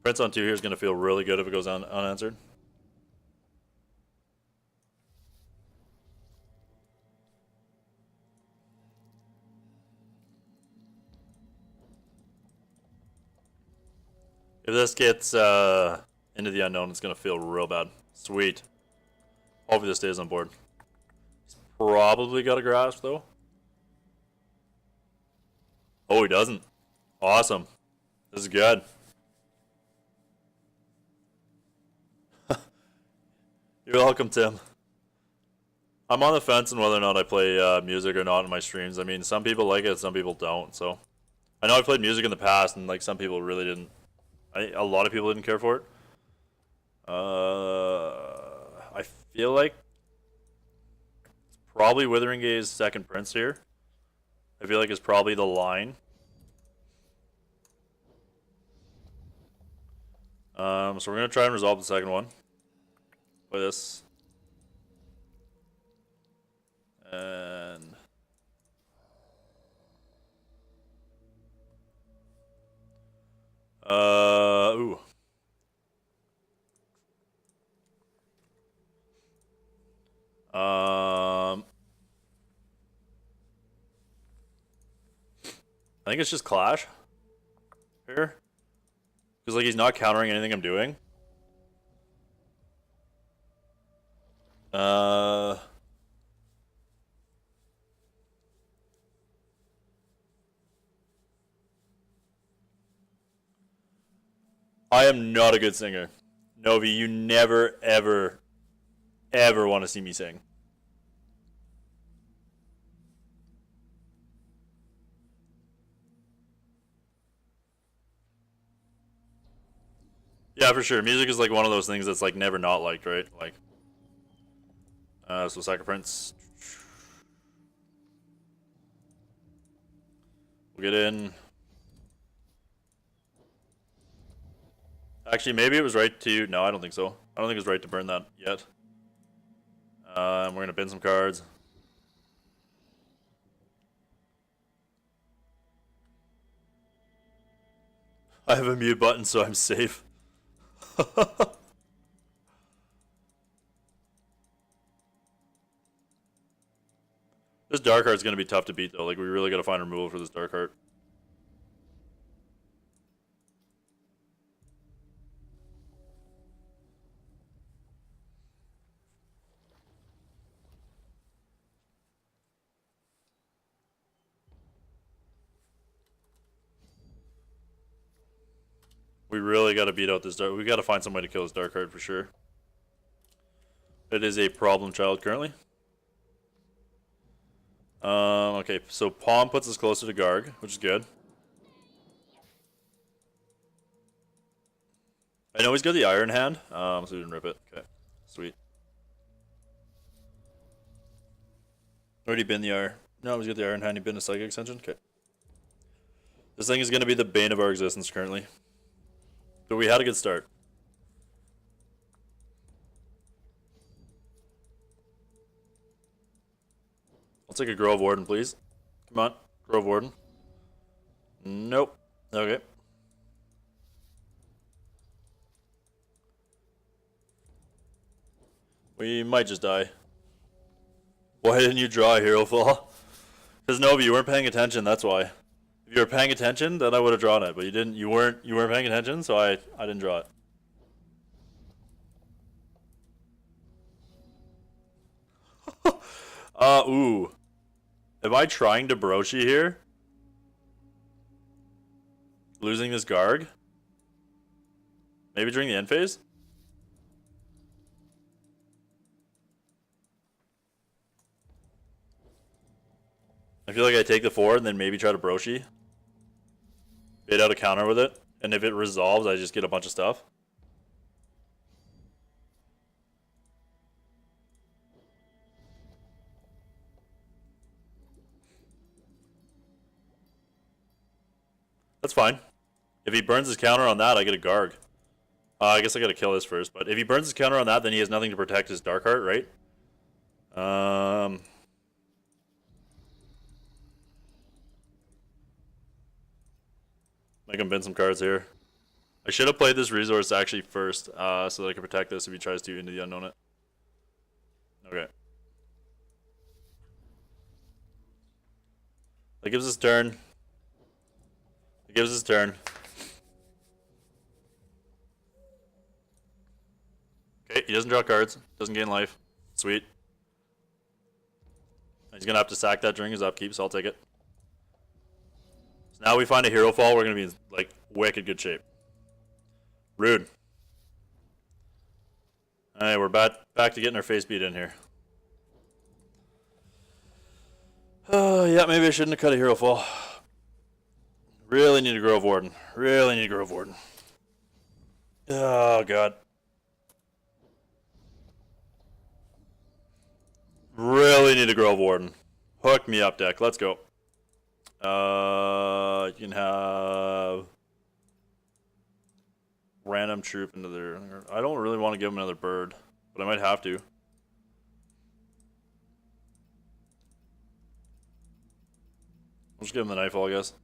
Prince on 2 here is going to feel really good if it goes unanswered. If this gets into the unknown, it's going to feel real bad. Sweet. Hopefully this stays on board. He's probably got a grasp, though. Oh, he doesn't. Awesome. This is good. You're welcome, Tim. I'm on the fence on whether or not I play music or not in my streams. I mean, some people like it, some people don't. So, I know I played music in the past, and like some people really didn't. A lot of people didn't care for it. I feel like it's probably Withering Gaze second Prince here. I feel like it's probably the line. So we're gonna try and resolve the second one. Play this. And ooh. I think it's just Clash here. Because like he's not countering anything I'm doing. I am not a good singer. Novi, you never, ever, ever want to see me sing. Yeah, for sure. Music is like one of those things that's like never not liked, right? Like, so Sacre Prince. We'll get in. Actually, maybe it was right to. No, I don't think so. I don't think it was right to burn that yet. We're gonna bin some cards. I have a mute button, so I'm safe. This Dark Heart's gonna be tough to beat, though. Like, we really gotta find removal for this Dark Heart. We really got to beat out this dark. We got to find some way to kill this dark card for sure. It is a problem child currently. Okay, so Palm puts us closer to Garg, which is good. I know he's got the Iron Hand, so we didn't rip it. Okay, sweet. Already been the Iron. No, he's got the Iron Hand. He been a Psychic Extension. Okay. This thing is going to be the bane of our existence currently. But we had a good start. I'll take a Grove Warden, please. Come on, Grove Warden. Nope. Okay. We might just die. Why didn't you draw a Herofall? Because Novi, you weren't paying attention, that's why. If you were paying attention, then I would have drawn it, but you didn't. You weren't paying attention, so I didn't draw it. Ooh. Am I trying to Broshi here? Losing this Garg? Maybe during the end phase? I feel like I take the 4 and then maybe try to Broshi. Bait out a counter with it. And if it resolves, I just get a bunch of stuff. That's fine. If he burns his counter on that, I get a Garg. I guess I gotta kill this first. But if he burns his counter on that, then he has nothing to protect his Dark Heart, right? I can bin some cards here. I should have played this resource actually first, so that I can protect this if he tries to Into the Unknown it. Okay. That gives us turn. It gives us turn. Okay, he doesn't draw cards. Doesn't gain life. Sweet. He's gonna have to sack that during his upkeep, so I'll take it. So now we find a Herofall, we're gonna be in, like, wicked good shape. Rude. Alright, we're back to getting our face beat in here. Yeah, maybe I shouldn't have cut a Herofall. Really need a Grove Warden. Really need a Grove Warden. Oh, God. Really need a Grove Warden. Hook me up, deck. Let's go. You can have random troop into there. I don't really want to give him another bird, but I might have to. I'll just give him the Nightfall, I guess.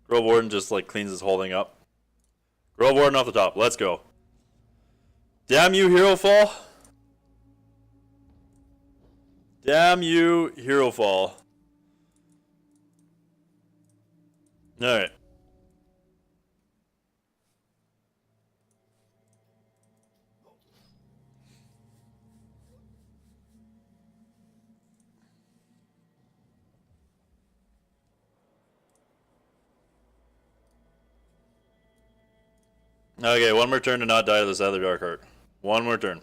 Grove Warden just like cleans his whole thing up. Grove Warden off the top. Let's go. Damn you, Herofall. Damn you, Herofall. Alright. Okay, one more turn to not die to this other Dark Heart. One more turn.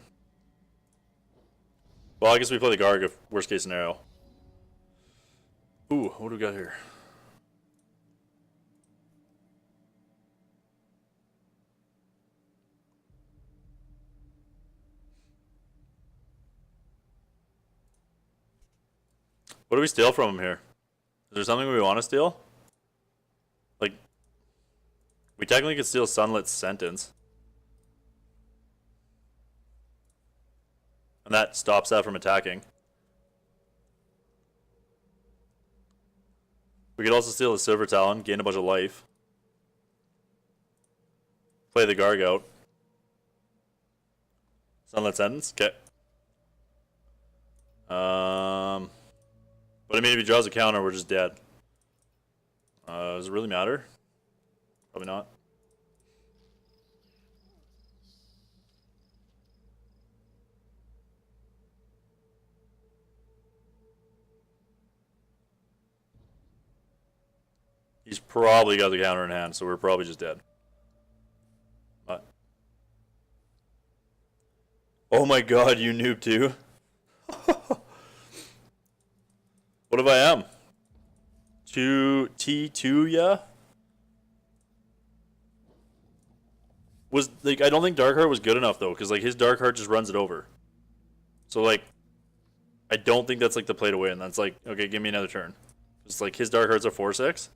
Well, I guess we play the Garg if worst case scenario. Ooh, what do we got here? What do we steal from him here? Is there something we want to steal? Like, we technically could steal Sunlit Sentence. And that stops that from attacking. We could also steal the Silver Talon, gain a bunch of life. Play the Garg out. Sunlit Sentence? Okay. But I mean, if he draws a counter, we're just dead. Does it really matter? Probably not. He's probably got the counter in hand, so we're probably just dead. Oh my god, you noob too. What if I am? T2, yeah? Was, like, I don't think Darkheart was good enough, though, because, like, his Darkheart just runs it over. So, like, I don't think that's, like, the play to win. That's, like, okay, give me another turn. It's, like, his Darkheart's a 4-6.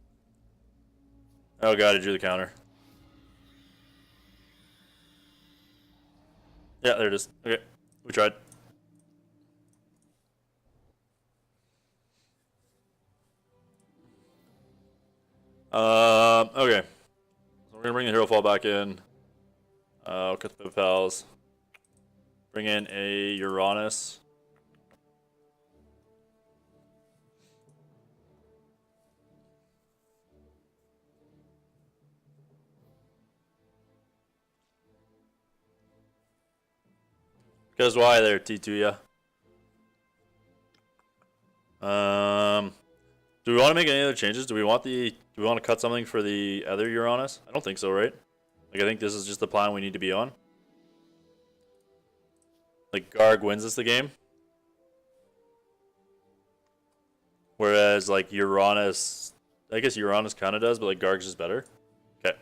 Oh, god, I drew the counter. Yeah, there it is. Okay, we tried. Okay. So we're gonna bring the Herofall back in. I'll cut the Pippit Pals. Bring in a Uranus. Because why there, T2, yeah. Do we want to make any other changes? Do we want to cut something for the other Uranus? I don't think so, right? Like, I think this is just the plan we need to be on. Like, Garg wins us the game. Whereas, like, Uranus... I guess Uranus kind of does, but, like, Garg's just better. Okay.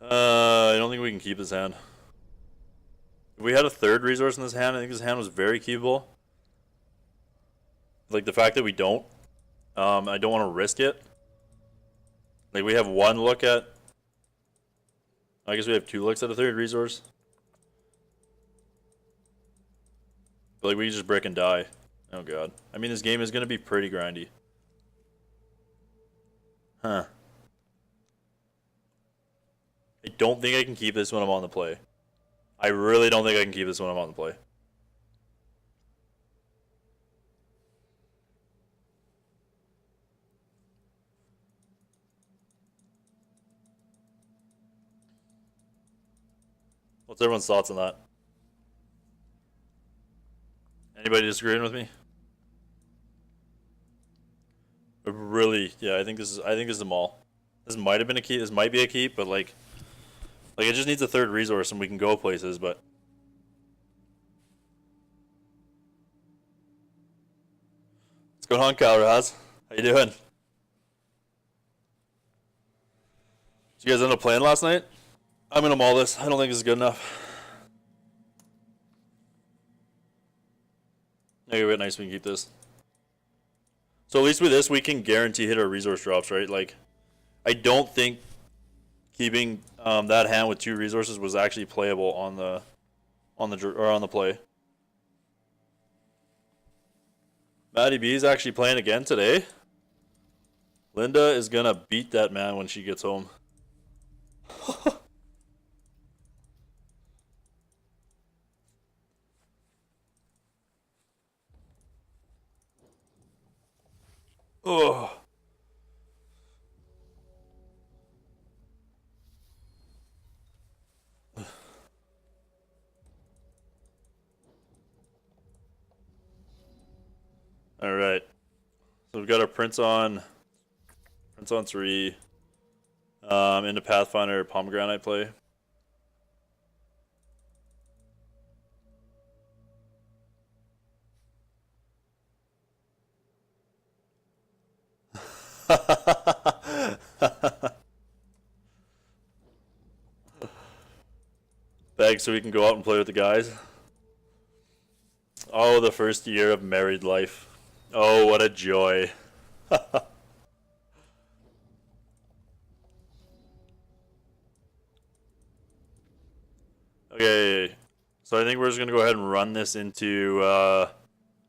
I don't think we can keep this hand. If we had a third resource in this hand, I think this hand was very keepable. Like, the fact that we don't, I don't want to risk it. Like, we have one look at... I guess we have two looks at a third resource. But, like, we just brick and die. Oh, God. I mean, this game is going to be pretty grindy. Huh. I don't think I can keep this when I'm on the play. I really don't think I can keep this when I'm on the play. What's everyone's thoughts on that? Anybody disagreeing with me? But really, yeah, I think this is a maul. This might have been a keep. This might be a keep, but like it just needs a third resource and we can go places. But what's going on, Calraz? How you doing? Did you guys end up playing last night? I'm gonna maul this. I don't think this is good enough. Okay, wait, nice. We can keep this. So at least with this, we can guarantee hit our resource drops, right? Like, I don't think keeping that hand with 2 resources was actually playable on the play. Maddie B is actually playing again today. Linda is gonna beat that man when she gets home. Oh. All right. So we've got our Prince on 3. Into Pathfinder, Palm of Granite play. Bag so we can go out and play with the guys. Oh, the first year of married life. Oh, what a joy. Okay, so I think we're just gonna go ahead and run this into. I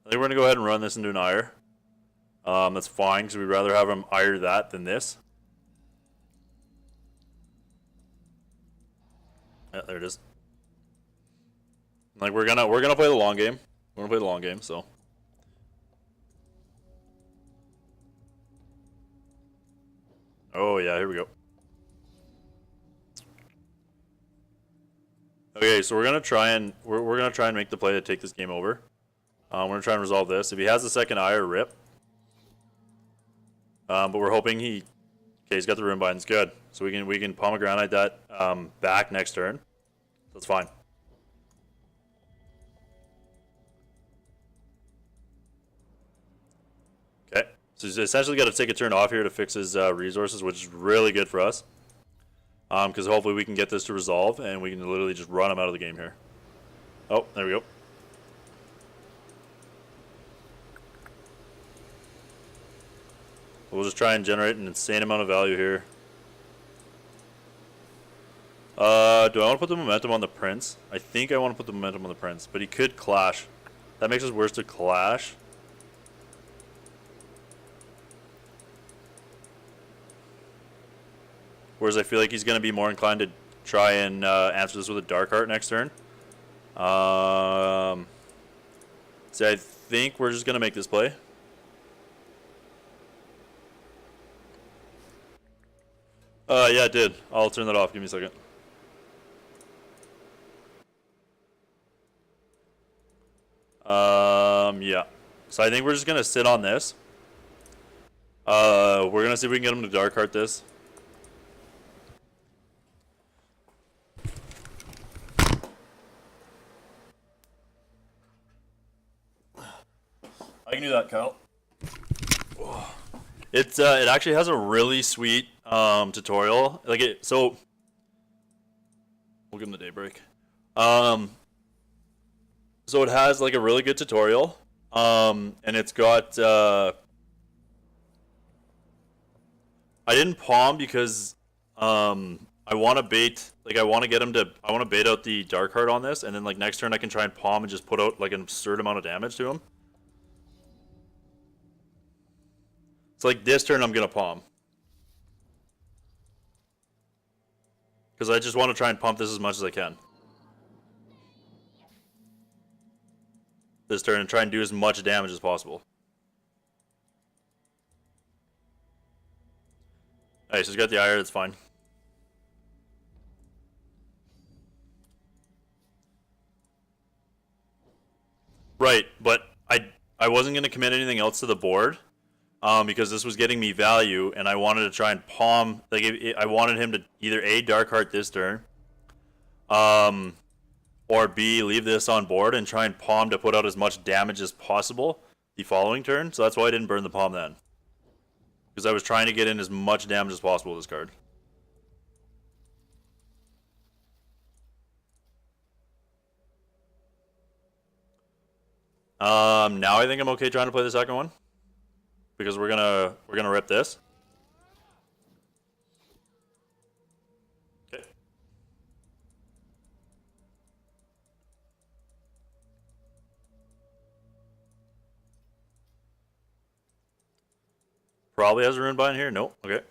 think we're gonna go ahead and run this into an ire. That's fine because we'd rather have him ire that than this. Yeah, there it is. Like we're gonna play the long game. We're gonna play the long game, so. Oh yeah, here we go. Okay, so we're gonna try and make the play to take this game over. We're gonna try and resolve this. If he has the second eye, or rip. But we're hoping he. Okay, he's got the rune binds. Good. So we can Palm of Granite that back next turn. That's fine. Okay. So he's essentially got to take a turn off here to fix his resources, which is really good for us. Because hopefully we can get this to resolve, and we can literally just run him out of the game here. Oh, there we go. We'll just try and generate an insane amount of value here. Do I want to put the momentum on the Prince? I think I want to put the momentum on the Prince, but he could clash. That makes us worse to clash. Whereas I feel like he's going to be more inclined to try and answer this with a Dark Heart next turn. So I think we're just going to make this play. Yeah, it did. I'll turn that off. Give me a second. Yeah. So I think we're just going to sit on this. We're going to see if we can get him to Dark Heart this. I can do that, Kyle. It actually has a really sweet tutorial. Like it, so we'll give him the daybreak. So it has like a really good tutorial. And it's got I didn't palm because I want to bait, like I want to bait out the Dark Heart on this, and then like next turn I can try and palm and just put out like an absurd amount of damage to him. It's like this turn I'm going to palm. Because I just want to try and pump this as much as I can. This turn and try and do as much damage as possible. Alright, so he's got the ire, that's fine. Right, but I wasn't going to commit anything else to the board. Because this was getting me value, and I wanted to try and palm. Like I wanted him to either A, Dark Heart this turn, or B, leave this on board and try and palm to put out as much damage as possible the following turn. So that's why I didn't burn the palm then, because I was trying to get in as much damage as possible with this card. Now I think I'm okay trying to play the second one. Because we're gonna rip this. Okay. Probably has a rune bind here. Nope. Okay.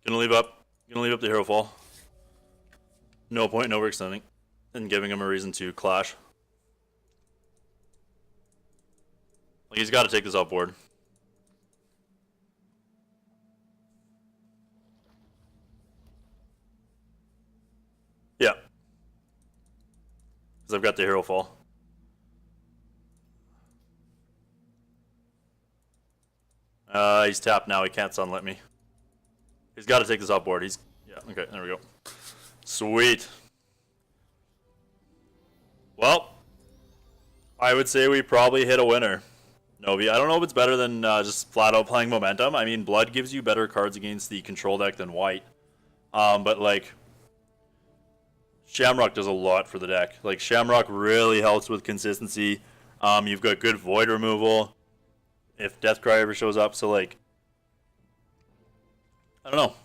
Gonna leave up the Herofall. No point in overextending and giving him a reason to clash. Like he's got to take this off board. Yeah, because I've got the Herofall. He's tapped now. He can't sunlit me. He's got to take this off board. Yeah, okay, there we go. Sweet. Well, I would say we probably hit a winner. Novi, I don't know if it's better than just flat out playing momentum. I mean, blood gives you better cards against the control deck than white. But like, Shamrock does a lot for the deck. Like, Shamrock really helps with consistency. You've got good void removal if Deathcry ever shows up. So like, I don't know.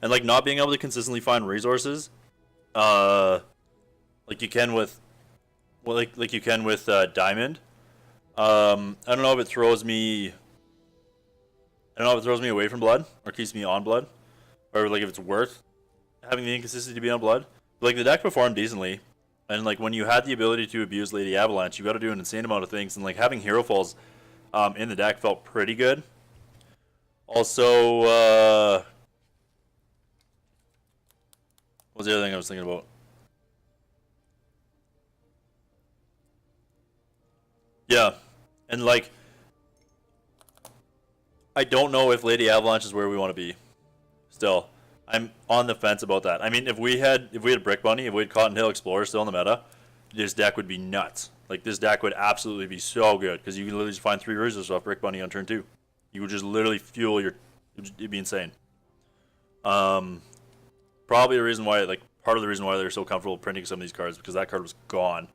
And like not being able to consistently find resources, like you can with, like you can with Diamond. I don't know if it throws me. I don't know if it throws me away from blood or keeps me on blood, or like if it's worth having the inconsistency to be on blood. Like, the deck performed decently, and like when you had the ability to abuse Lady Avalanche, you got to do an insane amount of things, and like having Herofalls in the deck felt pretty good. Also, what was the other thing I was thinking about? Yeah, and like, I don't know if Lady Avalanche is where we want to be. Still, I'm on the fence about that. I mean, if we had Brick Bunny, if we had Cotton Hill Explorer still in the meta, this deck would be nuts. Like, this deck would absolutely be so good because you can literally just find 3 Razors off Brick Bunny on turn 2. You would just literally fuel your. It'd be insane. Probably the reason why, like, part of the reason why they're so comfortable printing some of these cards because that card was gone.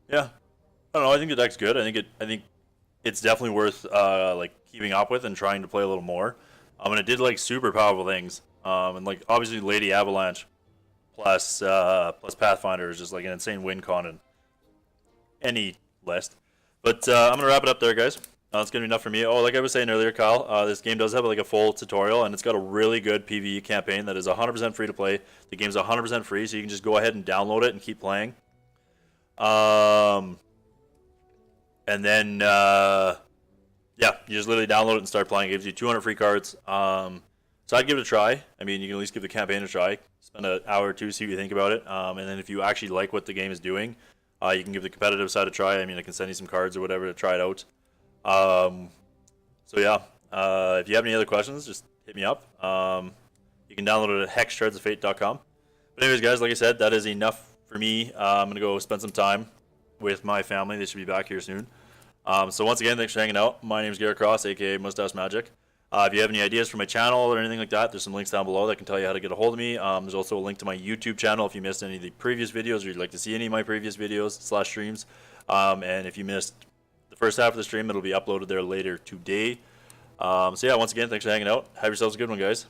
Yeah, I don't know. I think the deck's good. I think it's definitely worth like keeping up with and trying to play a little more. And it did like super powerful things. And like obviously Lady Avalanche plus Pathfinder is just like an insane win con in any list. But I'm gonna wrap it up there, guys. That's gonna be enough for me. Oh, like I was saying earlier, Kyle, this game does have like a full tutorial, and it's got a really good PvE campaign that is 100% free to play. The game's 100% free, so you can just go ahead and download it and keep playing. And then yeah, you just literally download it and start playing. It gives you 200 free cards. So I'd give it a try. I mean, you can at least give the campaign a try. Spend an hour or two, see what you think about it. And then if you actually like what the game is doing, you can give the competitive side a try. I mean, I can send you some cards or whatever to try it out. So yeah, if you have any other questions, just hit me up. You can download it at hexshardsofate.com. But anyways, guys, like I said, that is enough for me. I'm going to go spend some time with my family. They should be back here soon. So once again, thanks for hanging out. My name is Garrett Cross, aka Mustache Magic. If you have any ideas for my channel or anything like that, there's some links down below that can tell you how to get a hold of me. There's also a link to my YouTube channel if you missed any of the previous videos or you'd like to see any of my previous videos / streams. And if you missed the first half of the stream, it'll be uploaded there later today. So yeah, once again, thanks for hanging out. Have yourselves a good one, guys.